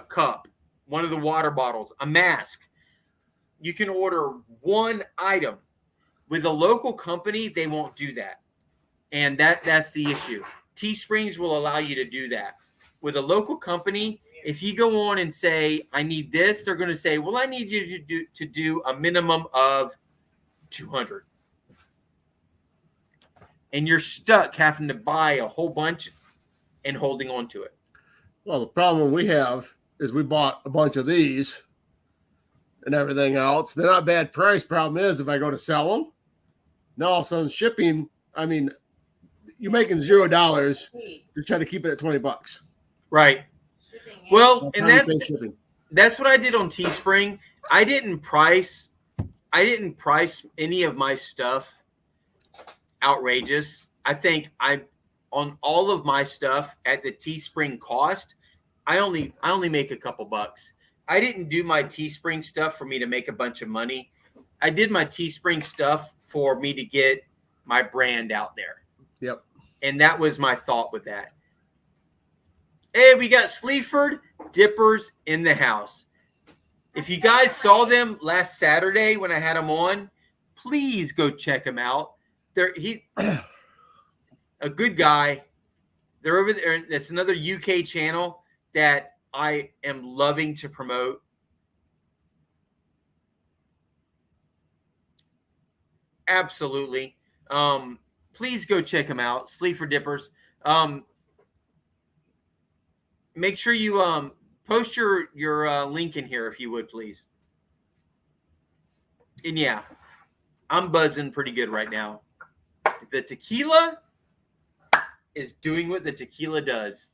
cup, one of the water bottles, a mask. You can order one item. With a local company, they won't do that. And that's the issue. Teesprings will allow you to do that. With a local company, if you go on and say, I need this, they're going to say, well, I need you to do a minimum of 200. And you're stuck having to buy a whole bunch and holding on to it. Well, the problem we have is we bought a bunch of these and everything else. They're not bad price. Problem is, if I go to sell them, now all of a sudden shipping, I mean, you're making $0 to try to keep it at $20. Right. Shipping and Well, and Shipping. that's what I did on Teespring. I didn't price any of my stuff outrageous. I think on all of my stuff at the Teespring cost, I only make a couple bucks. I didn't do my Teespring stuff for me to make a bunch of money. I did my Teespring stuff for me to get my brand out there. Yep. And that was my thought with that. Hey, we got Sleaford Dippers in the house. If you guys saw them last Saturday when I had them on, please go check them out. He's a good guy. They're over there. It's another UK channel that I am loving to promote. Absolutely. Please go check them out. Sleaford Dippers. Make sure you post your link in here if you would, please. And yeah, I'm buzzing pretty good right now. The tequila is doing what the tequila does.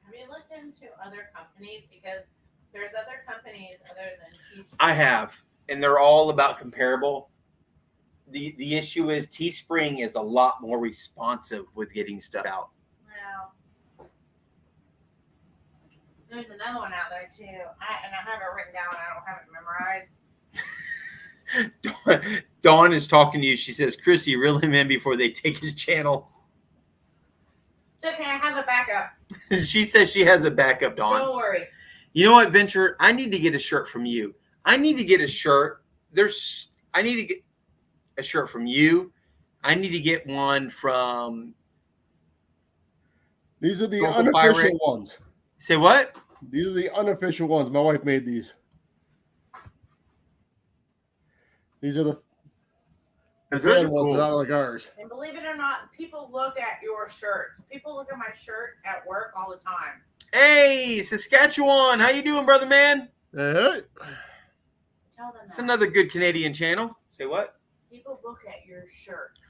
Have you looked into other companies? Because there's other companies other than Teespring. I have, and they're all about comparable. The issue is Teespring is a lot more responsive with getting stuff out. Well, there's another one out there too. I have it written down. I don't have it memorized. Dawn is talking to you. She says, Chrissy, reel him in before they take his channel. It's okay. I have a backup. She says she has a backup, Dawn. Don't worry. You know what, Venture? I need to get a shirt from you. I need to get a shirt. I need to get a shirt from you. I need to get one from. These are the Local unofficial Pirate. ones. Say what? These are the unofficial ones. My wife made these. These are the Those fan are ones, cool. not like ours. And believe it or not, people look at your shirts. People look at my shirt at work all the time. Hey, Saskatchewan. How you doing, brother man? Hey. Tell them It's that. another good Canadian channel. Say what? People look at your shirts.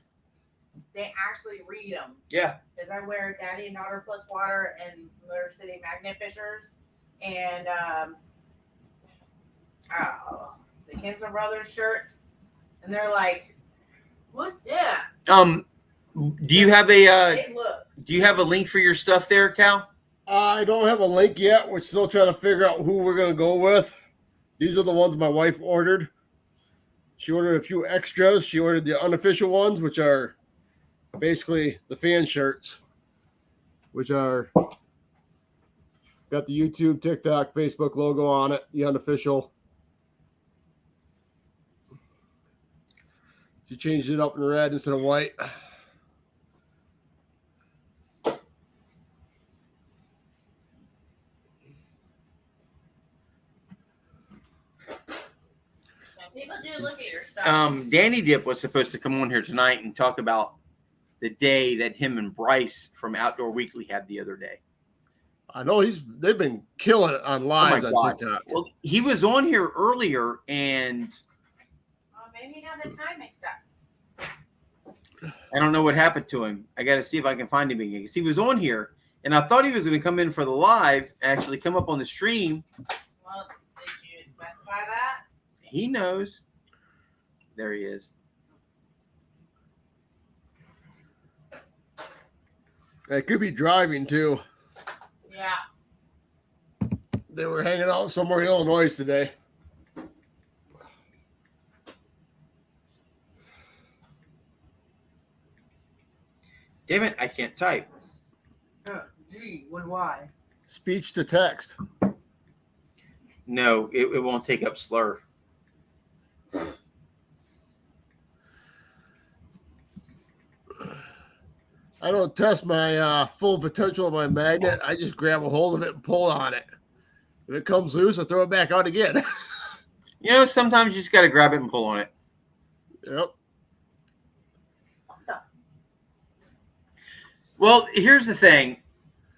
they actually read them. Yeah. Because I wear Daddy and Daughter Plus Water and Motor City Magnet Fishers, and the Kinsler Brothers shirts, and they're like, "What's that?" Do you have a They look. do you have a link for your stuff there, Cal? I don't have a link yet. We're still trying to figure out who we're going to go with. These are the ones my wife ordered. She ordered a few extras. She ordered the unofficial ones, which are basically the fan shirts, which are got the YouTube, TikTok, Facebook logo on it, the unofficial. She changed it up in red instead of white. People do look at your stuff. Danny Dip was supposed to come on here tonight and talk about the day that him and Bryce from Outdoor Weekly had the other day. I know they've been killing it on lives on TikTok. Well, he was on here earlier, and Maybe you have the time mixed up. I don't know what happened to him. I got to see if I can find him again, because he was on here, and I thought he was going to come in for the live, actually come up on the stream. Well, did you specify that? He knows. There he is. They could be driving too. Yeah. They were hanging out somewhere in Illinois today. Damn it, I can't type. G with Y. Speech to text. No, it won't take up slur. I don't test my full potential of my magnet. I just grab a hold of it and pull on it. If it comes loose, I throw it back out again. You know, sometimes you just got to grab it and pull on it. Yep. Well, here's the thing.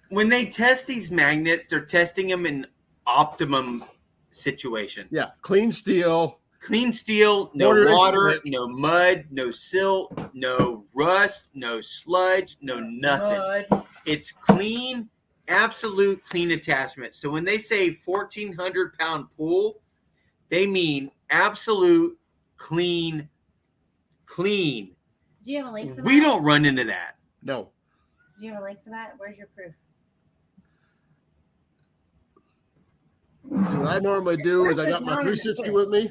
When they test these magnets, they're testing them in optimum situations. Yeah. Clean steel. Clean steel, no Water water, insulate. no mud, no silt, no rust, no sludge, no nothing. Mud. It's clean, absolute clean attachment. So when they say 1,400-pound pool, they mean absolute clean. Do you have a link for that? We don't run into that. No. Do you have a link for that? Where's your proof? So what I normally do is I got my 360 with me.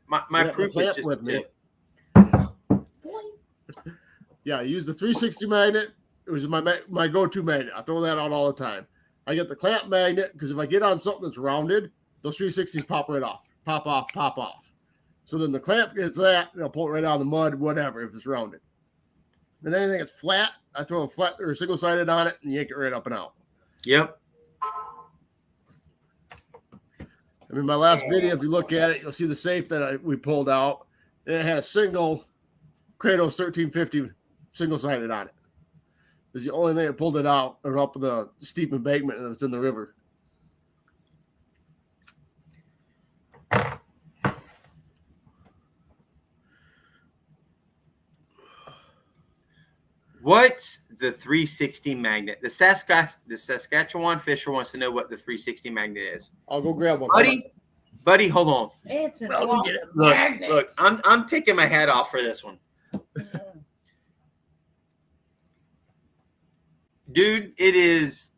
My I got proof my is clamp just with a me. tip. Yeah, I use the 360 magnet. It was my go-to magnet. I throw that out all the time. I get the clamp magnet because if I get on something that's rounded, those 360s pop right off. Pop off, pop off. So then the clamp gets that, and I'll pull it right out of the mud, whatever, if it's rounded. And anything that's flat, I throw a flat or single-sided on it and yank it right up and out. Yep. I mean, my last video, if you look at it, you'll see the safe that we pulled out. And it has single Kratos 1350 single-sided on it. It's the only thing that pulled it out or up the steep embankment that was in the river. What's the 360 magnet? The Saskatchewan Fisher wants to know what the 360 magnet is. I'll go grab one. Buddy, hold on. It's an Well, awesome Look, magnet. look, I'm taking my hat off for this one. Dude, it is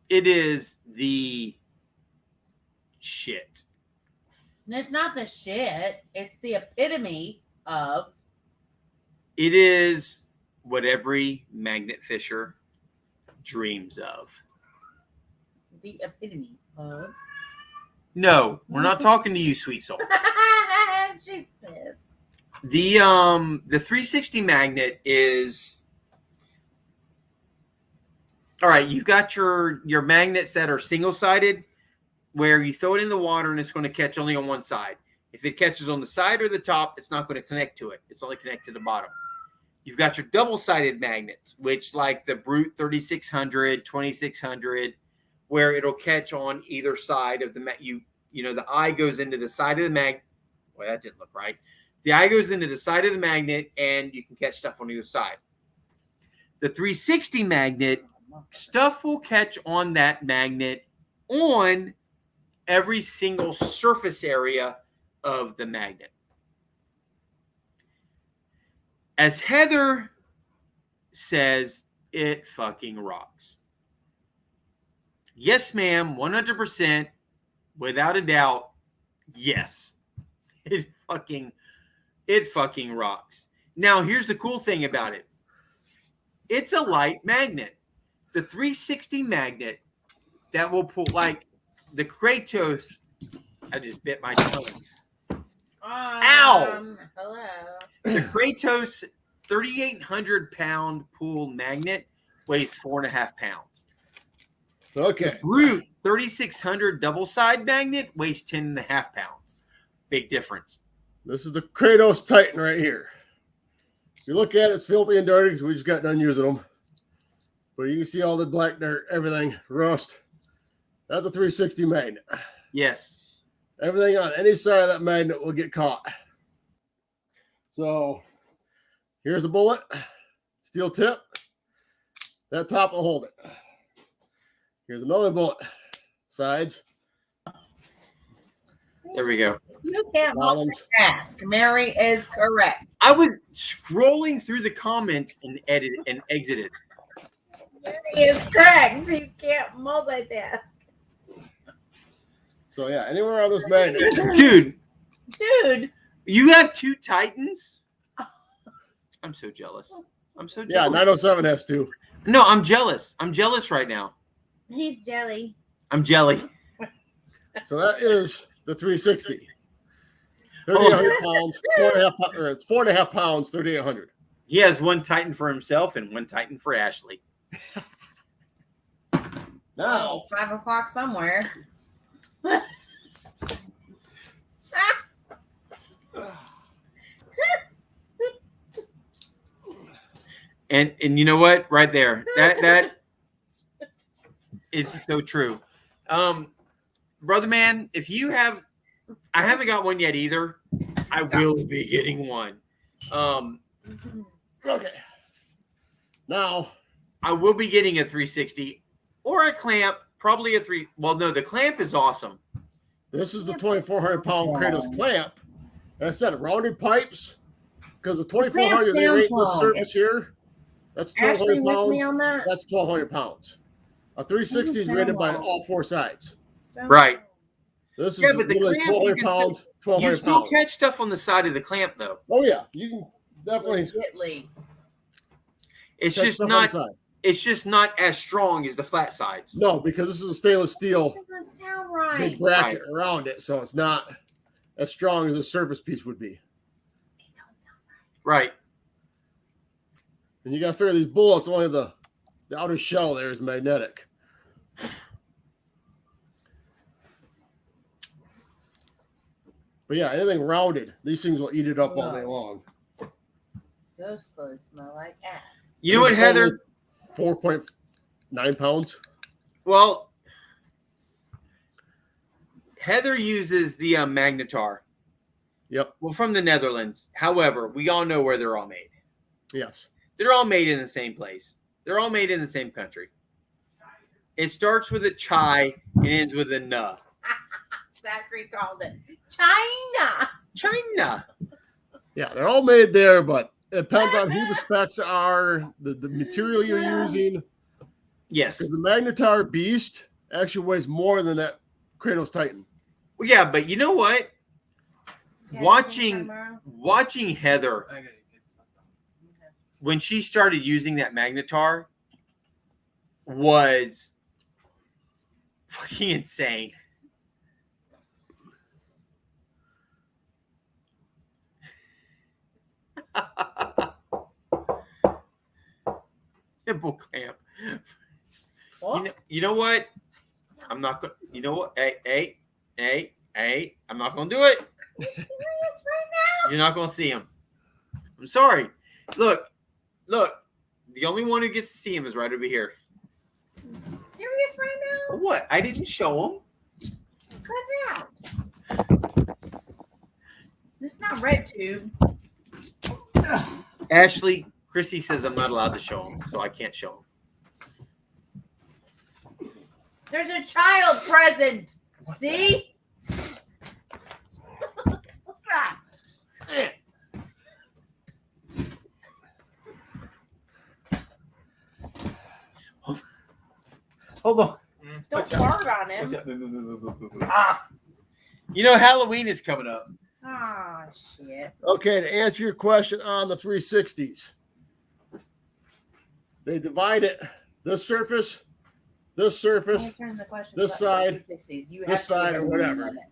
the shit. And it's not the shit. It's the epitome of. It is what every magnet fisher dreams of. The epitome of. No, we're not talking to you, sweet soul. She's pissed. The 360 magnet is all right. You've got your magnets that are single-sided, where you throw it in the water and it's going to catch only on one side. If it catches on the side or the top, it's not going to connect to it. It's only connected to the bottom. You've got your double-sided magnets, which like the Brute 3600, 2600, where it'll catch on either side of the the eye goes into the side of the mag. Well, that didn't look right. The eye goes into the side of the magnet, and you can catch stuff on either side. The 360 magnet, stuff will catch on that magnet on every single surface area of the magnet. As Heather says, it fucking rocks. Yes, ma'am, 100%, without a doubt, yes. It fucking rocks. Now, here's the cool thing about it. It's a light magnet. The 360 magnet that will pull, like the Kratos. I just bit my tongue. Ow! Hello. The Kratos 3,800 pound pool magnet weighs 4.5 pounds. Okay. The Brute 3,600 double side magnet weighs 10.5 pounds. Big difference. This is the Kratos Titan right here. If you look at it, it's filthy and dirty because we just got done using them. But you can see all the black dirt, everything, rust. That's a 360 magnet. Yes. Everything on any side of that magnet will get caught. So here's a bullet, steel tip. That top will hold it. Here's another bullet, sides. There we go. You can't Bottoms. multitask. Mary is correct. I was scrolling through the comments and exited. Mary is correct. You can't multitask. So yeah, anywhere on this magnet. Dude. You have 2 Titans? I'm so jealous. I'm so Yeah, jealous. 907 has 2. No, I'm jealous. I'm jealous right now. He's jelly. I'm jelly. So that is the 360. 3,800 pounds, 4.5 pounds, 3,800. He has 1 Titan for himself and 1 Titan for Ashley. Now, 5 o'clock somewhere. And you know what? Right there. That is so true. Brother man, if you have, I haven't got one yet either. I will be getting one. okay. Now, I will be getting a 360 or a clamp, probably a 3. Well, no, the clamp is awesome. this is the 2,400 pound Kratos clamp. And I said rounded pipes because the 2,400 they rate the surface here. That's 1,200 Ashley with me pounds. on that? That's 1,200 pounds. A 360 is rated by all 4 sides. Right. This is Yeah, but the literally clamp, you 1,200 can pounds. You 1,200 still pounds. catch stuff on the side of the clamp, though. Oh yeah, you can definitely. Legitly. It's catch just stuff on the not. side. It's just not as strong as the flat sides. No, because this is a stainless steel Doesn't sound right. big bracket around it, so it's not as strong as a surface piece would be. Right. And you got to figure these bullets, only the outer shell there is magnetic. But yeah, anything rounded, these things will eat it up all day long. Those clothes smell like ass. You know what, This is only Heather? 4.9 pounds. Well, Heather uses the Magnetar. Yep. Well, from the Netherlands. However, we all know where they're all made. Yes. They're all made in the same place. They're all made in the same country. It starts with a chai and ends with a na. Zachary called it China. China. Yeah, they're all made there, but it depends on who the specs are, the material you're using. Yes. Because the Magnetar Beast actually weighs more than that Kratos Titan. Well, yeah, but you know what? Yeah, Watching Heather when she started using that Magnetar was fucking insane. Nipple clamp. You know what? I'm not going to, you know what? Hey, I'm not going to do it. Are you serious right You're not going to see him. I'm sorry. Look. The only one who gets to see him is right over here. now? Serious right now? What? I didn't show him. Cut it out. This is not red tube. Ashley, Chrissy says I'm not allowed to show them, so I can't show them. There's a child present. See? Ah, Hold on. don't fart on him. You know, Halloween is coming up. Oh, shit. Okay, to answer your question on the 360s, they divide it this surface, Answering the question this about side, the 60s, you this have to side, give or a whatever. limit.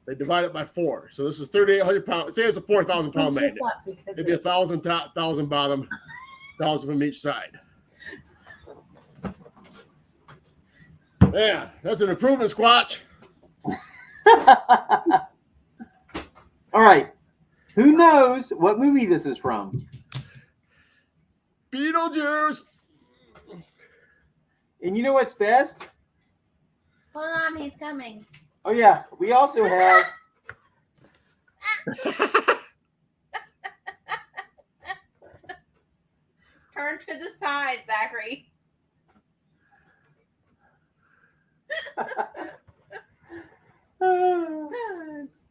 They divide it by 4. So this is 3,800 pounds. Say it's a 4,000 pound Look this magnet. up because It'd be 1,000 top, 1,000 bottom, 1,000 from each side. Yeah, that's an improvement, Squatch. All right. Who knows what movie this is from? Beetlejuice. And you know what's best? Hold on, he's coming. Oh, yeah. We also have. Turn to the side, Zachary.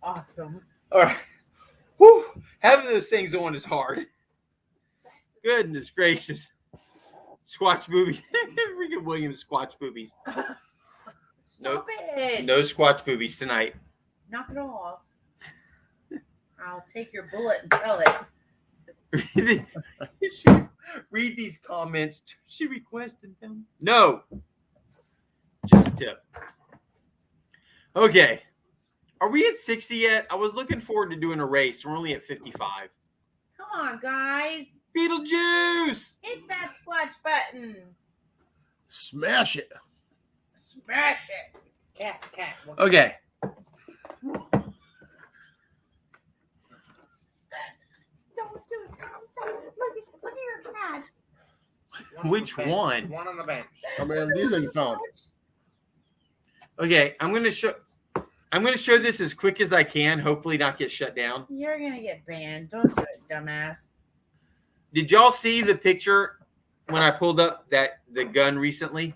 Awesome. All right. Whew. Having those things on is hard. Goodness gracious. Squatch movies. Freaking Williams Squatch movies. Stop it. No Squatch movies tonight. Knock it off. I'll take your bullet and sell it. Read these comments. She requested them. No. Just a tip. Okay. Are we at 60 yet? I was looking forward to doing a race. We're only at 55. Come on, guys. Beetlejuice! Hit that Squatch button. Smash it. Smash it. Cat. Okay. Don't do it. Look at your cat. Which one? One on the bench. I mean, these are you found. Okay, I'm gonna show this as quick as I can. Hopefully, not get shut down. You're gonna get banned. Don't do it, dumbass. Did y'all see the picture when I pulled up the gun recently?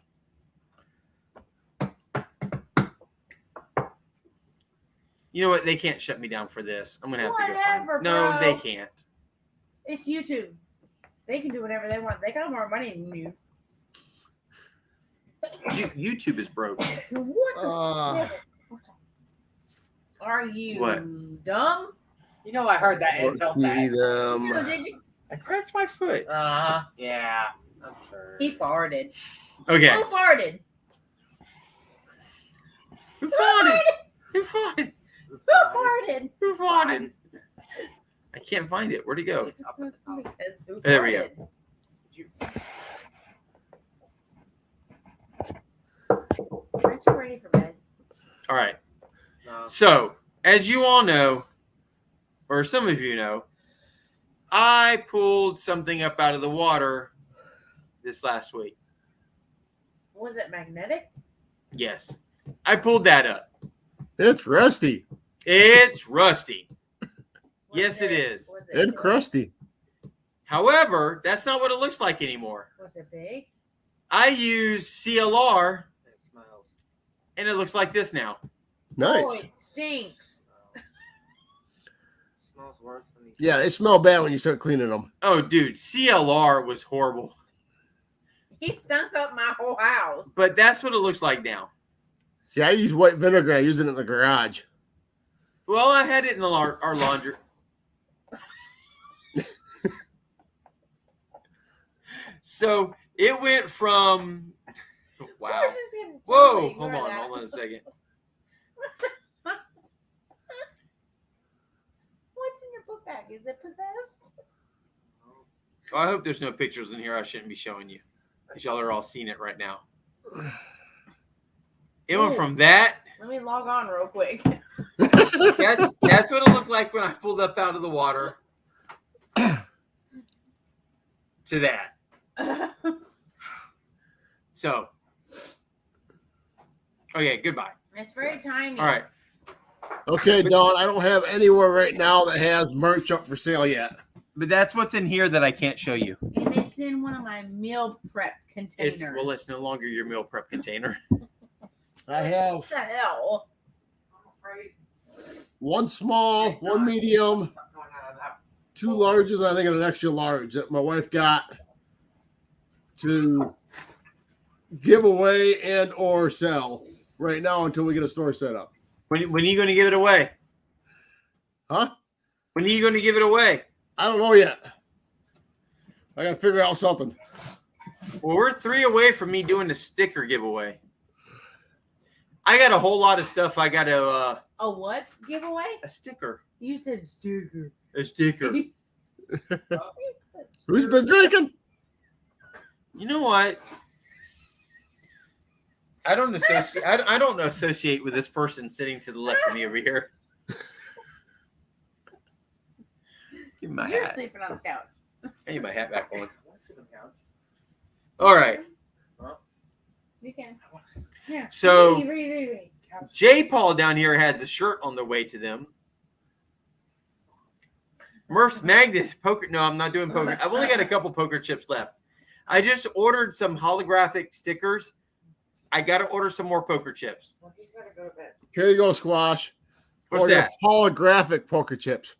You know what? They can't shut me down for this. I'm gonna have to go find. Whatever, No, bro. they can't. It's YouTube. They can do whatever they want. They got more money than you. YouTube is broke. What the fuck? Are you What? dumb? You know, I heard that and felt that. No, did you? I cracked my foot. Yeah. I'm sure. He farted. Okay. Who farted? Who farted? Who farted? Who farted? Who farted? I can't find it. Where'd it go? Because who There we farted? go. Aren't you ready for bed? All right. No. So, as you all know, or some of you know, I pulled something up out of the water this last week. Was it magnetic? Yes. I pulled that up. It's rusty It's rusty. Was Yes, it is. Was and it crusty. However, that's not what it looks like anymore. Was it big? I use CLR, It smells. and it looks like this now. Nice. Oh, it stinks. Smells worse than these. Yeah, they smell bad when you start cleaning them. Oh, dude, CLR was horrible. He stunk up my whole house. But that's what it looks like now. See, I use white vinegar. I use it in the garage. Well, I had it in our laundry. So it went from wow. We're just gonna Whoa, totally hold ignore on, that. hold on a second. What's in your book bag? Is it possessed? I hope there's no pictures in here I shouldn't be showing you, because y'all are all seeing it right now. It went Ooh. from that. Let me log on real quick. That's what it looked like when I pulled up out of the water. To that. So, okay, goodbye. It's very tiny. All right. Okay, Dawn, I don't have anywhere right now that has merch up for sale yet. But that's what's in here that I can't show you. And it's in one of my meal prep containers. It's no longer your meal prep container. I have What the hell? one small, one medium, 2 larges, I think, and an extra large that my wife got to give away and or sell right now until we get a store set up. When are you going to give it away? Huh? When are you going to give it away? I don't know yet. I got to figure out something. Well, we're 3 away from me doing the sticker giveaway. I got a whole lot of stuff I got to... A what giveaway? a sticker. You said sticker. A sticker. Who's been drinking? You know what? I don't associate with this person sitting to the left of me over here. Give me my You're hat. sleeping on the couch. I need my hat back on. All right. You can. Yeah. So Read. J. Paul down here has a shirt on the way to them. Murph's Magnet poker. No, I'm not doing poker. I've only got a couple poker chips left. I just ordered some holographic stickers. I got to order some more poker chips. Well, he's got to go to bed. Here you go, Squash. What's Order that? Holographic poker chips.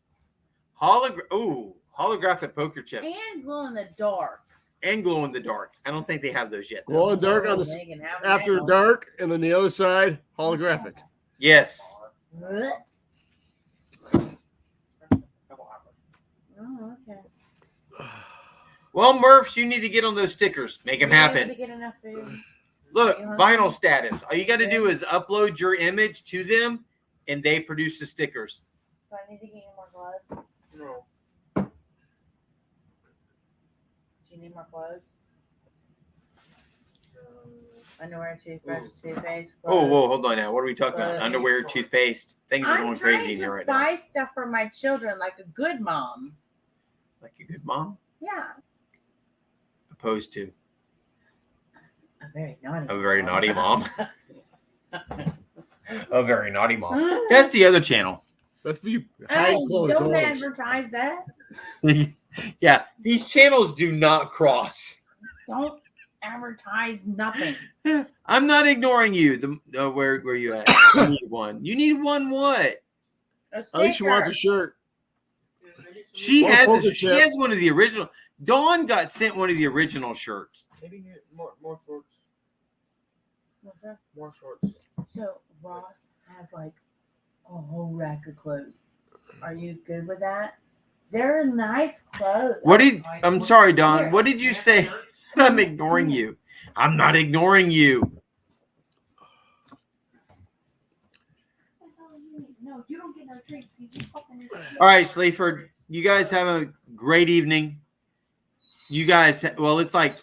Holographic poker chips And glow in the dark. and glow in the dark. I don't think they have those yet. though. Glow in the dark on They the can have after that one. dark, and then the other side holographic. Yes. Blech. Oh, okay. Well, Murphs, you need to get on those stickers. Make them You have happen. to get enough food. Look, vinyl status. All you got to do is upload your image to them, and they produce the stickers. Do I need to get you more gloves? No. Do you need more clothes? Underwear, toothbrush, toothpaste. Oh, clothes. whoa, hold on now. What are we talking about? Clothes. Underwear, toothpaste. Things are I'm going trying crazy in to here right buy now. stuff for my children like a good mom. Like a good mom, Yeah. opposed to A very naughty. a very naughty mom. A very naughty mom. That's the other channel. Let's be Hey, hiding closed don't doors. advertise that. Yeah, these channels do not cross. Don't advertise nothing. I'm not ignoring you. Where you at? You need one. You need one what? A At least she wants a sticker. shirt. She Or has poker she chip. has one of the original. Dawn got sent one of the original shirts. Maybe get more shorts. What's that? More shorts. So Ross has like a whole rack of clothes. Are you good with that? They're nice clothes. I'm sorry, Dawn. What did you say? I'm ignoring you. I'm not ignoring you. No, you don't get no treats. You just fucking All right, Sleaford. You guys have a great evening. You guys, well, it's like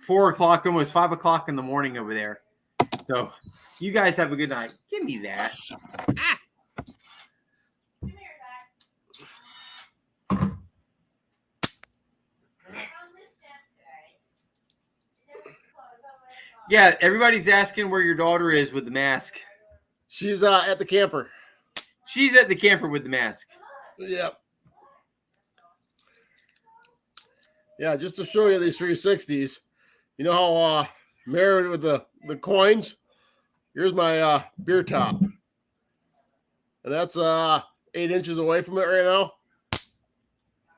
4 o'clock, almost 5 o'clock in the morning over there. So you guys have a good night. Give me that. Yeah, everybody's asking where your daughter is with the mask. She's at the camper. She's at the camper with the mask. Yep. Yeah, just to show you these 360s. You know how married with the coins? Here's my beer top. And that's 8 inches away from it right now.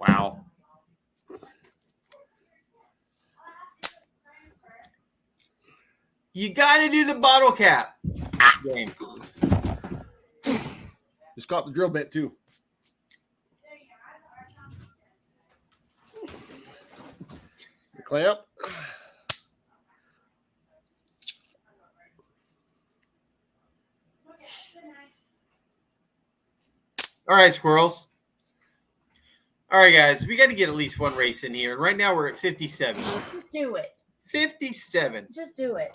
Wow. You got to do the bottle cap game. Just caught the drill bit too. The clamp. All right, squirrels. All right, guys, we got to get at least one race in here. And right now we're at 57. Just do it. 57. Just do it.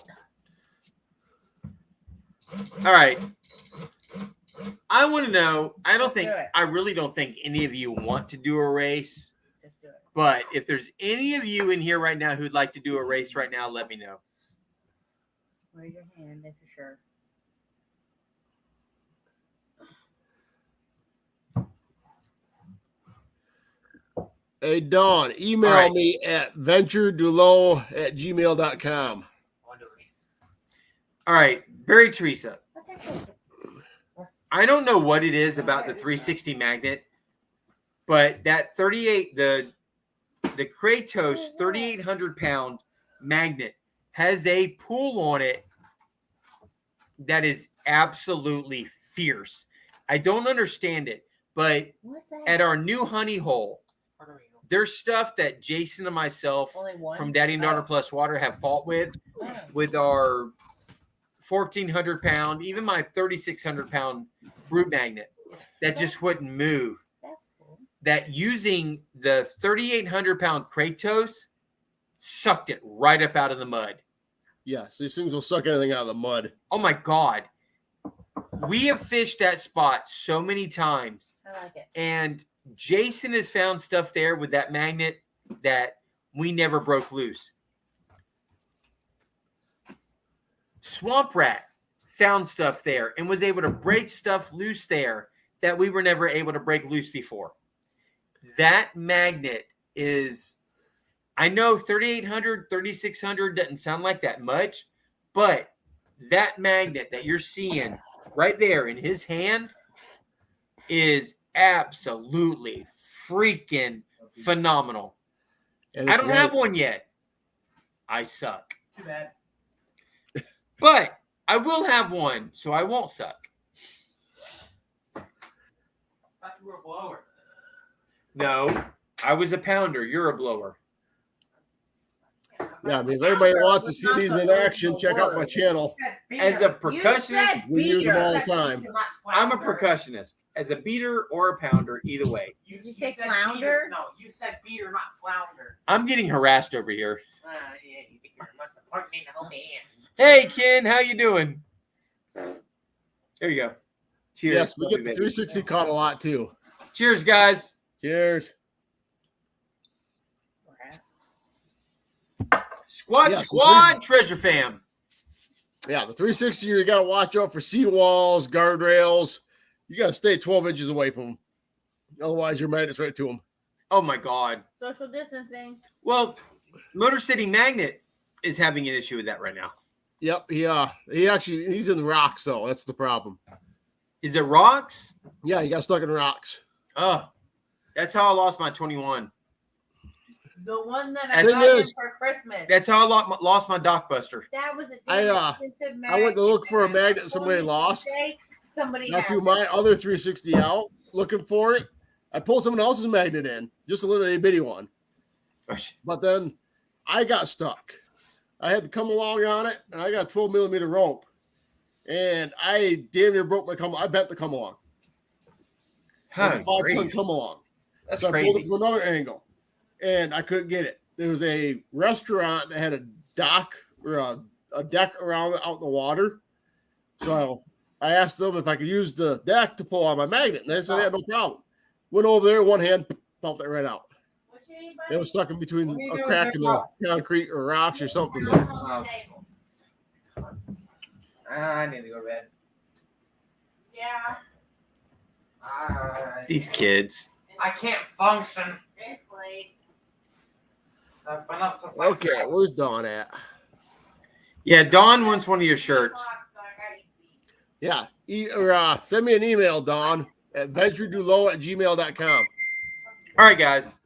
All right. I want to know. Let's do it. I really don't think any of you want to do a race. Just do it. But if there's any of you in here right now who'd like to do a race right now, let me know. Raise your hand if you're sure. Hey, Dawn, email All right. me at venturedulo@gmail.com. All right, Barry Teresa. I don't know what it is about the 360 magnet, but that 38, the Kratos 3,800 pound magnet has a pull on it that is absolutely fierce. I don't understand it, but at our new honey hole, there's stuff that Jason and myself from Daddy and Daughter Plus Water have fought with our 1,400 pound, even my 3,600 pound root magnet that just wouldn't move. That's cool. That using the 3,800 pound Kratos sucked it right up out of the mud. Yes, these things will suck anything out of the mud. Oh my God. We have fished that spot so many times. I like it. And Jason has found stuff there with that magnet that we never broke loose. Swamp Rat found stuff there and was able to break stuff loose there that we were never able to break loose before. That magnet is, I know 3,800, 3,600 doesn't sound like that much, but that magnet that you're seeing right there in his hand is absolutely freaking phenomenal. And I it's don't right- have one yet. I suck. Too bad. But I will have one, so I won't suck. Thought you were a blower. No, I was a pounder. You're a blower. Yeah, I mean, if anybody wants to see these in action, check out my channel. As a percussionist, We use them all the time. I'm a percussionist. As a beater or a pounder, either way. Did you say said flounder? beater. No, you said beater, not flounder. I'm getting harassed over here. Yeah, you think you must have plugged me in the whole hand. Hey, Ken, how you doing? There you go. Cheers. Yes, we Love get you, the baby. 360 caught a lot too. Cheers, guys. Cheers. Squatch Yes, Squad Treasure Fam. Yeah, the 360, you got to watch out for seawalls, guardrails. You got to stay 12 inches away from them. Otherwise, your magnet's right to them. Oh, my God. Social distancing. Well, Motor City Magnet is having an issue with that right now. Yep, he's in the rocks, though. That's the problem. Is it rocks? Yeah, he got stuck in rocks. Oh, that's how I lost my 21. The one that That's- I got is- for Christmas. That's how I lost my Dockbuster. That was a I expensive went to look for a magnet. magnet somebody lost. Somebody I has threw it. my other 360 out looking for it. I pulled someone else's magnet in, just a little itty bitty one. But then I got stuck. I had to come along on it, and I got a 12 millimeter rope. And I damn near broke my come. I bent the come along. Huh, It was a 5-ton great. come along. That's So I pulled it crazy. from another angle, and I couldn't get it. There was a restaurant that had a dock or a deck around out in the water. So I asked them if I could use the deck to pull on my magnet, and they said, "Yeah, no problem." Went over there, one hand, pumped it right out. It was stuck in between a crack in the concrete or rocks or something. I need to go to bed. Yeah. These kids. I can't function. It's late. I've been up since like Okay, where's Dawn at? Yeah, Dawn wants one of your shirts. Yeah, send me an email, Dawn, at venturedulo@gmail.com. All right, guys.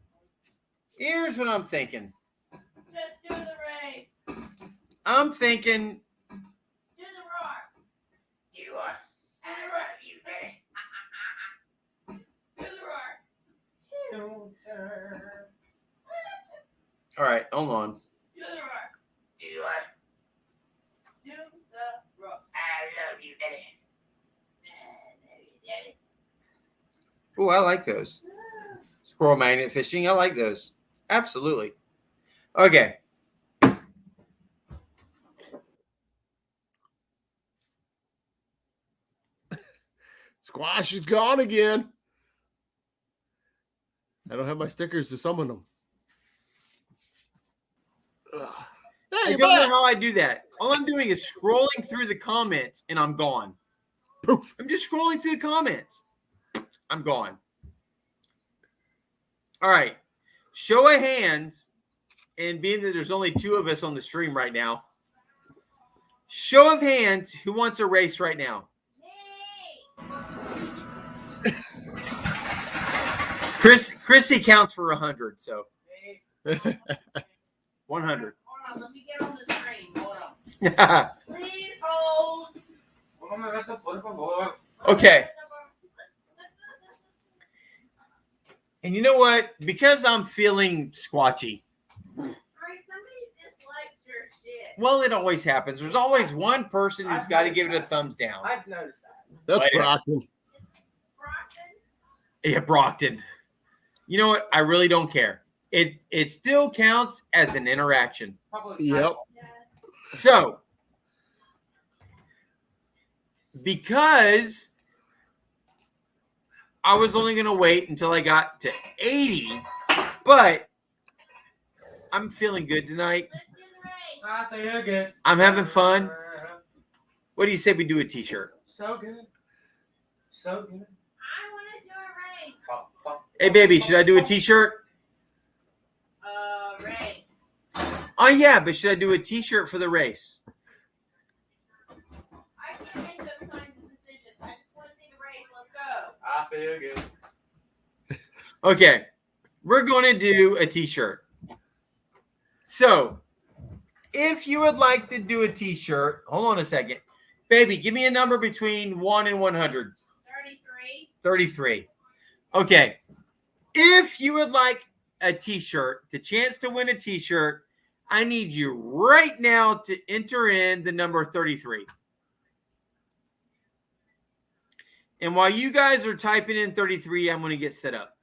Here's what I'm thinking. Just do the race. I'm thinking Do the roar. You are. And the roar, you ready? Do the roar. Don't turn. all right, hold on. Do the roar. You are. Do the roar. I love you, Daddy. Oh, I like those. Squirrel magnet fishing. I like those. Absolutely. Okay. Squash is gone again. I don't have my stickers to summon them. Ugh. Hey, I you're don't know back. how I do that. All I'm doing is scrolling through the comments and I'm gone. Poof. I'm just scrolling through the comments. I'm gone. All right. Show of hands, and being that there's only 2 of us on the stream right now, show of hands, who wants a race right now? Chrissy counts for 100, so 100. Hold on, let me get on the screen. Hold on. Please hold. Okay. And you know what? Because I'm feeling squatchy. Alright, somebody disliked your shit. Well, it always happens. There's always one person who's got to give it a thumbs down. I've noticed that. That's Later. Brockton. Brockton? Yeah, Brockton. You know what? I really don't care. It still counts as an interaction. Yep. So, because I was only going to wait until I got to 80, but I'm feeling good tonight. Let's do the race. I feel good. I'm having fun. What do you say we do a t-shirt? So good. So good. I want to do a race. Hey, baby, should I do a t-shirt? Race. Oh, yeah, but should I do a t-shirt for the race? I can't make those kinds of decisions. I just want to see the race. Let's go. I feel good. Okay, we're going to do a t-shirt. So, if you would like to do a t-shirt, hold on a second. Baby, give me a number between 1 and 100. 33. 33. Okay. If you would like a t-shirt, the chance to win a t-shirt, I need you right now to enter in the number 33. And while you guys are typing in 33, I'm going to get set up.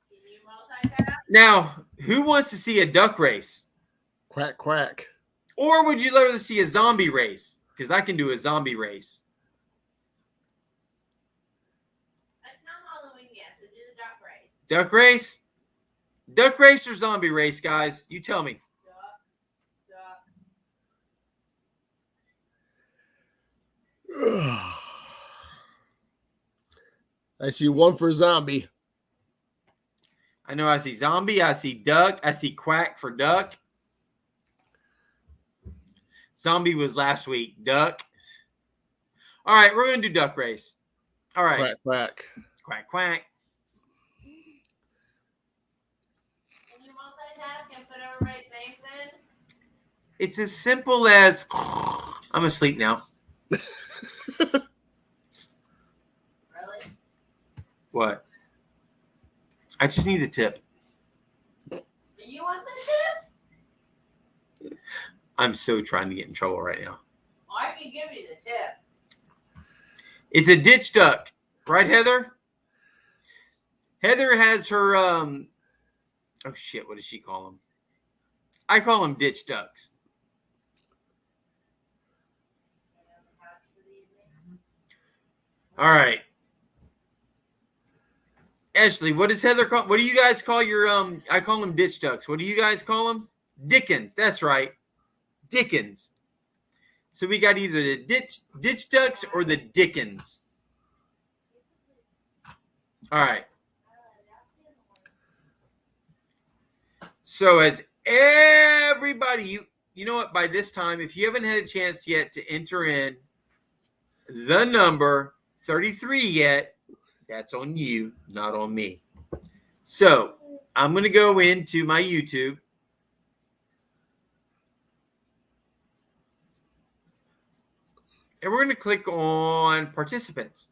Can you multitask? Now, who wants to see a duck race? Quack, quack. Or would you rather see a zombie race? Because I can do a zombie race. It's not Halloween yet, so do the duck race. Duck race? Duck race or zombie race, guys? You tell me. Duck. I see one for zombie. I know I see zombie, I see duck, I see quack for duck. Zombie was last week. Duck. All right, we're going to do duck race. All right. Quack, quack. Quack, quack. Can you multitask and put everybody's names in? It's as simple as I'm asleep now. Really? What? I just need the tip. Do you want the tip? I'm so trying to get in trouble right now. Well, I can give you the tip. It's a ditch duck. Right, Heather? Heather has her, oh shit, what does she call them? I call them ditch ducks. All right. Ashley, what does Heather call? What do you guys call your, I call them ditch ducks. What do you guys call them? Dickens. That's right. Dickens. So we got either the ditch ducks or the Dickens. All right. So as everybody, you know what, by this time, if you haven't had a chance yet to enter in the number 33 yet, that's on you, not on me. So I'm going to go into my YouTube. And we're going to click on participants.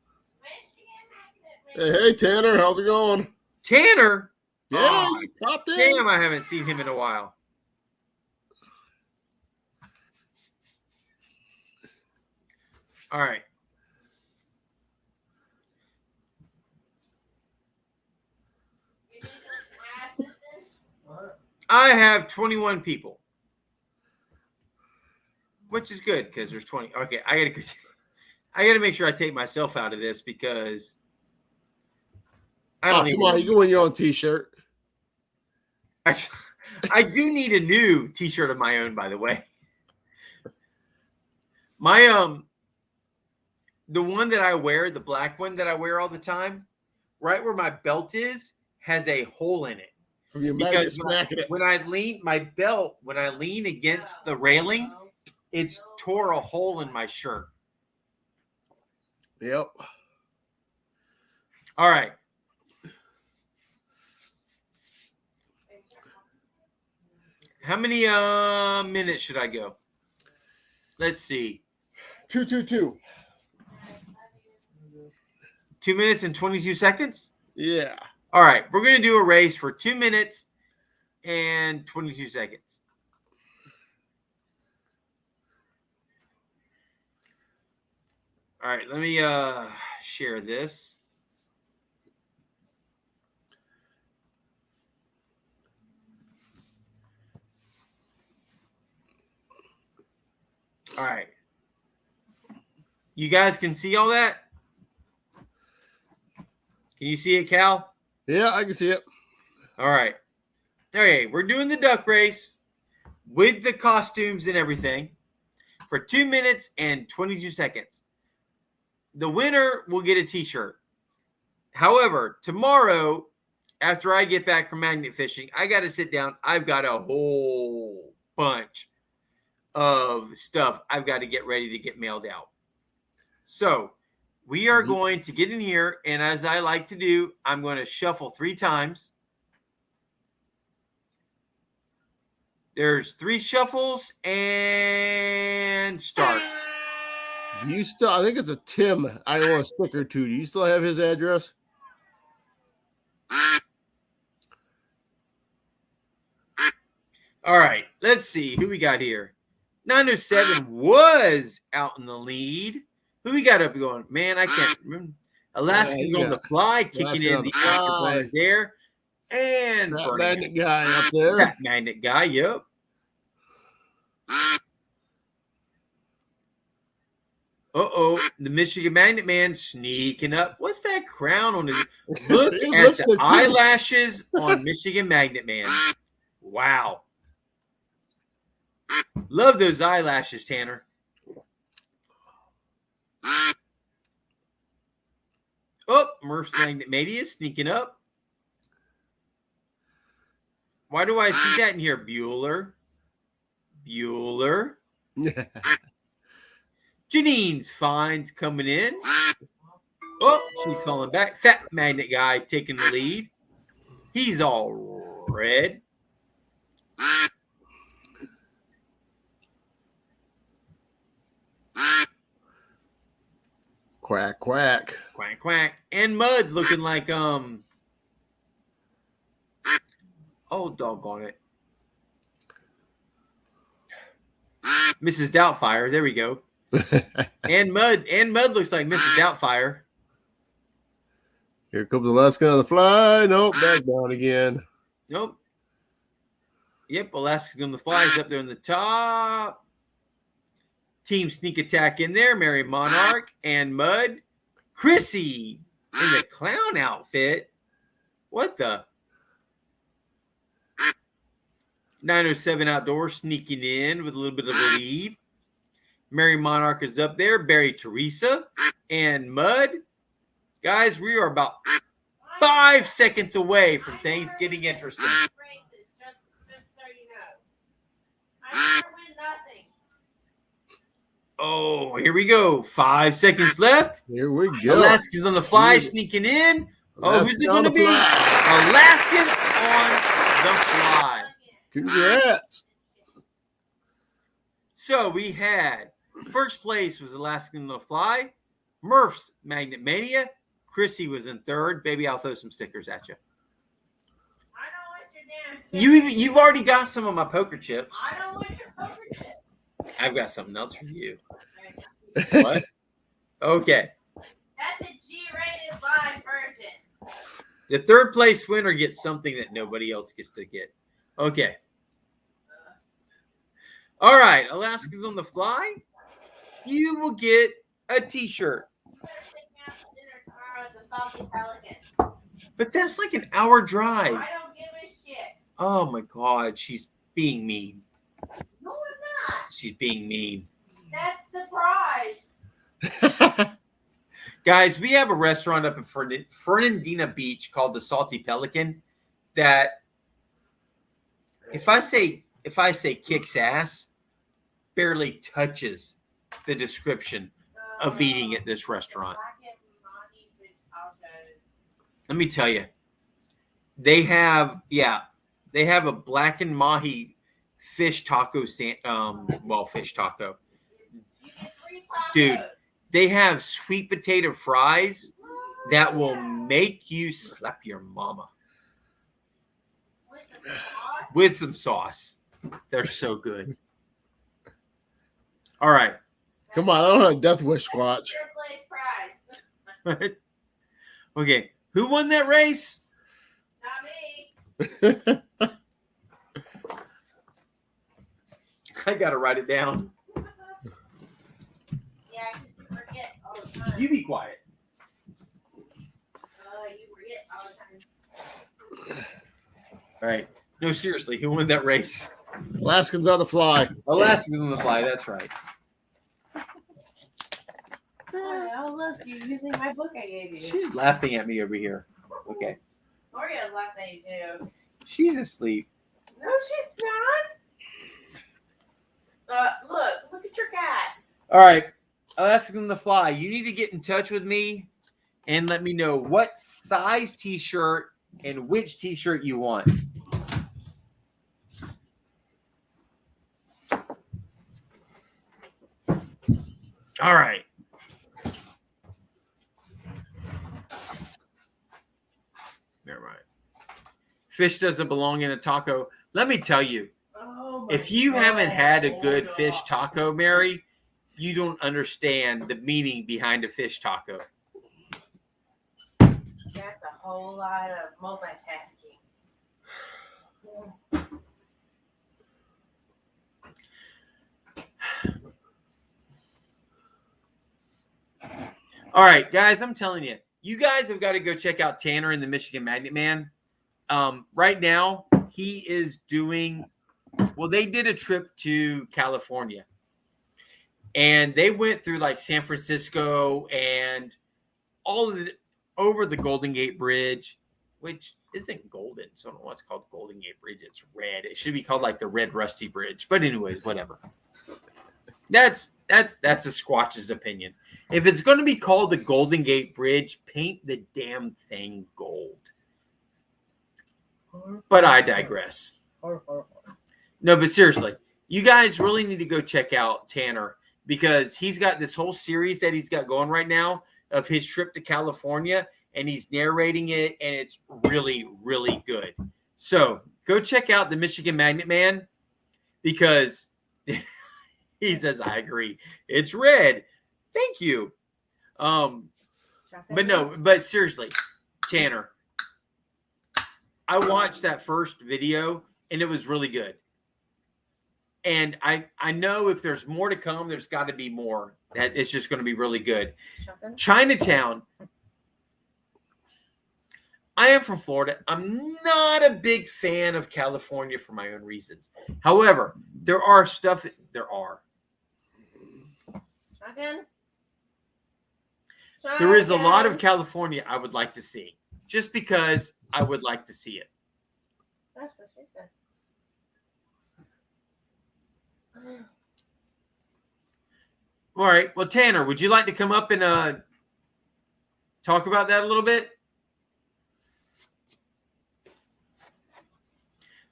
Hey, Tanner, how's it going? Tanner? Yeah, Oh, he popped in. damn, I haven't seen him in a while. All right. I have 21 people, which is good because there's 20. Okay, I gotta make sure I take myself out of this because I don't Come on, you can win your own T-shirt. Actually, I do need a new T-shirt of my own, by the way. My the one that I wear, the black one that I wear all the time, right where my belt is, has a hole in it. From your Because smacking it. when I lean my belt, when I lean against the railing, it's tore a hole in my shirt. Yep. All right. How many minutes should I go? Let's see. 222. 2 minutes and 22 seconds? Yeah. All right. We're going to do a race for 2 minutes and 22 seconds. All right. Let me share this. All right. You guys can see all that? Can you see it, Cal? Yeah, I can see it. All right. Okay, we're doing the duck race with the costumes and everything for 2 minutes and 22 seconds. The winner will get a t-shirt. However, tomorrow, after I get back from magnet fishing, I got to sit down. I've got a whole bunch of stuff I've got to get ready to get mailed out. So we are going to get in here, and as I like to do, I'm going to shuffle 3 times. There's 3 shuffles and start. You still, I think it's a Tim Iowa sticker too. Do you still have his address? All right, let's see who we got here. 907 was out in the lead. Who we got up going? Man, I can't remember. Alaska's on the fly, kicking in the afterburners there. And that magnet guy up there. That magnet guy, yep. Uh-oh, the Michigan Magnet Man sneaking up. What's that crown on his? Look at the eyelashes on Michigan Magnet Man. Wow. Love those eyelashes, Tanner. Oh, Murph's Magnet Mania sneaking up. Why do I see that in here? Bueller. Janine's Fines coming in. Oh, she's falling back. Fat Magnet Guy taking the lead. He's all red. Quack, quack. Quack, quack. And Mud looking like, oh, doggone it. Mrs. Doubtfire. There we go. and Mud looks like Mrs. Doubtfire. Here comes Alaska on the fly. Nope, back down again. Nope. Yep, Alaska's on the fly. Is up there on the top. Team Sneak Attack in there. Mary Monarch and Mud. Chrissy in the clown outfit. What the? 907 Outdoors sneaking in with a little bit of a lead. Mary Monarch is up there. Barry Teresa and Mud. Guys, we are about 5 seconds away from things getting interesting. Just so you know. I never win nothing. Oh, here we go. 5 seconds left. Here we go. Alaska's on the fly, sneaking in. Oh, who's it going to be? Alaska's on the fly. Congrats. So we had first place was Alaskan on the fly. Murph's Magnet Mania. Chrissy was in third. Baby, I'll throw some stickers at you. I don't want your damn stickers. You've already got some of my poker chips. I don't want your poker chips. I've got something else for you. What? Okay. That's a G-rated live version. The third place winner gets something that nobody else gets to get. Okay. All right. Alaska's on the fly. You will get a t-shirt. You better take me out to dinner tomorrow at the Salty Pelican. But that's like an hour drive. I don't give a shit. Oh my God. She's being mean. No, I'm not. She's being mean. That's the prize. Guys, we have a restaurant up in Fernandina Beach called the Salty Pelican that if I say kicks ass, barely touches the description of eating at this restaurant. Let me tell you, they have a blackened mahi fish taco fish taco. Dude, they have sweet potato fries that will make you slap your mama. With some sauce. They're so good. All right. Come on, I don't have a death wish, Squatch. Okay. Who won that race? Not me. I gotta write it down. Yeah, I forget all the time. You be quiet. You forget all the time. All right. No, seriously, who won that race? Alaskans on the fly. Alaskans on the fly. That's right. Oh, look, you're using my book I gave you. She's laughing at me over here. Okay. Mario's laughing at you too. She's asleep. No, she's not. Look at your cat. All right. Alaskans on the fly. You need to get in touch with me and let me know what size t-shirt and which t-shirt you want. All right. Never mind. Fish doesn't belong in a taco. Let me tell you, if you haven't had a good fish taco, Mary, you don't understand the meaning behind a fish taco. That's a whole lot of multitasking. All right, guys, I'm telling you, you guys have got to go check out Tanner and the Michigan Magnet Man. Right now, he is doing, they did a trip to California. And they went through like San Francisco and all of it over the Golden Gate Bridge, which isn't golden. So I don't know what's called Golden Gate Bridge. It's red. It should be called like the Red Rusty Bridge. But anyways, whatever. That's a Squatch's opinion. If it's going to be called the Golden Gate Bridge, paint the damn thing gold. But I digress. No, but seriously, you guys really need to go check out Tanner because he's got this whole series that he's got going right now of his trip to California, and he's narrating it, and it's really, really good. So go check out the Michigan Magnet Man because he says, I agree. It's red. Thank you. But seriously, Tanner, I watched that first video and it was really good. And I know if there's more to come, there's got to be more. That it's just going to be really good. Chinatown. I am from Florida. I'm not a big fan of California for my own reasons. However, there are stuff that there are. There is a lot of California I would like to see, just because I would like to see it. That's what she said. All right. Well, Tanner, would you like to come up and talk about that a little bit?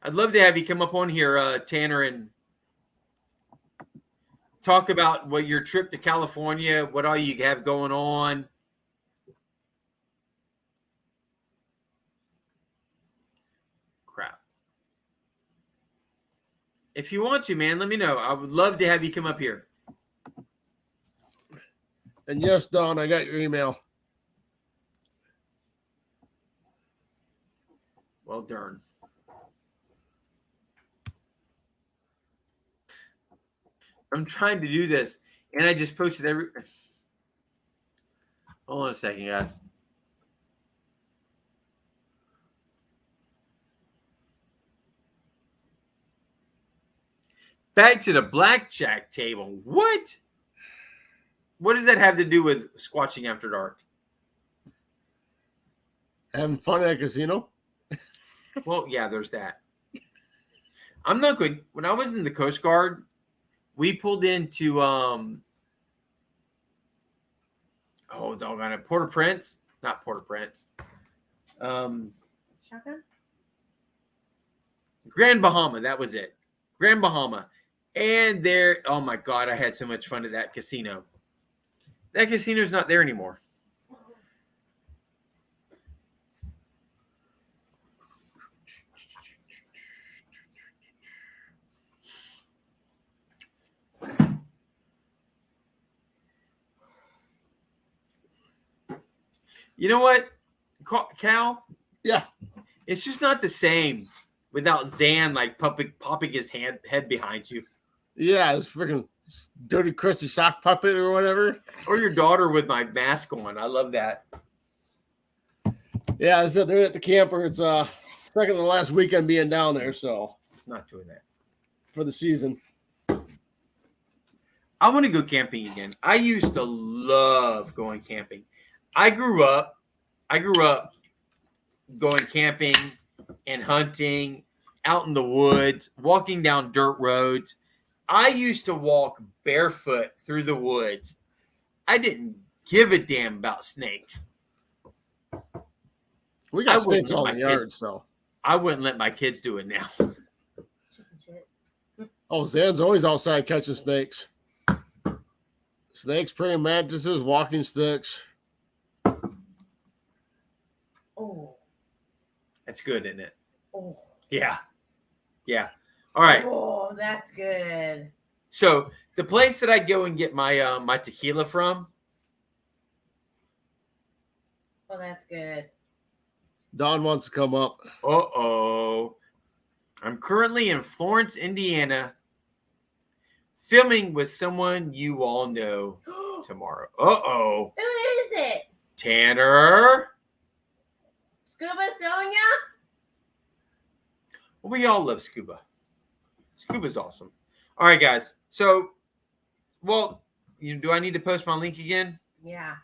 I'd love to have you come up on here, Tanner, and talk about what your trip to California, what all you have going on. Crap. If you want to, man, let me know. I would love to have you come up here. And yes, Don, I got your email. Well, darn. I'm trying to do this, and I just posted every. Hold on a second, guys. Back to the blackjack table. What? What does that have to do with squatching after dark? Having fun at a casino. Well, yeah, there's that. I'm not good. When I was in the Coast Guard, we pulled into doggone it, Port-au-Prince. Not Port-au-Prince. Shotgun? Grand Bahama, that was it. Grand Bahama. And there, oh my God, I had so much fun at that casino. That casino's not there anymore. You know what, Cal? Yeah. It's just not the same without Zan like popping his head behind you. Yeah, it's freaking dirty, crusty sock puppet or whatever. Or your daughter with my mask on. I love that. Yeah, I said they're at the camper. It's second to last weekend being down there, so Not doing that. for the season. I want to go camping again. I used to love going camping. I grew up going camping and hunting out in the woods, walking down dirt roads. I used to walk barefoot through the woods. I didn't give a damn about snakes. We I got wouldn't snakes let all my in the yard, kids- so. I wouldn't let my kids do it now. Chicken shit. Oh, Zan's always outside catching snakes. Snakes, praying mantises, walking sticks. Oh. That's good, isn't it? Oh. Yeah. Yeah. All right. Oh, that's good. So the place that I go and get my my tequila from, Oh, that's good. Don wants to come up. I'm currently in Florence, Indiana, filming with someone you all know tomorrow. Who is it? Tanner. Scuba Sonia? Well, we all love scuba. Scuba's awesome. All right, guys. So, well, do I need to post my link again? Yeah.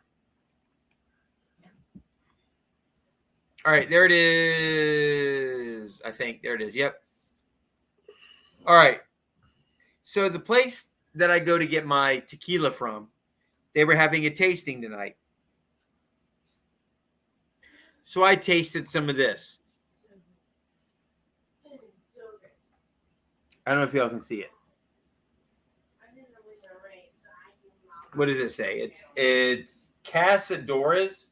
All right, there it is. I think there it is. Yep. All right. So the place that I go to get my tequila from, they were having a tasting tonight. So I tasted some of this. I don't know if y'all can see it. What does it say? It's Casadoras.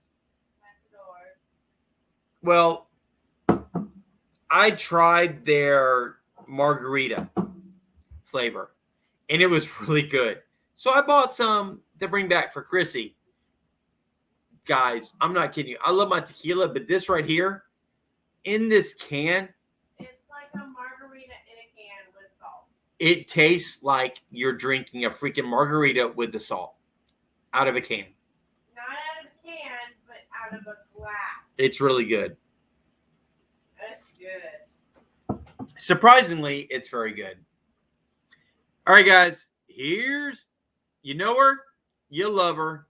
Well, I tried their margarita flavor, and it was really good. So I bought some to bring back for Chrissy. Guys, I'm not kidding you. I love my tequila, but this right here, in this can, It's like a margarita in a can with salt. it tastes like you're drinking a freaking margarita with the salt out of a can. Not out of a can, but out of a glass. It's really good. That's good. Surprisingly, it's very good. All right, guys. Here's, you know her, you love her,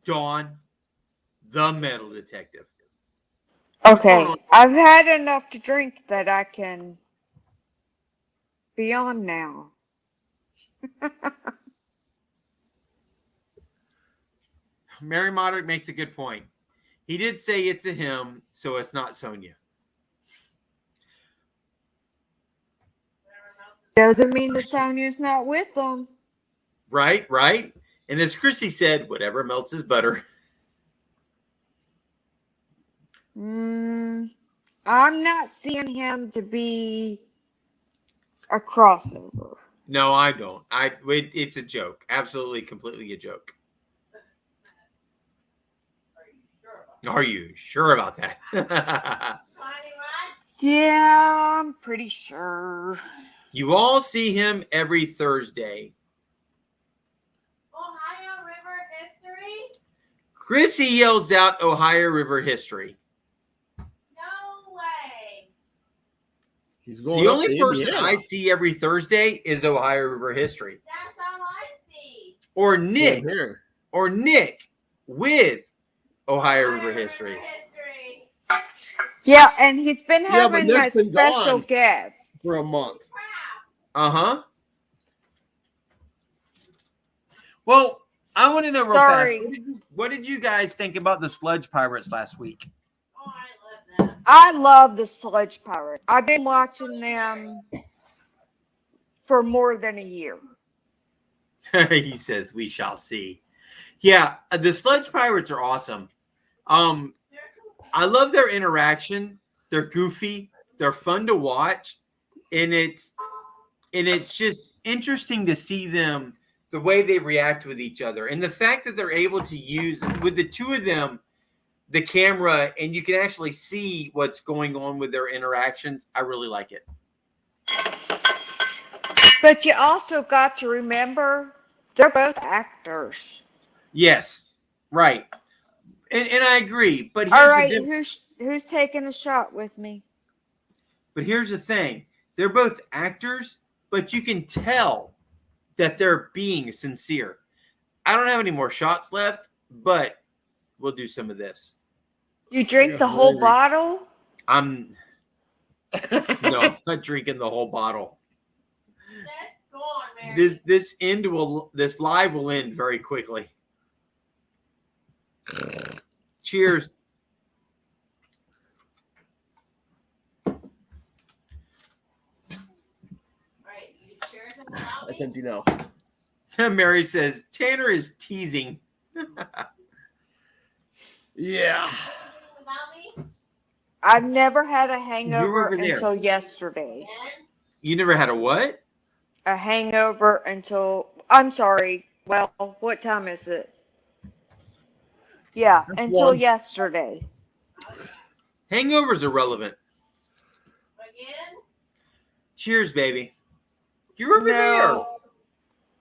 Dawn, the metal detective. Okay, on? I've had enough to drink that I can be on now. Mary Moderick makes a good point. He did say it's a him, so it's not Sonia. Doesn't mean that Sonia's not with them. Right, right. And as Chrissy said, whatever melts is butter. I'm not seeing him to be a crossover. No, I don't. It's a joke. Absolutely, completely a joke. Are you sure about that? Yeah, I'm pretty sure. You all see him every Thursday. Ohio River history? Chrissy yells out Ohio River history. No way. He's going The up only to person Indiana. I see every Thursday is Ohio River history. That's all I see. or Same Nick here. with Ohio River History. Yeah, and he's been Yeah, but having Nick's a been special gone. guest. For a month. Uh-huh. Well, I want to know real Sorry. fast. What did you guys think about the Sludge Pirates last week? I love the Sludge Pirates. I've been watching them for more than a year. He says, we shall see. Yeah, the Sludge Pirates are awesome. I love their interaction. They're goofy. They're fun to watch. And it's just interesting to see them, the way they react with each other. And the fact that they're able to use, with the two of them, the camera, and you can actually see what's going on with their interactions. I really like it. But you also got to remember they're both actors. Yes, right. And I agree. But here's All the right, difference. who's taking a shot with me? But here's the thing. They're both actors, but you can tell that they're being sincere. I don't have any more shots left, but we'll do some of this. You drink the whole bottle? I'm not drinking the whole bottle. That's gone, Mary. This live will end very quickly. Cheers. Right, you cheers and allow That's me? empty now. Mary says, Tanner is teasing. Yeah. Allow me? I've never had a You were hangover over there. until yesterday. And You never had a what? A hangover until, I'm sorry, well, what time is it? Yeah, That's until one. yesterday. Hangovers are relevant. again? Cheers, baby. You're over No,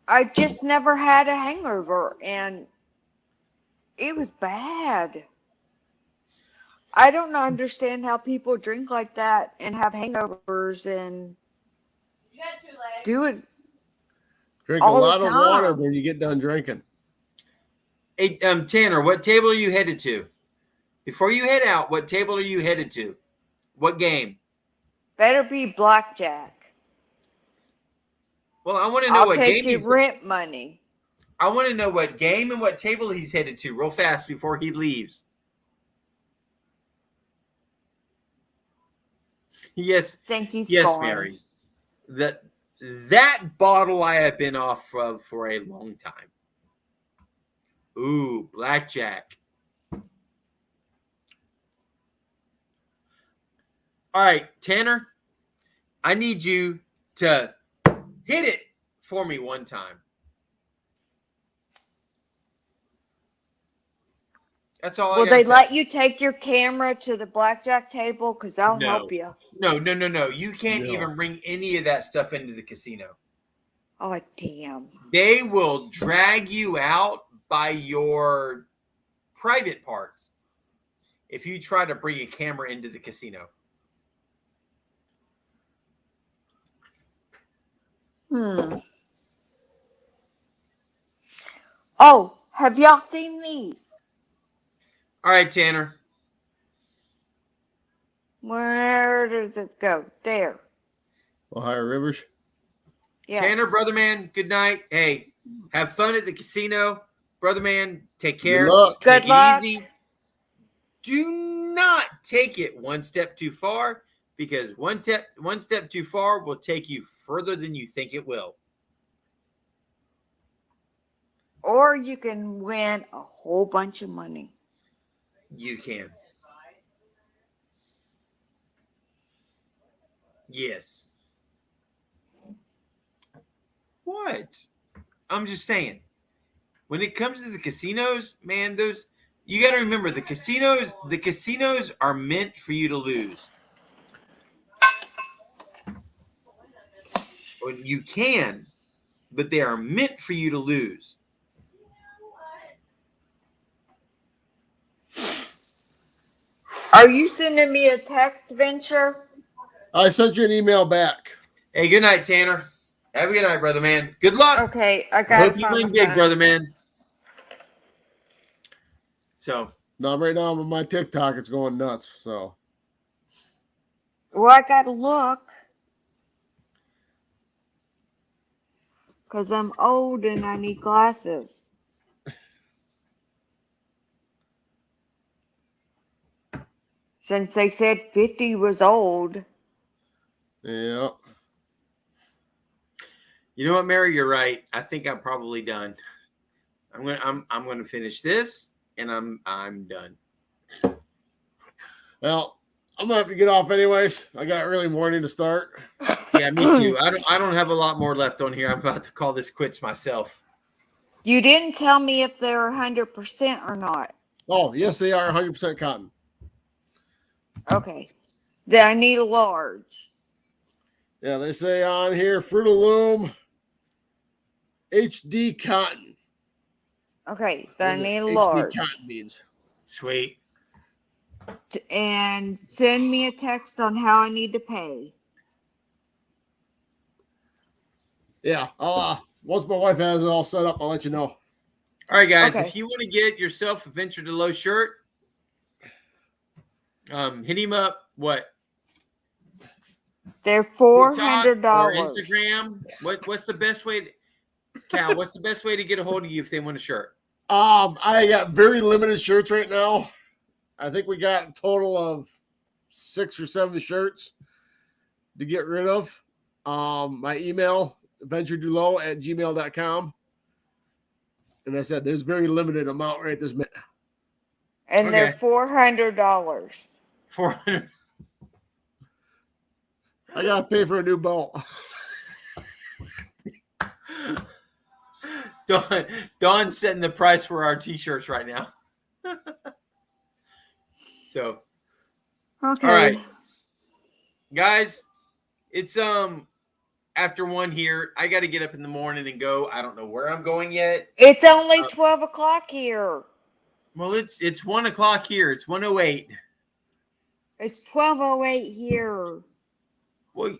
I just never had a hangover, and it was bad. I don't understand how people drink like that and have hangovers and You got 2 legs. do it. Drink All a the lot of water time. when you get done drinking. there. Hey, Tanner, what table are you headed to? Before you head out, what table are you headed to? What game? Better be blackjack. Well, I want to know I'll what game take your he's. rent money. I want to know what game and what table he's headed to real fast before he leaves. Yes, Think he's yes, gone. Mary. That bottle I have been off of for a long time. Ooh, blackjack. All right, Tanner, I need you to hit it for me one time. That's all Will I got they to say. let you take your camera to the blackjack table? Because I'll No. help you. No. You can't No. even bring any of that stuff into the casino. Oh, damn. They will drag you out by your private parts if you try to bring a camera into the casino. Oh, have y'all seen these? All right, Tanner. Where does it go? There. Ohio Rivers. Yes. Tanner, brother man, good night. Hey, have fun at the casino. Brother man, take care. Good luck. Good Take it luck. easy. Do not take it one step too far, because one step too far will take you further than you think it will. Or you can win a whole bunch of money. You can. Yes. What? I'm just saying. When it comes to the casinos, man, you got to remember the casinos are meant for you to lose. Well, you can, but they are meant for you to lose. Are you sending me a text, Venture? I sent you an email back. Hey, good night, Tanner. Have a good night, brother man. Good luck. Okay, I I got hope you win big, brother man. So No, right now on my TikTok, it's going nuts. So Well, I gotta look. Because I'm old and I need glasses. Since they said 50 was old. yeah. you know what, Mary, you're right. I think I'm probably done. I'm gonna finish this, and I'm done. Well, I'm gonna have to get off anyways. I got early morning to start. Yeah, me too. I don't have a lot more left on here. I'm about to call this quits myself. You didn't tell me if they're 100% or not. Oh, yes, they are 100% cotton. Okay. Then I need a large. Yeah, they say on here Fruit of Loom HD cotton. Okay, then I need a HD large. cotton means. Sweet. And send me a text on how I need to pay. Yeah, once my wife has it all set up, I'll let you know. All right, guys. Okay. If you want to get yourself a Venture to Low shirt, hit him up. What? They're TikTok $400. or Instagram. What's the best way? Cal, what's the best way to get a hold of you if they want a shirt? I got very limited shirts right now. I think we got a total of 6 or 7 shirts to get rid of. My email, venturedulow@gmail.com. And I said there's very limited amount right this minute. And they're Okay. $400. 400. I gotta pay for a new boat. Dawn's setting the price for our t-shirts right now. So, Okay. all right, guys, it's after 1 here. I got to get up in the morning and go. I don't know where I'm going yet. It's only 12 o'clock here. Well, it's 1 o'clock here. It's 1:08. It's 12:08 here. Well,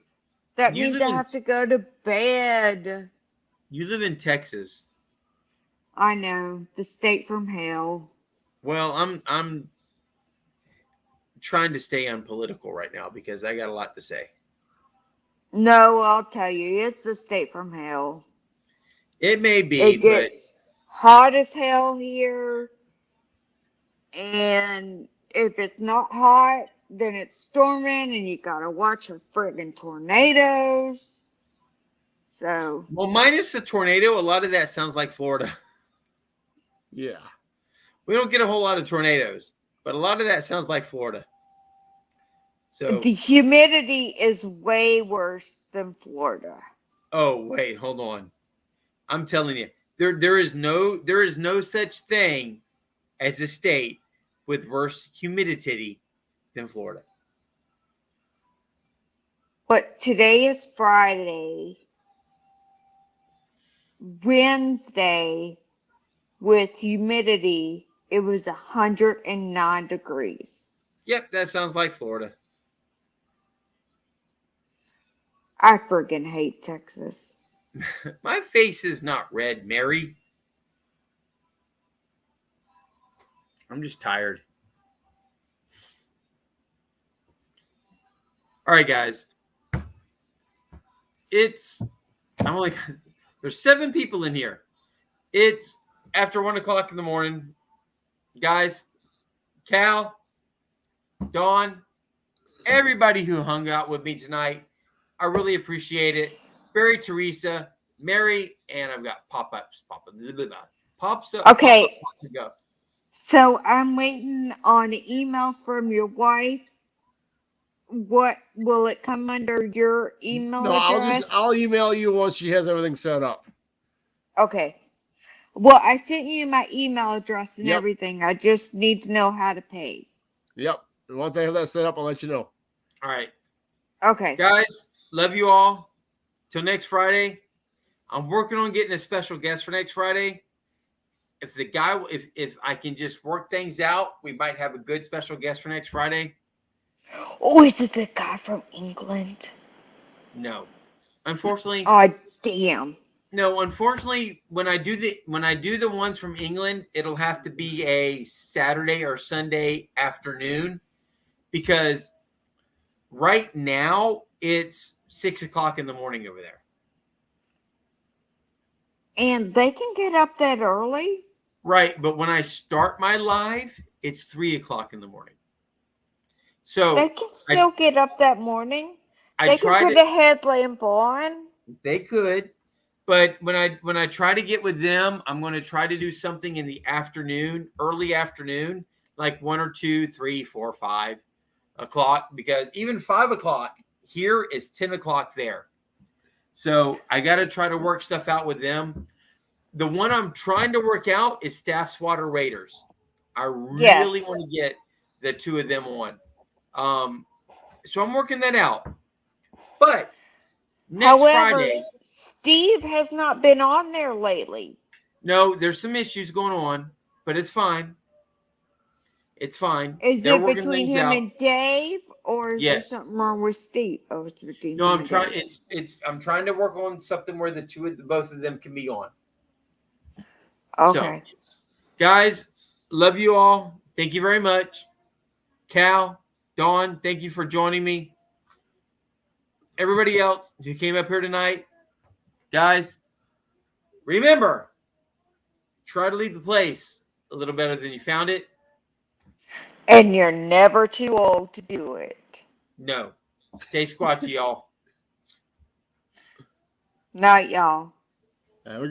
That you means live I in- have to go to bed. you live in Texas. I know, the state from hell. Well, I'm trying to stay unpolitical right now because I got a lot to say. No, I'll tell you, it's the state from hell. It may be, It but gets hot as hell here. And if it's not hot, then it's storming and you gotta watch the friggin' tornadoes. So, well, minus the tornado, a lot of that sounds like Florida. Yeah. We don't get a whole lot of tornadoes, but a lot of that sounds like Florida. So, the humidity is way worse than Florida. oh wait, hold on. I'm telling you, there is no such thing as a state with worse humidity than Florida. But today is Friday. Wednesday, with humidity, it was 109 degrees. Yep, that sounds like Florida. I friggin' hate Texas. My face is not red, Mary. I'm just tired. All right, guys. There's 7 people in here. It's after 1 o'clock in the morning. Guys, Cal, Dawn, everybody who hung out with me tonight, I really appreciate it. Barry, Teresa, Mary, and I've got pop-ups. Pops up. Okay. Go. So I'm waiting on an email from your wife. What will it come under your email No, address? I'll email you once she has everything set up. Okay. Well, I sent you my email address and Yep. everything. I just need to know how to pay. Yep. And once I have that set up, I'll let you know. All right. Okay. Guys, love you all. Till next Friday. I'm working on getting a special guest for next Friday. If I can just work things out, we might have a good special guest for next Friday. Oh, is it the guy from England? No. Unfortunately, I Damn. No, unfortunately, when I do the ones from England, it'll have to be a Saturday or Sunday afternoon, because right now it's 6 o'clock in the morning over there. And they can get up that early? Right, but when I start my live, it's 3 o'clock in the morning. So They can still get up that morning. I They can tried put to, a headlamp on. they could, but when I try to get with them, I'm going to try to do something in the afternoon, early afternoon, like 1 or 2, 3, 4, 5 o'clock, because even 5 o'clock here is 10 o'clock there. So I got to try to work stuff out with them. The one I'm trying to work out is Staff Swatter Raiders. I really Yes. want to get the two of them on. So I'm working that out. But next However, Friday, Steve has not been on there lately. no, there's some issues going on, but it's fine. It's fine. Is They're it working between things him out. and Dave, or is there Yes. something wrong with Steve? Oh, it's between No, him I'm and trying. Dave. I'm trying to work on something where both of them can be on. Okay. So, guys, love you all. Thank you very much. Cal, Dawn, thank you for joining me. Everybody else who came up here tonight, guys, remember, try to leave the place a little better than you found it. And you're never too old to do it. No. Stay squatchy, y'all. Night, y'all. Have a